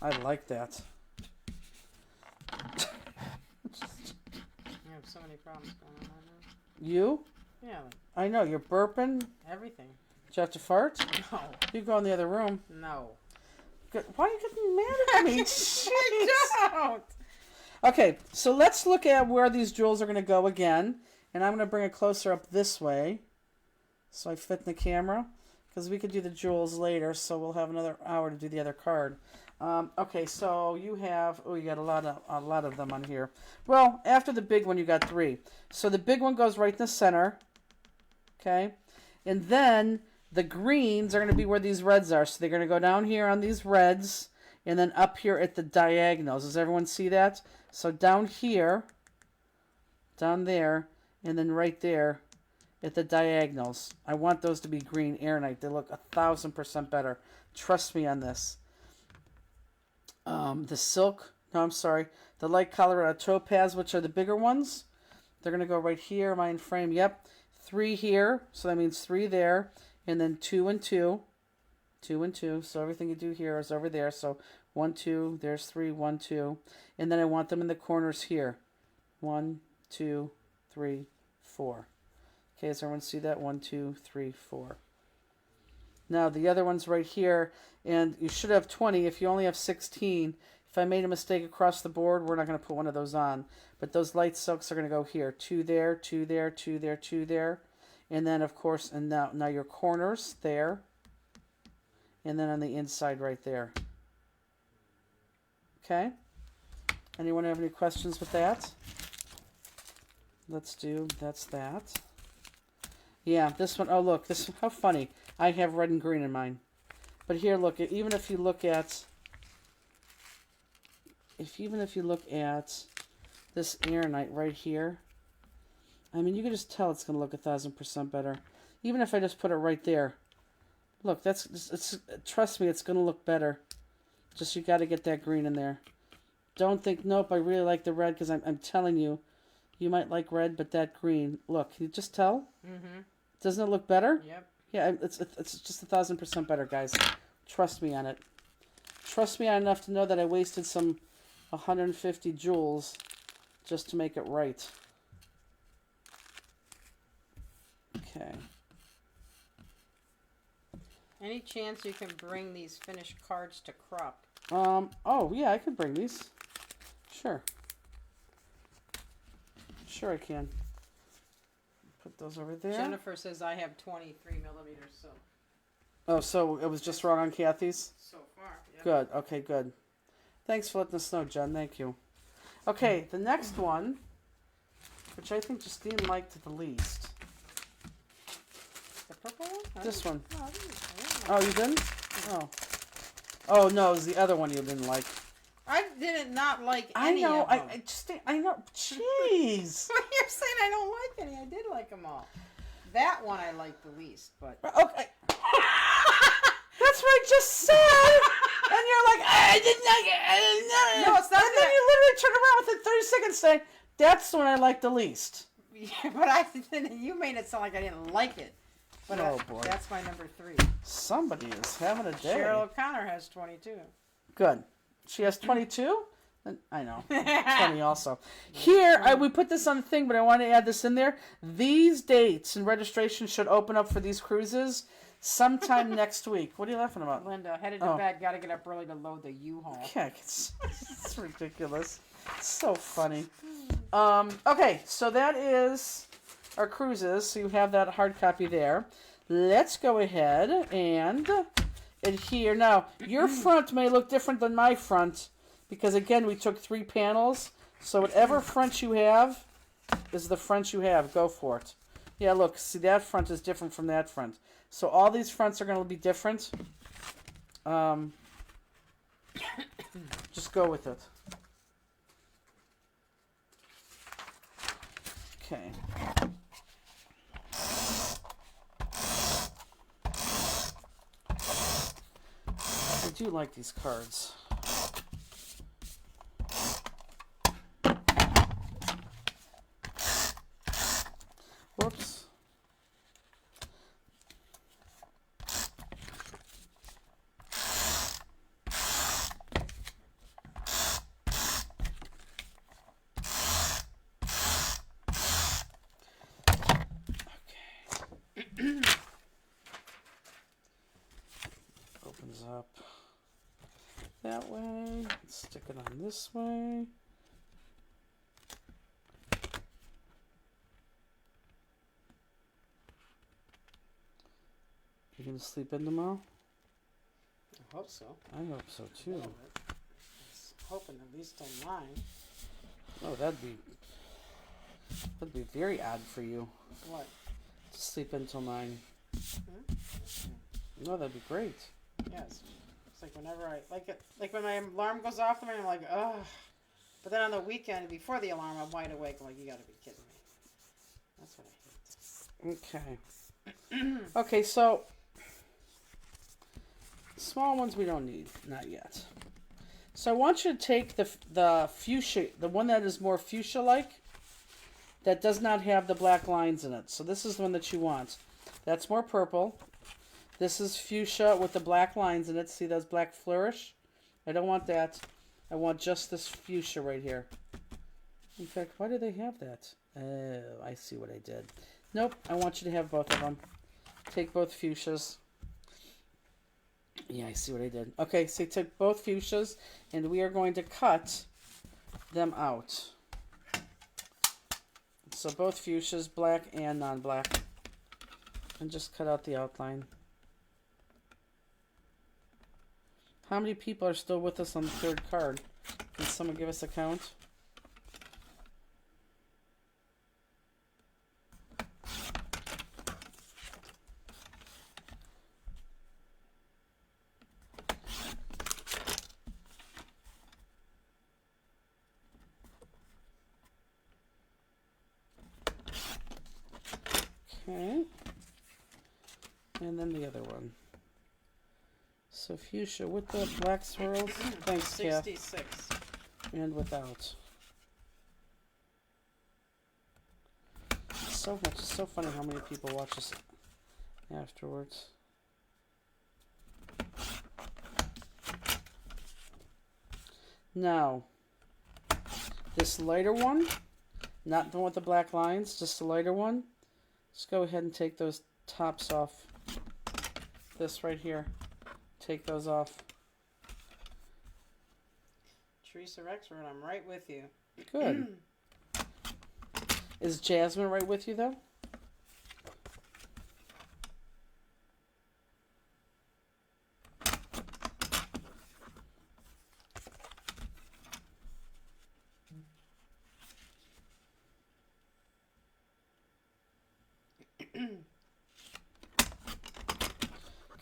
I like that. I have so many problems going on right now. You? Yeah, I know, you're burping. everything. Did you have to fart? No. You go in the other room. No. Good. Why are you getting mad at me? I don't. Okay, so let's look at where these jewels are going to go again. And I'm going to bring it closer up this way so I fit in the camera. Because we could do the jewels later, so we'll have another hour to do the other card. Okay, so you have, oh, you got a lot of them on here. Well, after the big one, you got 3. So the big one goes right in the center. Okay, and then the greens are going to be where these reds are. So they're going to go down here on these reds, and then up here at the diagonals. Does everyone see that? So down here, down there, and then right there at the diagonals. I want those to be green Aeronite. They look 1,000% better. Trust me on this. The silk, no, I'm sorry. The light Colorado topaz, which are the bigger ones. They're going to go right here, mine frame. Yep. 3 here. So that means 3 there. And then 2 and 2. 2 and 2. So everything you do here is over there. So 1, 2. There's 3, 1, 2. And then I want them in the corners here. 1, 2, 3, 4. Okay, does everyone see that? 1, 2, 3, 4. Now, the other one's right here, and you should have 20 if you only have 16. If I made a mistake across the board, we're not going to put one of those on. But those light silks are going to go here. 2 there, 2 there, 2 there, 2 there. And then, of course, and now your corners there. And then on the inside right there. Okay? Anyone have any questions with that? Let's do, that's that. Yeah, this one, oh look, this, how funny. I have red and green in mine. But here, look, even if you look at, this Aeronite right here, I mean, you can just tell it's going to look 1,000% better. Even if I just put it right there. Look, trust me, it's going to look better. Just, you got to get that green in there. Don't think, nope, I really like the red, because I'm telling you, you might like red, but that green, look, can you just tell? Mm-hmm. Doesn't it look better? Yep. Yeah, it's just 1,000% better, guys. Trust me on it. Trust me on enough to know that I wasted some 150 jewels just to make it right. Okay. Any chance you can bring these finished cards to crop? Oh, yeah, I could bring these. Sure. Sure I can. Put those over there. Jennifer says I have 23 millimeters, so. Oh, so it was just wrong on Kathy's? So far, yeah. Good. Okay, good. Thanks for letting us know, Jen. Thank you. Okay, the next one, which I think Justine liked the least. The purple one? This one. No, I didn't. Oh, you didn't? Oh. Oh, no, it was the other one you didn't like. I didn't not like I any know. of them. I know. Jeez. You're saying I don't like any. I did like them all. That one I liked the least, but. Okay. That's what I just said. And you're like, I didn't like it. I didn't know it. No, it's not And then that- you literally turn around within 30 seconds saying, that's the one I like the least. Yeah, but you made it sound like I didn't like it. But Oh, boy. that's my number 3. Somebody is having a day. Cheryl O'Connor has 22. Good. She has 22? I know. 20 also. Here, we put this on the thing, but I want to add this in there. These dates and registration should open up for these cruises sometime next week. What are you laughing about? Linda, headed to bed, gotta get up early to load the U-Haul. Yeah, it's ridiculous. It's so funny. Okay, so that is our cruises. So you have that hard copy there. Let's go ahead and adhere. Now, your front may look different than my front because, again, we took 3 panels. So whatever front you have is the front you have. Go for it. Yeah, look, see, that front is different from that front. So all these fronts are going to be different. Just go with it. Okay. I do like these cards. Whoops. Opens up that way. Stick it on this way. You gonna sleep in tomorrow? I hope so. I hope so too. I was hoping at least till 9. Oh, that'd be very odd for you What? to sleep until 9. Hmm? No, that'd be great. Yes. It's like whenever like when my alarm goes off in the morning, I'm like, ugh. But then on the weekend, before the alarm, I'm wide awake. I'm like, you gotta be kidding me. That's what I hate. Okay. Okay, so small ones we don't need, not yet. So I want you to take the fuchsia, the one that is more fuchsia-like, that does not have the black lines in it. So this is the one that you want. That's more purple. This is fuchsia with the black lines in it. See those black flourish? I don't want that. I want just this fuchsia right here. In fact, why do they have that? Oh, I see what I did. Nope, I want you to have both of them. Take both fuchsias. Yeah, I see what I did. Okay, so take both fuchsias, and we are going to cut them out. So both fuchsias, black and non-black. And just cut out the outline. How many people are still with us on the 3rd card? Can someone give us a count? Okay. And then the other one. So fuchsia with the black swirls. Thanks, Kath. 66. And without. So much. It's so funny how many people watch us afterwards. Now, this lighter one, not the one with the black lines, just the lighter one. Let's go ahead and take those tops off. This right here. Take those off. Teresa Rexford, I'm right with you. Good. Is Jasmine right with you, though?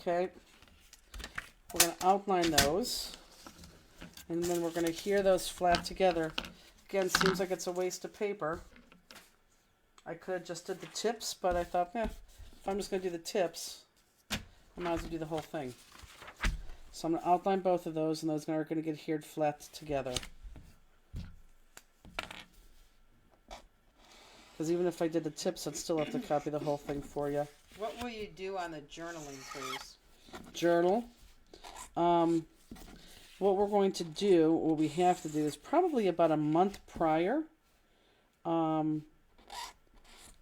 Okay. We're going to outline those. And then we're going to adhere those flat together. Again, seems like it's a waste of paper. I could have just did the tips, but I thought, if I'm just going to do the tips, I might as well do the whole thing. So I'm going to outline both of those, and those are going to get adhered flat together. Because even if I did the tips, I'd still have to copy the whole thing for you. What will you do on the journaling cruise? Journal. What we're going to do, what we have to do, is probably about a month prior.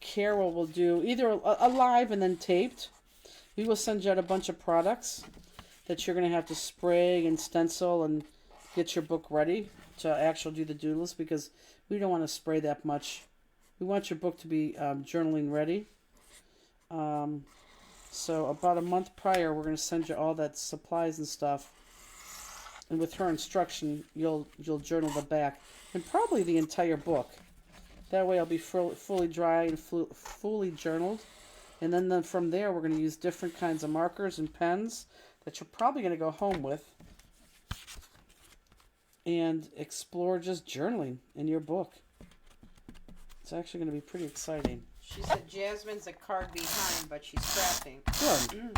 Carol will do either a live and then taped. We will send you out a bunch of products that you're going to have to spray and stencil and get your book ready to actually do the doodles, because we don't want to spray that much. We want your book to be journaling ready. So about a month prior, we're going to send you all that supplies and stuff. And with her instruction, you'll journal the back and probably the entire book. That way, I'll be fully dry and fully journaled. And then from there, we're going to use different kinds of markers and pens that you're probably going to go home with and explore just journaling in your book. It's actually going to be pretty exciting. She said Jasmine's a card behind, but she's crafting. Good.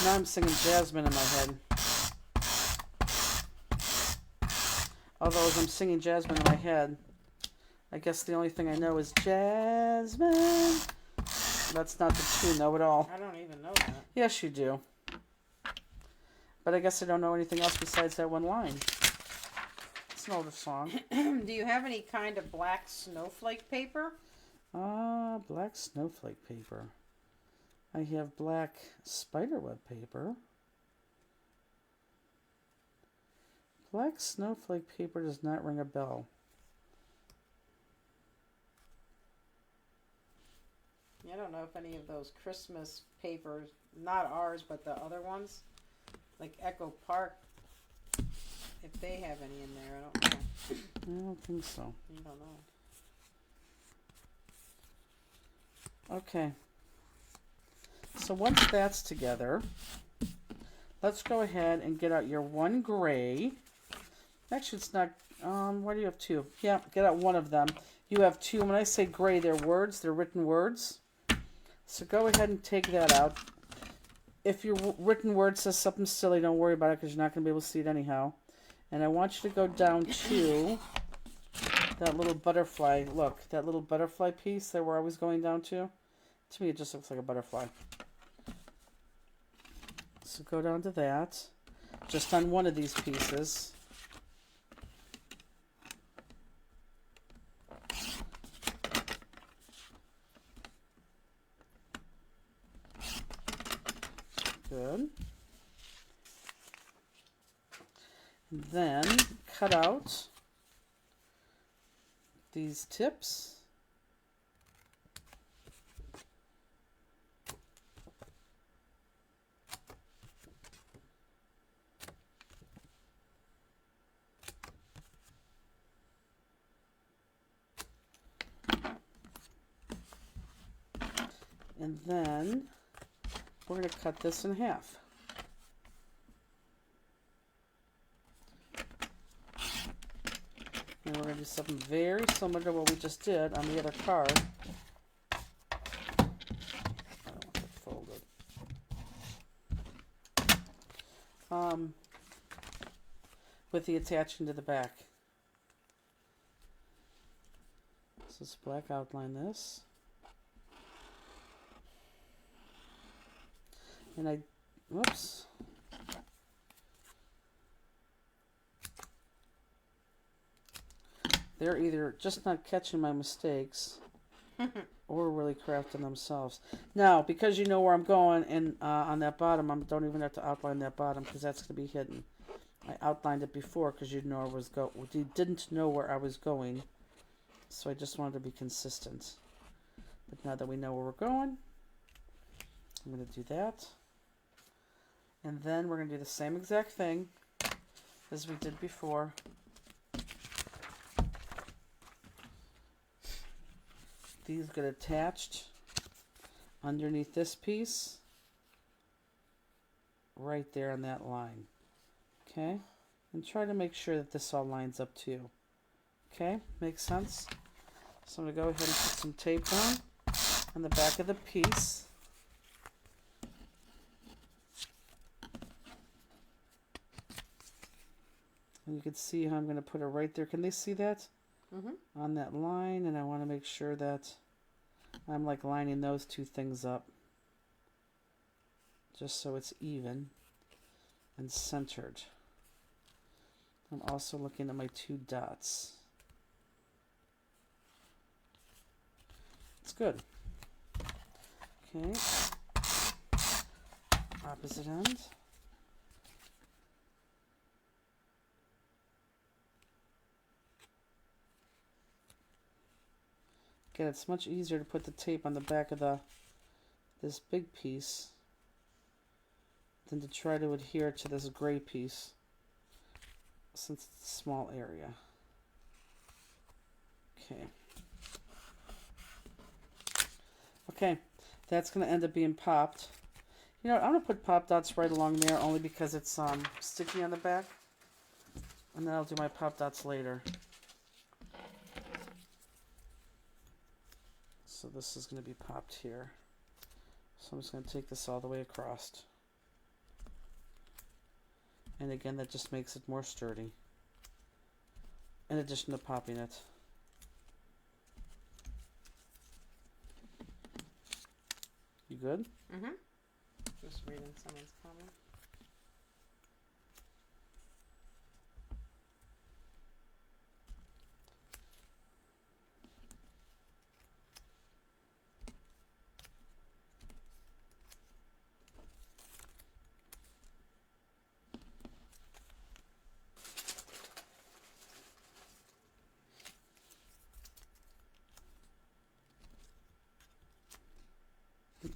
Now I'm singing Jasmine in my head. Although as I'm singing Jasmine in my head, I guess the only thing I know is Jasmine. That's not the tune, though, at all. I don't even know that. Yes, you do. But I guess I don't know anything else besides that one line. It's an older song. Do you have any kind of black snowflake paper? Black snowflake paper. I have black spiderweb paper. Black snowflake paper does not ring a bell. I don't know if any of those Christmas papers, not ours, but the other ones, like Echo Park, if they have any in there. I don't know. I don't think so. You don't know. Okay. So once that's together, let's go ahead and get out your one gray. Actually, it's not, why do you have two? Yeah, get out one of them. You have two. When I say gray, they're words. They're written words. So go ahead and take that out. If your written word says something silly, don't worry about it, because you're not going to be able to see it anyhow. And I want you to go down to that little butterfly. Look, that little butterfly piece that we're always going down to. To me, it just looks like a butterfly. So go down to that. Just on one of these pieces. Good. And then cut out these tips. And then we're going to cut this in half. And we're going to do something very similar to what we just did on the other card. I don't want that folded. With the attaching to the back. So let's black outline this. And whoops. They're either just not catching my mistakes or really crafting themselves. Now, because you know where I'm going, and on that bottom, I don't even have to outline that bottom because that's going to be hidden. I outlined it before because you didn't know where I was going. So I just wanted to be consistent. But now that we know where we're going, I'm going to do that. And then we're going to do the same exact thing as we did before. these get attached underneath this piece, right there on that line. Okay? And try to make sure that this all lines up too. Okay? Makes sense? So I'm going to go ahead and put some tape down on the back of the piece. And you can see how I'm going to put it right there. Can they see that? Mm-hmm. On that line, and I want to make sure that I'm like lining those two things up. Just so it's even and centered. I'm also looking at my two dots. It's good. Okay. Opposite end. Again, it's much easier to put the tape on the back of this big piece than to try to adhere to this gray piece, since it's a small area. Okay. Okay, that's going to end up being popped. You know what, I'm going to put pop dots right along there only because it's sticky on the back. And then I'll do my pop dots later. So this is going to be popped here. So I'm just going to take this all the way across. And again, that just makes it more sturdy. In addition to popping it. You good? Mm-hmm. Just reading someone's comment.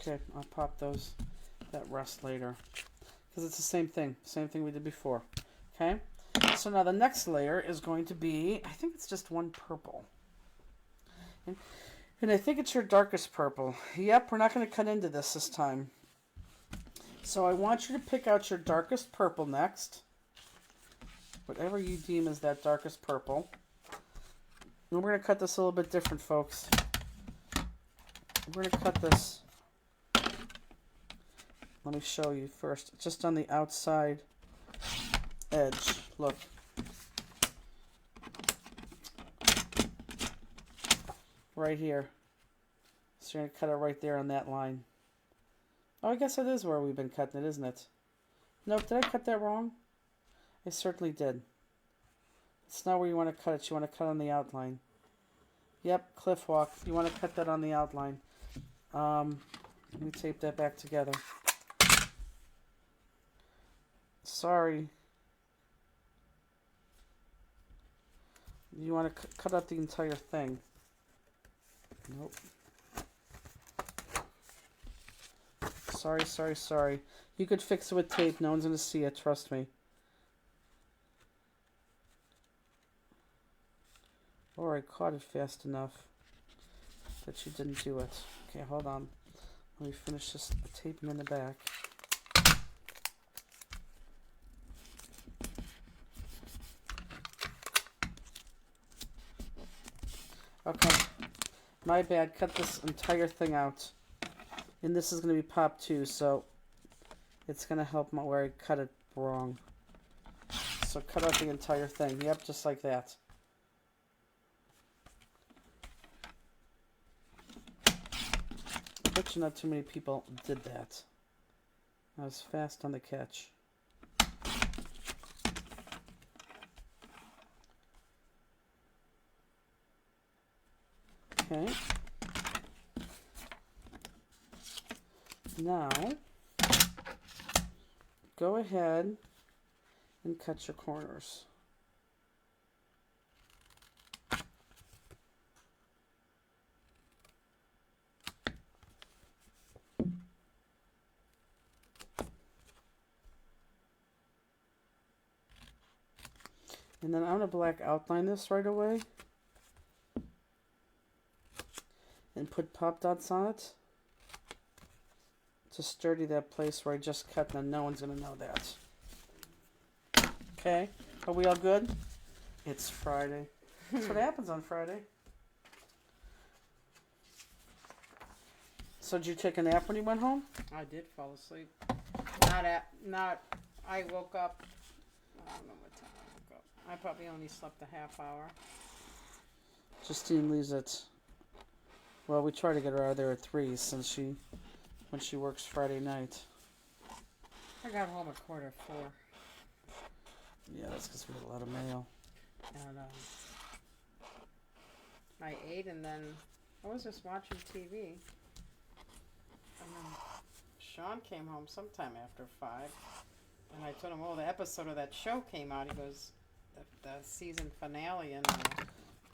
Okay, I'll pop that rest later. Because it's the same thing we did before. Okay? So now the next layer is going to be, I think it's just one purple. And I think it's your darkest purple. Yep, we're not going to cut into this time. So I want you to pick out your darkest purple next. Whatever you deem as that darkest purple. And we're going to cut this a little bit different, folks. We're going to cut this. Let me show you first. Just on the outside edge. Look. Right here. So you're going to cut it right there on that line. Oh, I guess it is where we've been cutting it, isn't it? Nope, did I cut that wrong? I certainly did. It's not where you want to cut it. You want to cut on the outline. Yep, cliff walk. You want to cut that on the outline. Let me tape that back together. Sorry. You want to cut out the entire thing. Nope. Sorry. You could fix it with tape. No one's going to see it. Trust me. Or I caught it fast enough that you didn't do it. Okay, hold on. Let me finish this taping in the back. Okay, my bad. Cut this entire thing out. And this is going to be popped too, so it's going to help where I cut it wrong. So cut out the entire thing. Yep, just like that. I bet you not too many people did that. I was fast on the catch. Okay. Now, go ahead and cut your corners. And then I'm going to black outline this right away. and put pop dots on it to sturdy that place where I just cut, and then no one's going to know that. Okay, are we all good? It's Friday. That's what happens on Friday. So did you take a nap when you went home? I did fall asleep. I woke up, I don't know what time I woke up. I probably only slept a half hour. Justine leaves at, well, we try to get her out of there at 3 when she works Friday night. I got home at 4:45. Yeah, that's because we had a lot of mail. And I ate, and then I was just watching TV. And then Sean came home sometime after 5. And I told him, oh, the episode of that show came out. He goes, the season finale in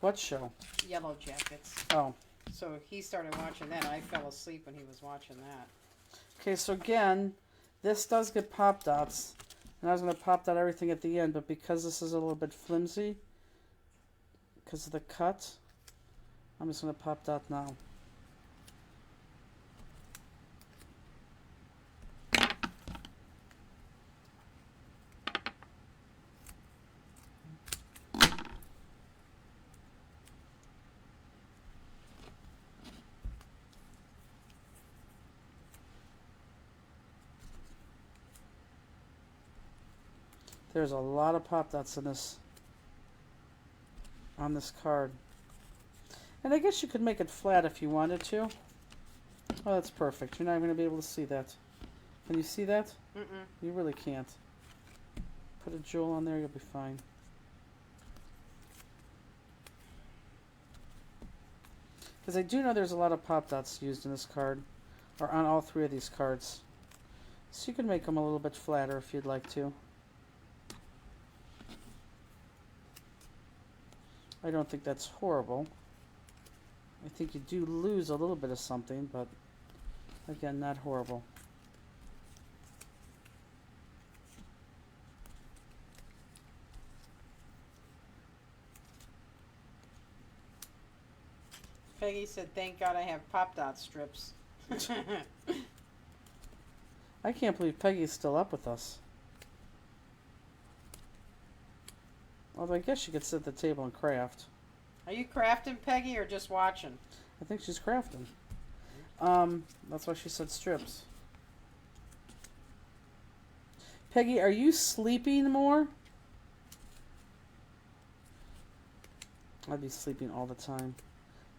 What show? Yellow Jackets. Oh. So he started watching that. I fell asleep when he was watching that. Okay, so again, this does get pop dots. And I was going to pop dot everything at the end, but because this is a little bit flimsy, because of the cut, I'm just going to pop dot now. There's a lot of pop dots in this, on this card. And I guess you could make it flat if you wanted to. Oh, that's perfect. You're not even going to be able to see that. Can you see that? Mm-mm. You really can't. Put a jewel on there, you'll be fine. Because I do know there's a lot of pop dots used in this card, or on all 3 of these cards. So you can make them a little bit flatter if you'd like to. I don't think that's horrible. I think you do lose a little bit of something, but again, not horrible. Peggy said, thank God I have Pop Dot strips. I can't believe Peggy's still up with us. Although I guess she could sit at the table and craft. Are you crafting, Peggy, or just watching? I think she's crafting. That's why she said strips. Peggy, are you sleeping more? I'd be sleeping all the time.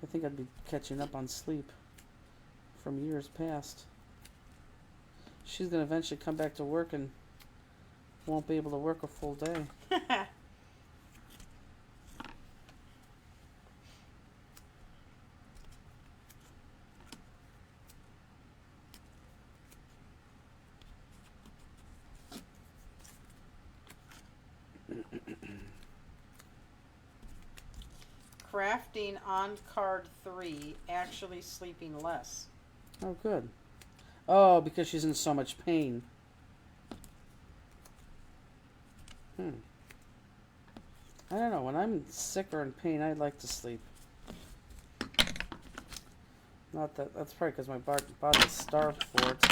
I think I'd be catching up on sleep from years past. She's going to eventually come back to work and won't be able to work a full day. Crafting on card 3, actually sleeping less. Oh, good. Oh, because she's in so much pain. I don't know. When I'm sick or in pain, I like to sleep. Not that. That's probably because my body's starved for it.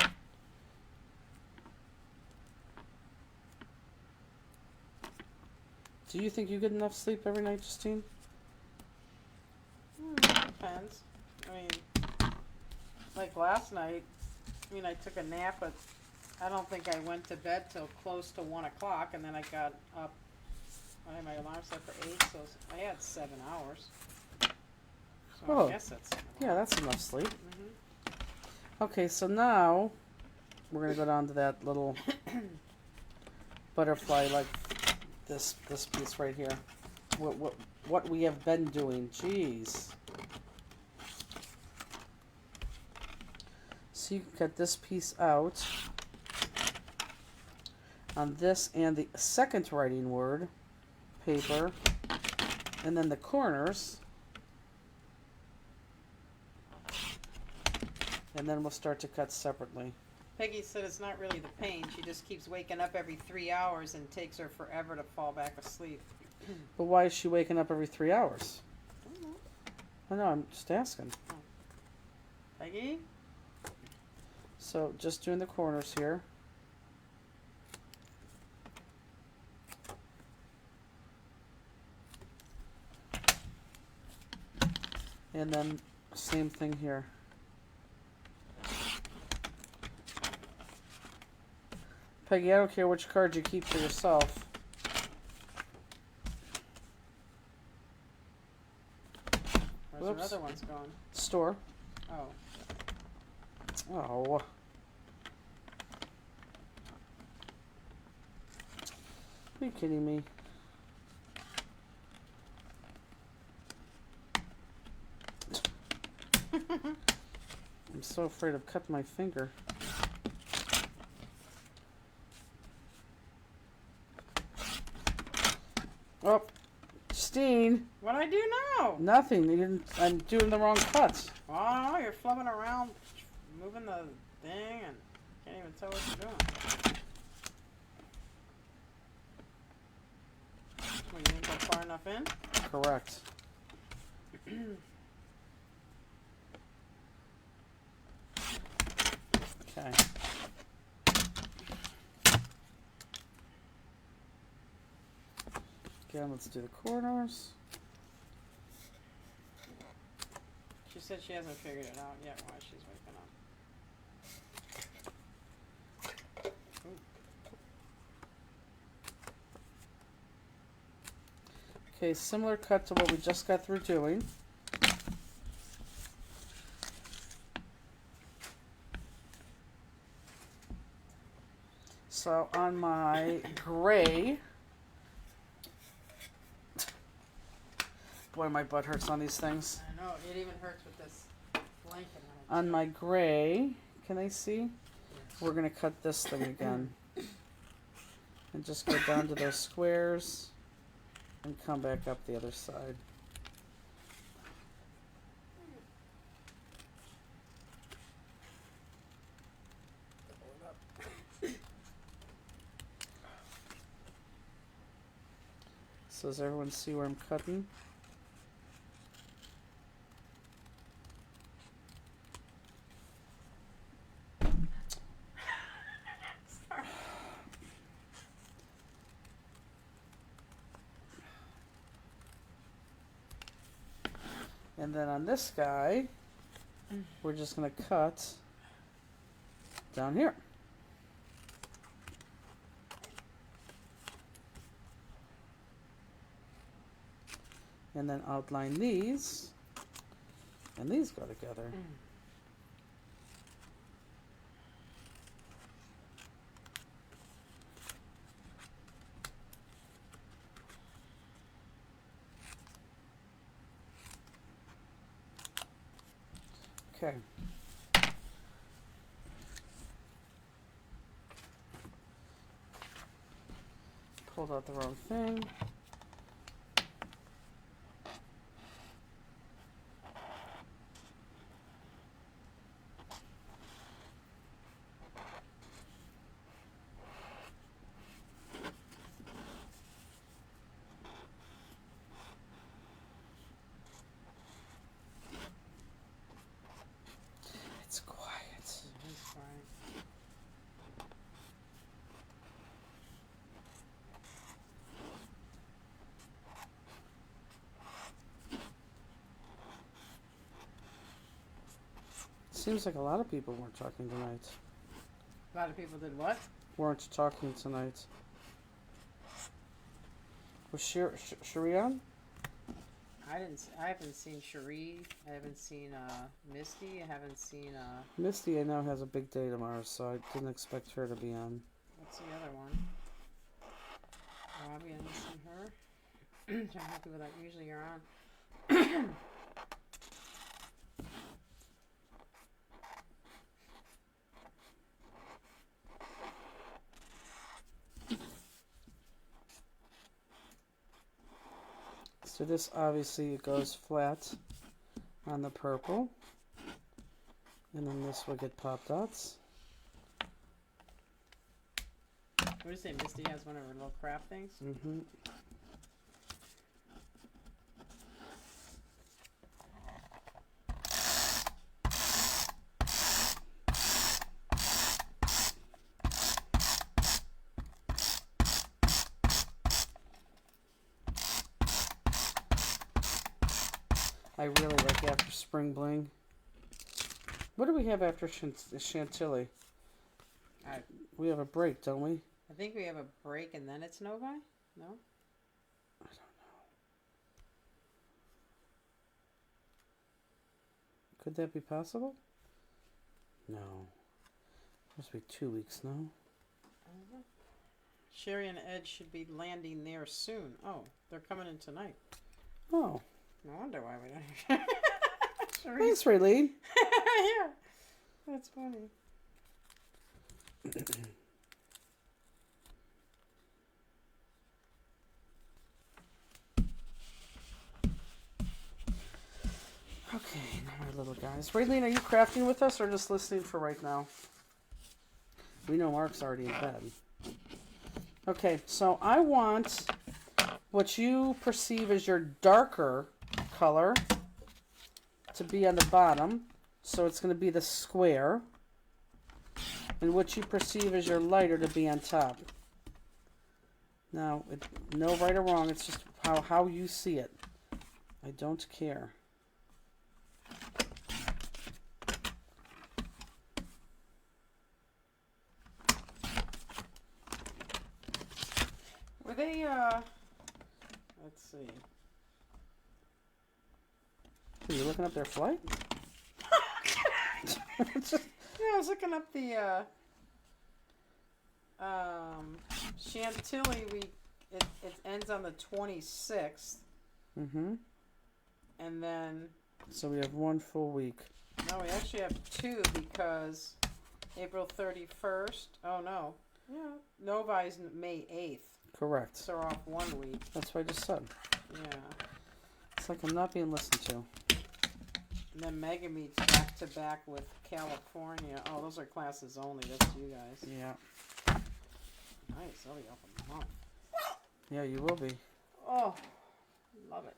Do you think you get enough sleep every night, Justine? Depends. I mean, like last night, I took a nap, but I don't think I went to bed till close to 1 o'clock, and then I got up. I had my alarm set for 8, so I had 7 hours. So Oh, I guess that's yeah, that's enough sleep. Mm-hmm. Okay, so now we're gonna go down to that little butterfly, like this piece right here. What we have been doing. Jeez. So you can cut this piece out on this and the second writing word paper, and then the corners, and then we'll start to cut separately. Peggy said it's not really the pain. She just keeps waking up every 3 hours and takes her forever to fall back asleep. But why is she waking up every 3 hours? I don't know. I know, I'm just asking. Peggy? So just doing the corners here. And then same thing here. Peggy, I don't care which card you keep for yourself. Where's the other one's going? Store. Oh. Oh. Are you kidding me? I'm so afraid of cutting my finger. Oh, Steen. What'd I do now? Nothing. You didn't, I'm doing the wrong cuts. Oh, you're flubbing around, moving the thing, and can't even tell what you're doing. Well, you didn't go far enough in? Correct. Okay. Again, let's do the corners. She said she hasn't figured it out yet why she's waking up. Ooh. Okay, similar cut to what we just got through doing. So on my gray, boy, my butt hurts on these things. I know, it even hurts with this blanket on it. On my gray, can I see? We're gonna cut this thing again. And just go down to those squares and come back up the other side. So does everyone see where I'm cutting? And then on this guy, we're just going to cut down here. And then outline these, and these go together. Okay. Pulled out the wrong thing. It's quiet. It's quiet. Seems like a lot of people weren't talking tonight. A lot of people did what? Weren't talking tonight. Was Cherie on? I haven't seen Cherie. I haven't seen Misty. I haven't seen Misty, I know, has a big day tomorrow, so I didn't expect her to be on. what's the other one? Robbie. I haven't seen her. Trying to people that usually are on. So this obviously goes flat on the purple. And then this will get pop dots. What do you say? Misty has one of her little craft things? Mm-hmm. I really like after Spring Bling. What do we have after Chantilly? We have a break, don't we? I think we have a break and then it's Novi? No? I don't know. Could that be possible? No. Must be 2 weeks, no? Sherry and Ed should be landing there soon. Oh, they're coming in tonight. Oh. No wonder why we don't. Thanks, Raylene. Yeah. That's funny. Okay, now our little guys. Raylene, are you crafting with us or just listening for right now? We know Mark's already in bed. Okay, so I want what you perceive as your darker color to be on the bottom. So it's going to be the square. And what you perceive as your lighter to be on top. Now, no right or wrong. It's just how you see it. I don't care. Were they, let's see. Are you looking up their flight? Yeah, I was looking up the, Chantilly, it ends on the 26th. Mm-hmm. And then, So we have 1 full week. no, we actually have 2 because April 31st. Oh, no. Yeah. Novi's May 8th. Correct. So we're off 1 week. That's what I just said. Yeah. It's like I'm not being listened to. And then Mega Meets back to back with California. Oh, those are classes only. That's you guys. Yeah. Nice. I'll be off a month. Yeah, you will be. Oh, love it.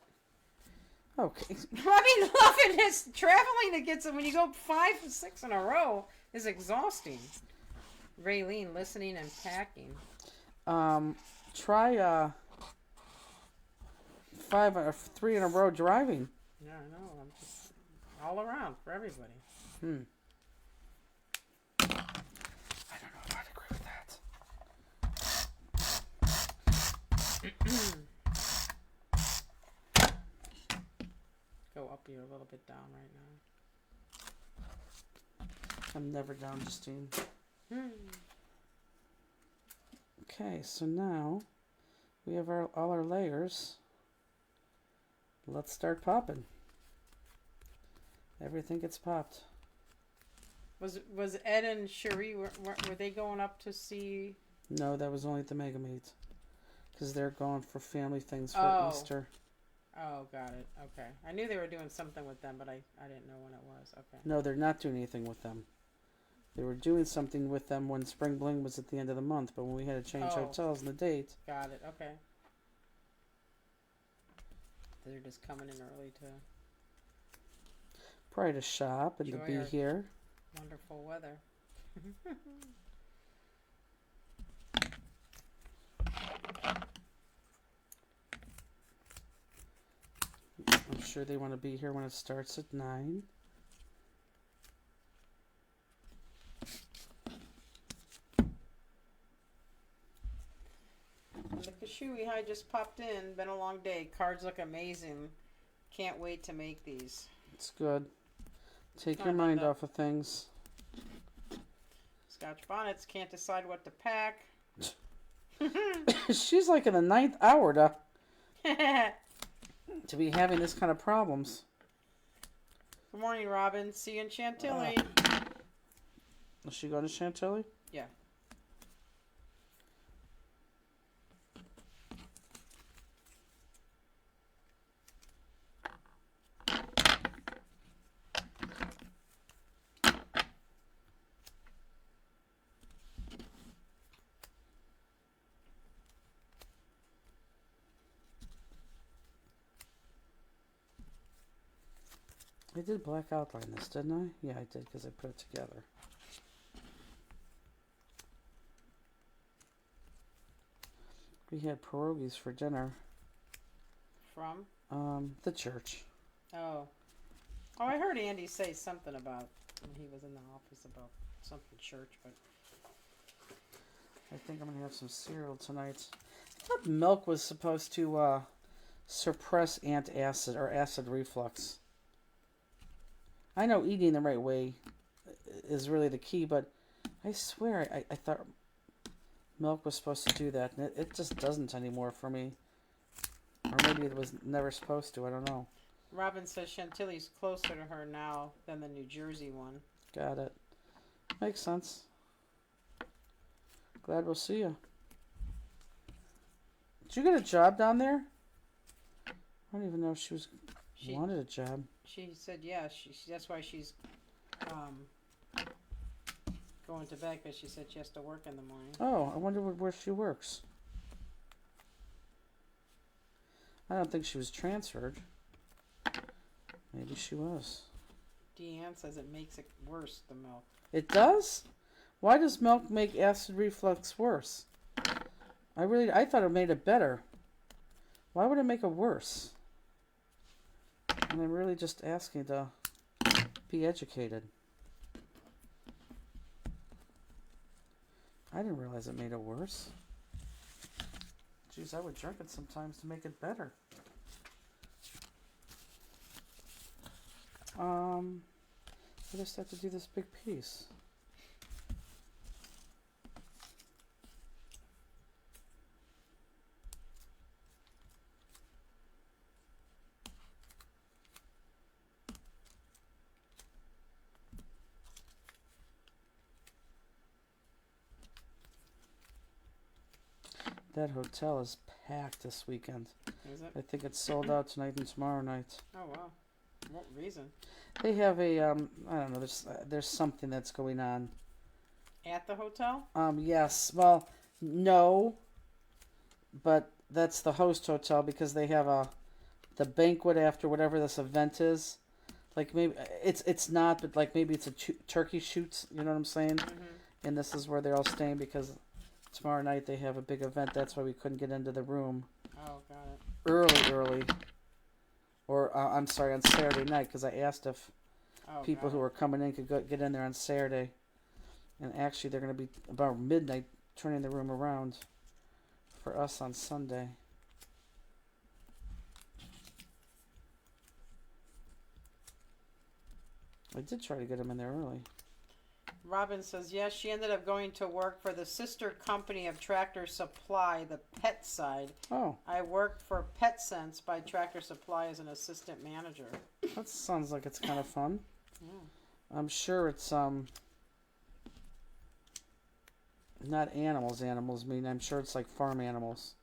Okay. I mean, loving this traveling to get some. When you go 5 or 6 in a row is exhausting. Raylene listening and packing. Try 5 or 3 in a row driving. Yeah, I know. I'm just all around for everybody. I don't know if I'd agree with that. Go up here a little bit down right now. I'm never down, Justine. Okay, so now we have all our layers. Let's start popping. Everything gets popped. Was Ed and Cherie, were they going up to see? No, that was only at the Mega Meet. Because they're going for family things for Easter. Oh, got it. Okay. I knew they were doing something with them, but I didn't know when it was. Okay. No, they're not doing anything with them. They were doing something with them when Spring Bling was at the end of the month, but when we had to change hotels and the date. Got it. Okay. They're just coming in early to Probably to shop and to be here. wonderful weather. I'm sure they want to be here when it starts at 9. The Kashui High just popped in. Been a long day. Cards look amazing. Can't wait to make these. It's good. Take your mind off of things. Scotch bonnets. Can't decide what to pack. She's like in the 9th hour to be having this kind of problems. Good morning, Robin. See you in Chantilly. Is she going to Chantilly? Yeah. I did black outline this, didn't I? Yeah, I did because I put it together. We had pierogies for dinner. From? The church. Oh. Oh, I heard Andy say something about when he was in the office about something church, but I think I'm gonna have some cereal tonight. I thought milk was supposed to suppress antacid or acid reflux. I know eating the right way is really the key, but I swear I thought milk was supposed to do that, and it just doesn't anymore for me. Or maybe it was never supposed to, I don't know. Robin says Chantilly's closer to her now than the New Jersey one. Got it. Makes sense. Glad we'll see you. Did you get a job down there? I don't even know if she wanted a job. She said yes. That's why she's going to bed, because she said she has to work in the morning. Oh, I wonder where she works. I don't think she was transferred. Maybe she was. Deanne says it makes it worse, the milk. It does? Why does milk make acid reflux worse? I thought it made it better. Why would it make it worse? And I'm really just asking to be educated. I didn't realize it made it worse. Jeez, I would drink it sometimes to make it better. I just have to do this big piece. That hotel is packed this weekend. Is it? I think it's sold out tonight and tomorrow night. Oh, wow. What reason? They have a I don't know. There's something that's going on. At the hotel? Yes. Well, no. But that's the host hotel because they have the banquet after whatever this event is. Like maybe it's not, but like maybe it's a turkey shoot. You know what I'm saying? Mm-hmm. And this is where they're all staying because tomorrow night they have a big event. That's why we couldn't get into the room. Oh, got it. Early. Or I'm sorry, on Saturday night because I asked if people who were coming in could get in there on Saturday. And actually, they're going to be about midnight turning the room around for us on Sunday. I did try to get them in there early. Robin says, yes, she ended up going to work for the sister company of Tractor Supply, the pet side. Oh. I worked for PetSense by Tractor Supply as an assistant manager. That sounds like it's kind of fun. Yeah. I'm sure it's, not animals. I mean, I'm sure it's like farm animals.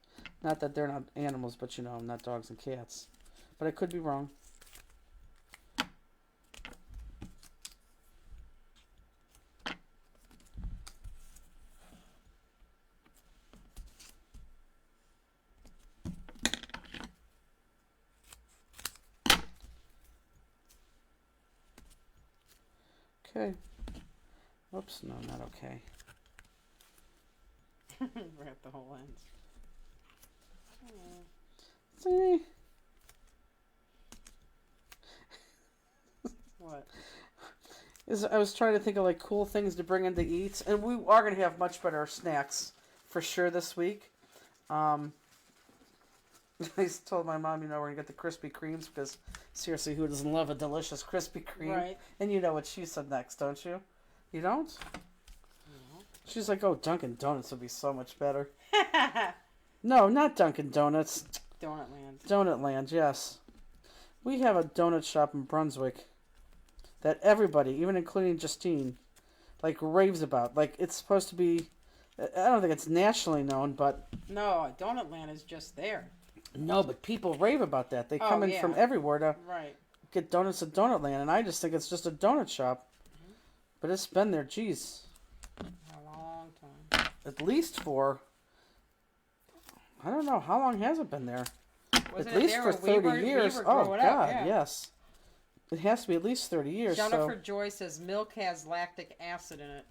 Not that they're not animals, but you know, not dogs and cats. But I could be wrong. Okay. Oops, no, not okay. We're at the whole end. See? What? I was trying to think of like cool things to bring in to eat, and we are going to have much better snacks for sure this week. I told my mom, we're going to get the Krispy Kremes because seriously, who doesn't love a delicious Krispy Kreme? Right. And you know what she said next, don't you? You don't? No. She's like, oh, Dunkin' Donuts would be so much better. No, not Dunkin' Donuts. Donutland. Donutland, yes. We have a donut shop in Brunswick that everybody, even including Justine, like raves about. Like it's supposed to be, I don't think it's nationally known, but No, Donutland is just there. no, but people rave about that. They come in from everywhere to get donuts at Donutland, and I just think it's just a donut shop. Mm-hmm. But it's been there, geez, A long time. at least for, I don't know, how long has it been there? Wasn't at least for 30 years. Oh, God, yeah. yes. It has to be at least 30 years. Jennifer Joy says milk has lactic acid in it.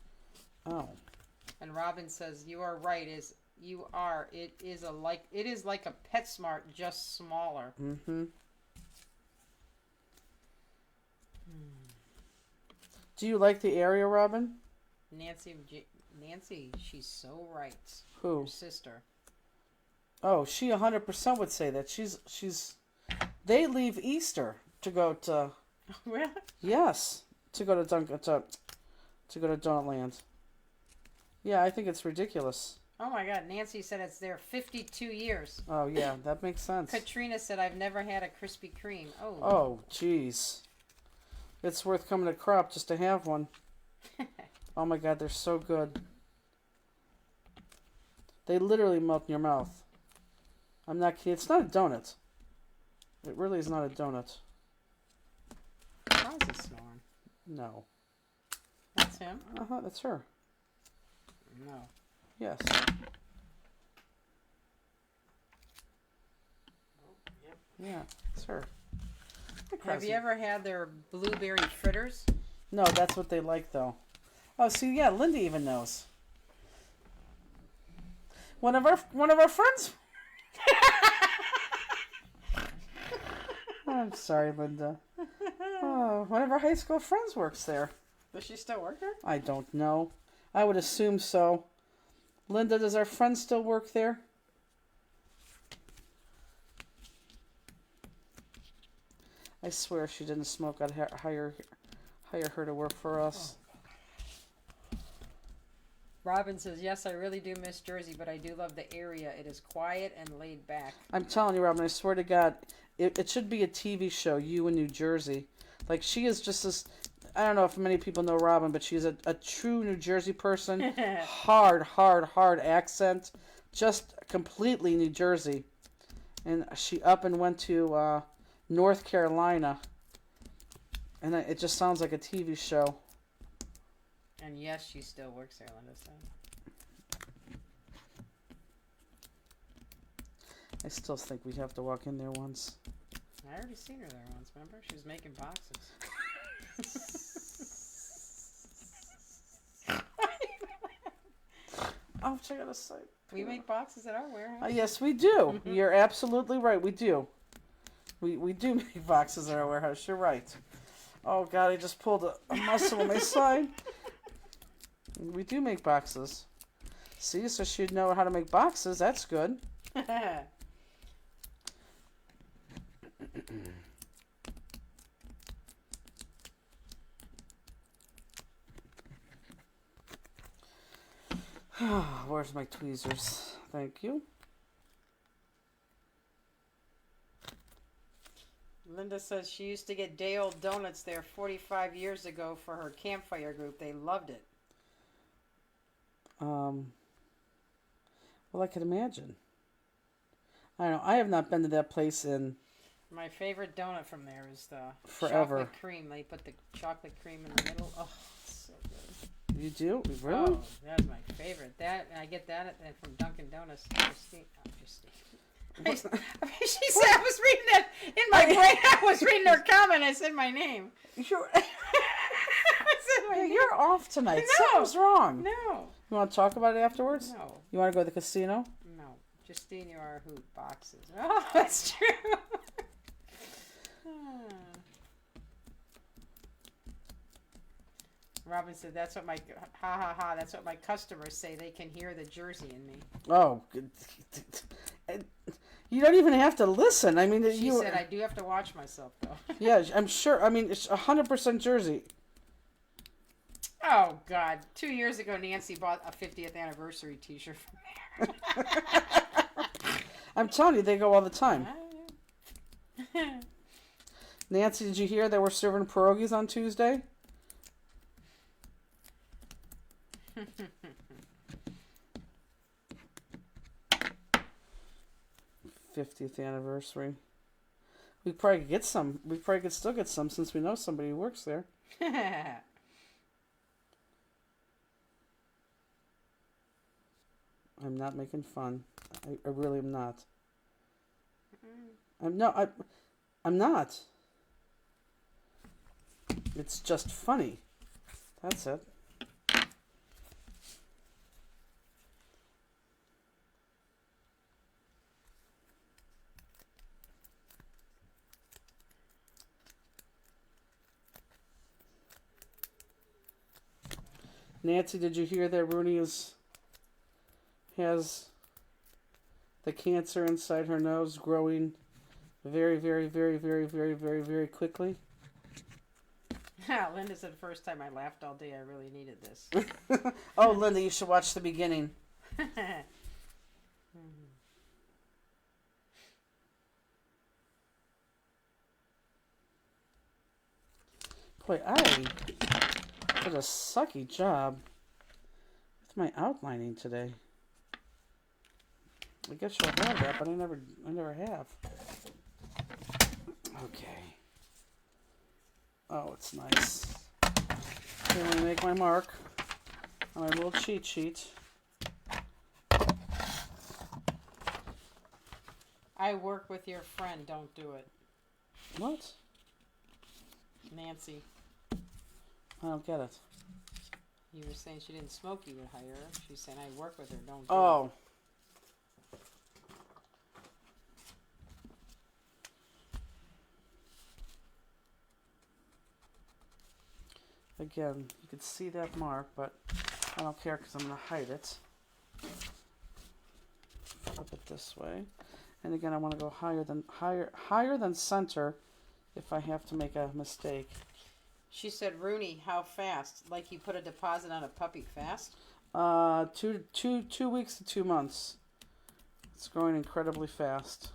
Oh. And Robin says you are right. It is like a PetSmart, just smaller. Mm-hmm. Do you like the area, Robin? Nancy, she's so right. Who? Your sister. Oh, she 100% would say that. She's. They leave Easter to go to. Really? Yes, to go to to go to Donutland. Yeah, I think it's ridiculous. Oh my God, Nancy said it's there 52 years. Oh yeah, that makes sense. Katrina said I've never had a Krispy Kreme. Oh. Oh, jeez. It's worth coming to Crop just to have one. Oh my God, they're so good. They literally melt in your mouth. I'm not kidding. It's not a donut. It really is not a donut. Why is he snoring? No. That's him? Uh-huh, that's her. No. Yes. Yeah, it's her. Have you ever had their blueberry fritters? No, that's what they like, though. Oh, see, yeah, Linda even knows. One of our friends. I'm sorry, Linda. Oh, one of our high school friends works there. Does she still work there? I don't know. I would assume so. Linda, does our friend still work there? I swear if she didn't smoke, I'd hire her to work for us. Robin says, yes, I really do miss Jersey, but I do love the area. It is quiet and laid back. I'm telling you, Robin, I swear to God, it should be a TV show, You in New Jersey. Like, she is just this, I don't know if many people know Robin, but she's a true New Jersey person. hard accent. Just completely New Jersey. And she up and went to North Carolina. And it just sounds like a TV show. And yes, she still works there, Linda said. I still think we'd have to walk in there once. I already seen her there once, remember? She was making boxes. Oh, check out a site. We make boxes at our warehouse. Yes, we do. You're absolutely right. We do. We do make boxes at our warehouse. You're right. Oh, God, I just pulled a muscle on my side. We do make boxes. See, so she'd know how to make boxes. That's good. Where's my tweezers? Thank you. Linda says she used to get day-old donuts there 45 years ago for her campfire group. They loved it. Well, I can imagine. I don't know. I have not been to that place in My favorite donut from there is the forever. Chocolate cream. They put the chocolate cream in the middle. Oh, so good. You do? Really? Oh, that's my favorite. I get that from Dunkin' Donuts. Justine. She said I was reading that in my brain. I was reading her comment. I said my name. You're, I said my name. you're off tonight. No. Something's wrong. No. You want to talk about it afterwards? No. You want to go to the casino? No. Justine, you are hoot boxes. Oh, that's true. Robin said, "That's what my That's what my customers say. They can hear the Jersey in me." Oh, you don't even have to listen. I mean, She said, "I do have to watch myself, though." Yeah, I'm sure. I mean, it's 100% Jersey. Oh God! 2 years ago, Nancy bought a 50th anniversary T-shirt from there. I'm telling you, they go all the time. Nancy, did you hear that we're serving pierogies on Tuesday? 50th anniversary. We probably could get some. We probably could still get some since we know somebody who works there. I'm not making fun. I really am not. I'm not. It's just funny. That's it. Nancy, did you hear that Rooney has the cancer inside her nose growing very, very, very, very, very, very, very quickly? Linda said the first time I laughed all day, I really needed this. Oh, Linda, you should watch the beginning. Boy, I did a sucky job with my outlining today. I guess you'll have that, but I never have. Okay. Oh, it's nice. Okay, I'm gonna make my mark on my little cheat sheet. I work with your friend, don't do it. What? Nancy. I don't get it. You were saying she didn't smoke, you would hire her. She's saying I work with her, don't do Oh. Again, you can see that mark, but I don't care because I'm going to hide it. Flip it this way. And again, I want to go higher than center if I have to make a mistake. She said, Rooney, how fast? Like you put a deposit on a puppy fast? 2 weeks to 2 months. It's growing incredibly fast.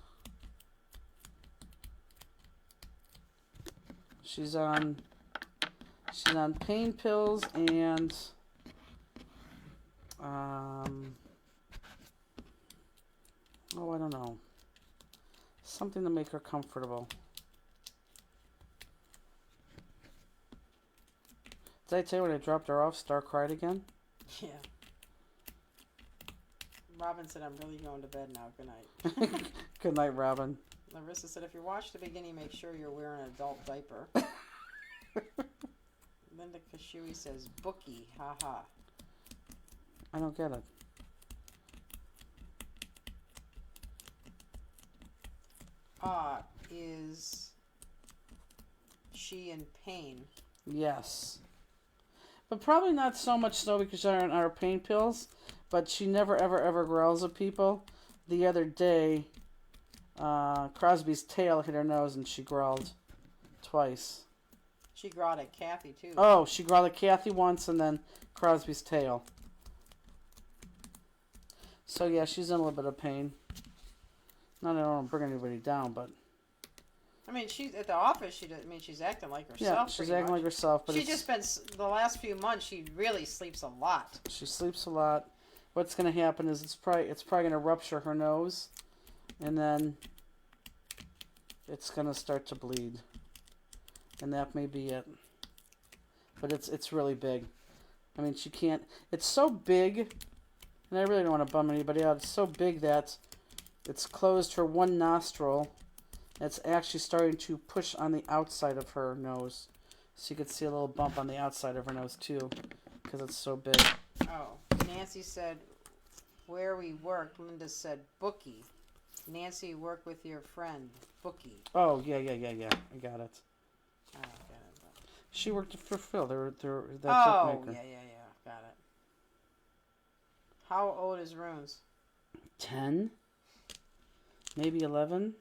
She's on pain pills and oh, I don't know. Something to make her comfortable. Did I tell you when I dropped her off, Star cried again? Yeah. Robin said, I'm really going to bed now. Good night. Good night, Robin. Larissa said, if you watch the beginning, make sure you're wearing an adult diaper. Linda Kashui says, bookie, haha. I don't get it. Is she in pain? Yes. But probably not so much so because she's on our pain pills, but she never, ever, ever growls at people. The other day, Crosby's tail hit her nose and she growled twice. She growled at Kathy, too. Oh, she growled at Kathy once and then Crosby's tail. So, yeah, she's in a little bit of pain. Not that I don't want to bring anybody down, but... I mean, she's at the office. She's acting like herself. Yeah, she's acting like herself. But she's just been the last few months. She really sleeps a lot. She sleeps a lot. What's going to happen is it's probably going to rupture her nose, and then it's going to start to bleed, and that may be it. But it's really big. I mean, she can't. It's so big, and I really don't want to bum anybody out. It's so big that it's closed her one nostril. It's actually starting to push on the outside of her nose. So you can see a little bump on the outside of her nose too, because it's so big. Oh, Nancy said, where we work. Linda said, bookie. Nancy, work with your friend, bookie. Oh, yeah. I got it. I don't get it. But... She worked for Phil. They're that oh, bookmaker. yeah. Got it. How old is Runes? 10? Maybe 11?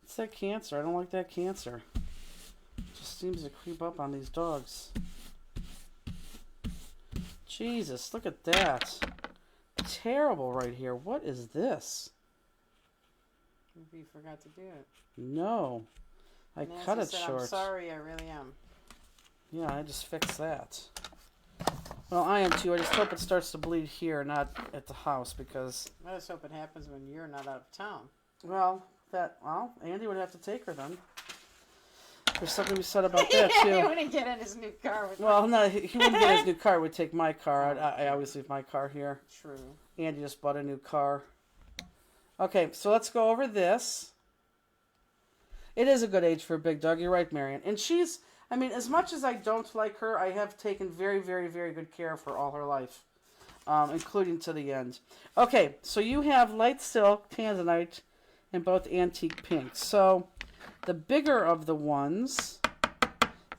It's that cancer. I don't like that cancer. It just seems to creep up on these dogs. Jesus, look at that. Terrible right here. What is this? Maybe you forgot to do it. No. I Nancy cut it said, short. I'm sorry, I really am. Yeah, I just fixed that. Well, I am too. I just hope it starts to bleed here, not at the house, because... I just hope it happens when you're not out of town. Well, Andy would have to take her then. There's something to be said about that, too. He wouldn't get in his new car with Well, no, he wouldn't get his new car. He would take my car. I always leave my car here. True. Andy just bought a new car. Okay, so let's go over this. It is a good age for a big dog. You're right, Marion. And she's... I mean, as much as I don't like her, I have taken very, very, very good care of her all her life, including to the end. Okay, so you have light silk, tanzanite, and both antique pinks. So the bigger of the ones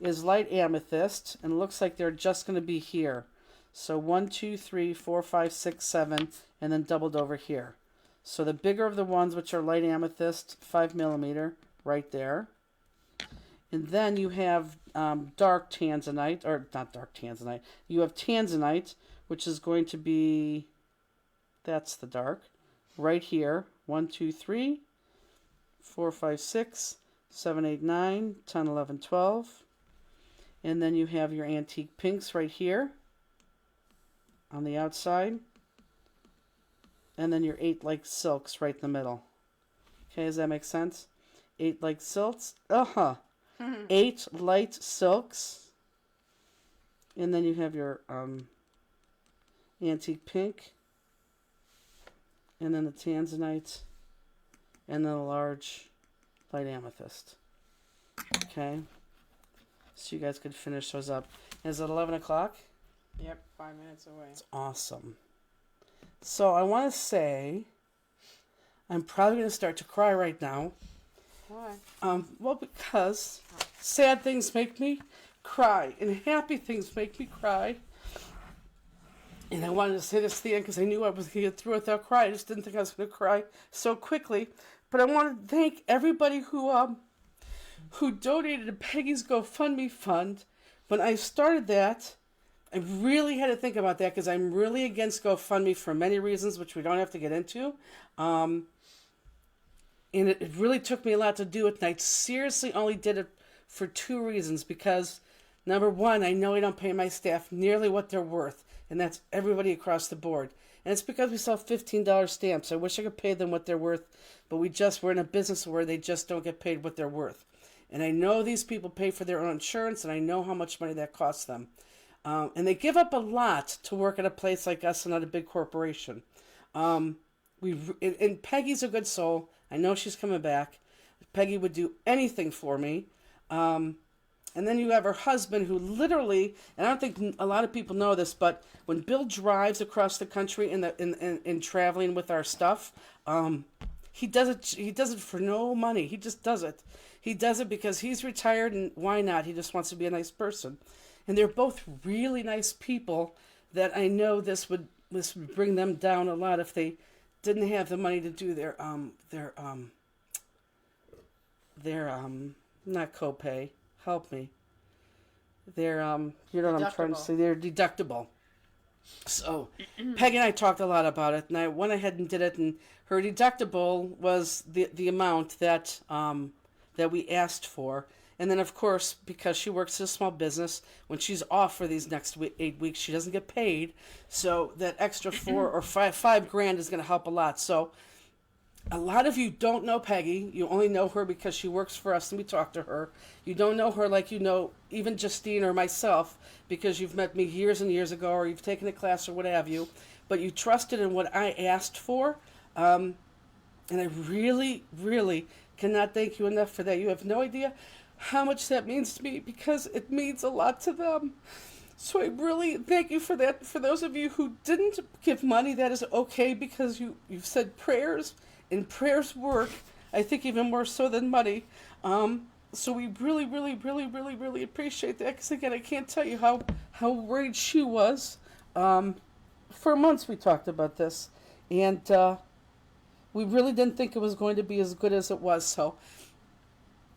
is light amethyst, and it looks like they're just going to be here. So 1, 2, 3, 4, 5, 6, 7, and then doubled over here. So the bigger of the ones, which are light amethyst, 5 millimeter, right there. And then you have dark tanzanite, or not dark tanzanite. You have tanzanite, which is going to be, that's the dark, right here. 1, 2, 3, 4, 5, 6, 7, 8, 9, 10, 11, 12. And then you have your antique pinks right here on the outside. And then your 8 like silks right in the middle. Okay, does that make sense? 8 like silks. 8 light silks. And then you have your antique pink. And then the tanzanite. And then a large light amethyst. Okay. So you guys could finish those up. Is it 11 o'clock? Yep, 5 minutes away. It's awesome. So I want to say, I'm probably going to start to cry right now. Why? Well, because sad things make me cry, and happy things make me cry. And I wanted to say this at the end because I knew I was going to get through without crying. I just didn't think I was going to cry so quickly. But I want to thank everybody who donated to Peggy's GoFundMe fund. When I started that, I really had to think about that because I'm really against GoFundMe for many reasons, which we don't have to get into. And it really took me a lot to do it. And I seriously only did it for 2 reasons. Because, number one, I know I don't pay my staff nearly what they're worth. And that's everybody across the board. And it's because we sell $15 stamps. I wish I could pay them what they're worth. But we're in a business where they just don't get paid what they're worth. And I know these people pay for their own insurance. And I know how much money that costs them. And they give up a lot to work at a place like us and not a big corporation. And Peggy's a good soul. I know she's coming back. Peggy would do anything for me. And then you have her husband who literally, and I don't think a lot of people know this, but when Bill drives across the country in traveling with our stuff, he does it for no money. He just does it. He does it because he's retired, and why not? He just wants to be a nice person. And they're both really nice people that I know this would bring them down a lot if they didn't have the money to do their not copay. Help me. Their you know what I'm trying to say. They're deductible. So Peggy and I talked a lot about it, and I went ahead and did it. And her deductible was the amount that we asked for. And then, of course, because she works in a small business, when she's off for these next 8 weeks, she doesn't get paid. So that extra $4 or $5 is going to help a lot. So a lot of you don't know Peggy. You only know her because she works for us and we talk to her. You don't know her like you know even Justine or myself because you've met me years and years ago or you've taken a class or what have you. But you trusted in what I asked for. And I really, really cannot thank you enough for that. You have no idea how much that means to me because it means a lot to them. So I really thank you for that. For those of you who didn't give money, that is okay because you've said prayers, and prayers work, I think even more so than money. So we really, really, really, really, really appreciate that because, again, I can't tell you how worried she was. For months we talked about this, and we really didn't think it was going to be as good as it was, so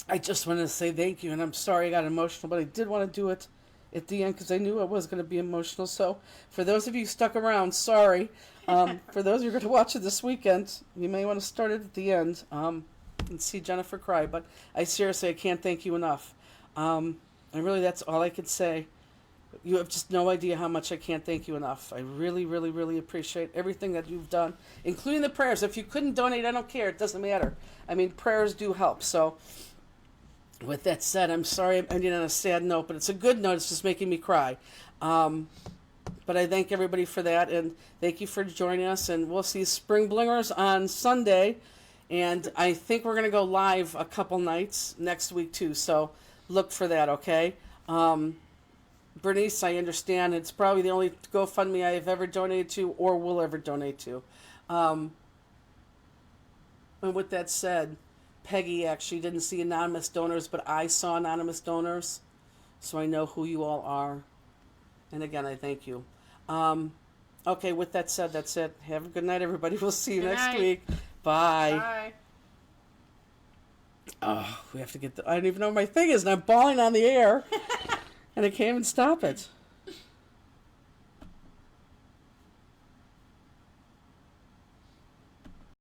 I just wanted to say thank you, and I'm sorry I got emotional, but I did want to do it at the end because I knew I was going to be emotional. So for those of you stuck around, sorry. For those who are going to watch it this weekend, you may want to start it at the end and see Jennifer cry. But I can't thank you enough. And really, that's all I could say. You have just no idea how much I can't thank you enough. I really, really, really appreciate everything that you've done, including the prayers. If you couldn't donate, I don't care. It doesn't matter. I mean, prayers do help. So with that said, I'm sorry I'm ending on a sad note, but it's a good note. It's just making me cry. But I thank everybody for that, and thank you for joining us. And we'll see Spring Blingers on Sunday, and I think we're going to go live a couple nights next week too. So look for that, okay? Bernice, I understand it's probably the only GoFundMe I have ever donated to or will ever donate to. And with that said, Peggy actually didn't see anonymous donors, but I saw anonymous donors. so I know who you all are. And again, I thank you. Okay, with that said, that's it. Have a good night, everybody. We'll see you Good next night. week. Bye. Bye. Oh, we have to get I don't even know where my thing is, and I'm bawling on the air. And I can't even stop it.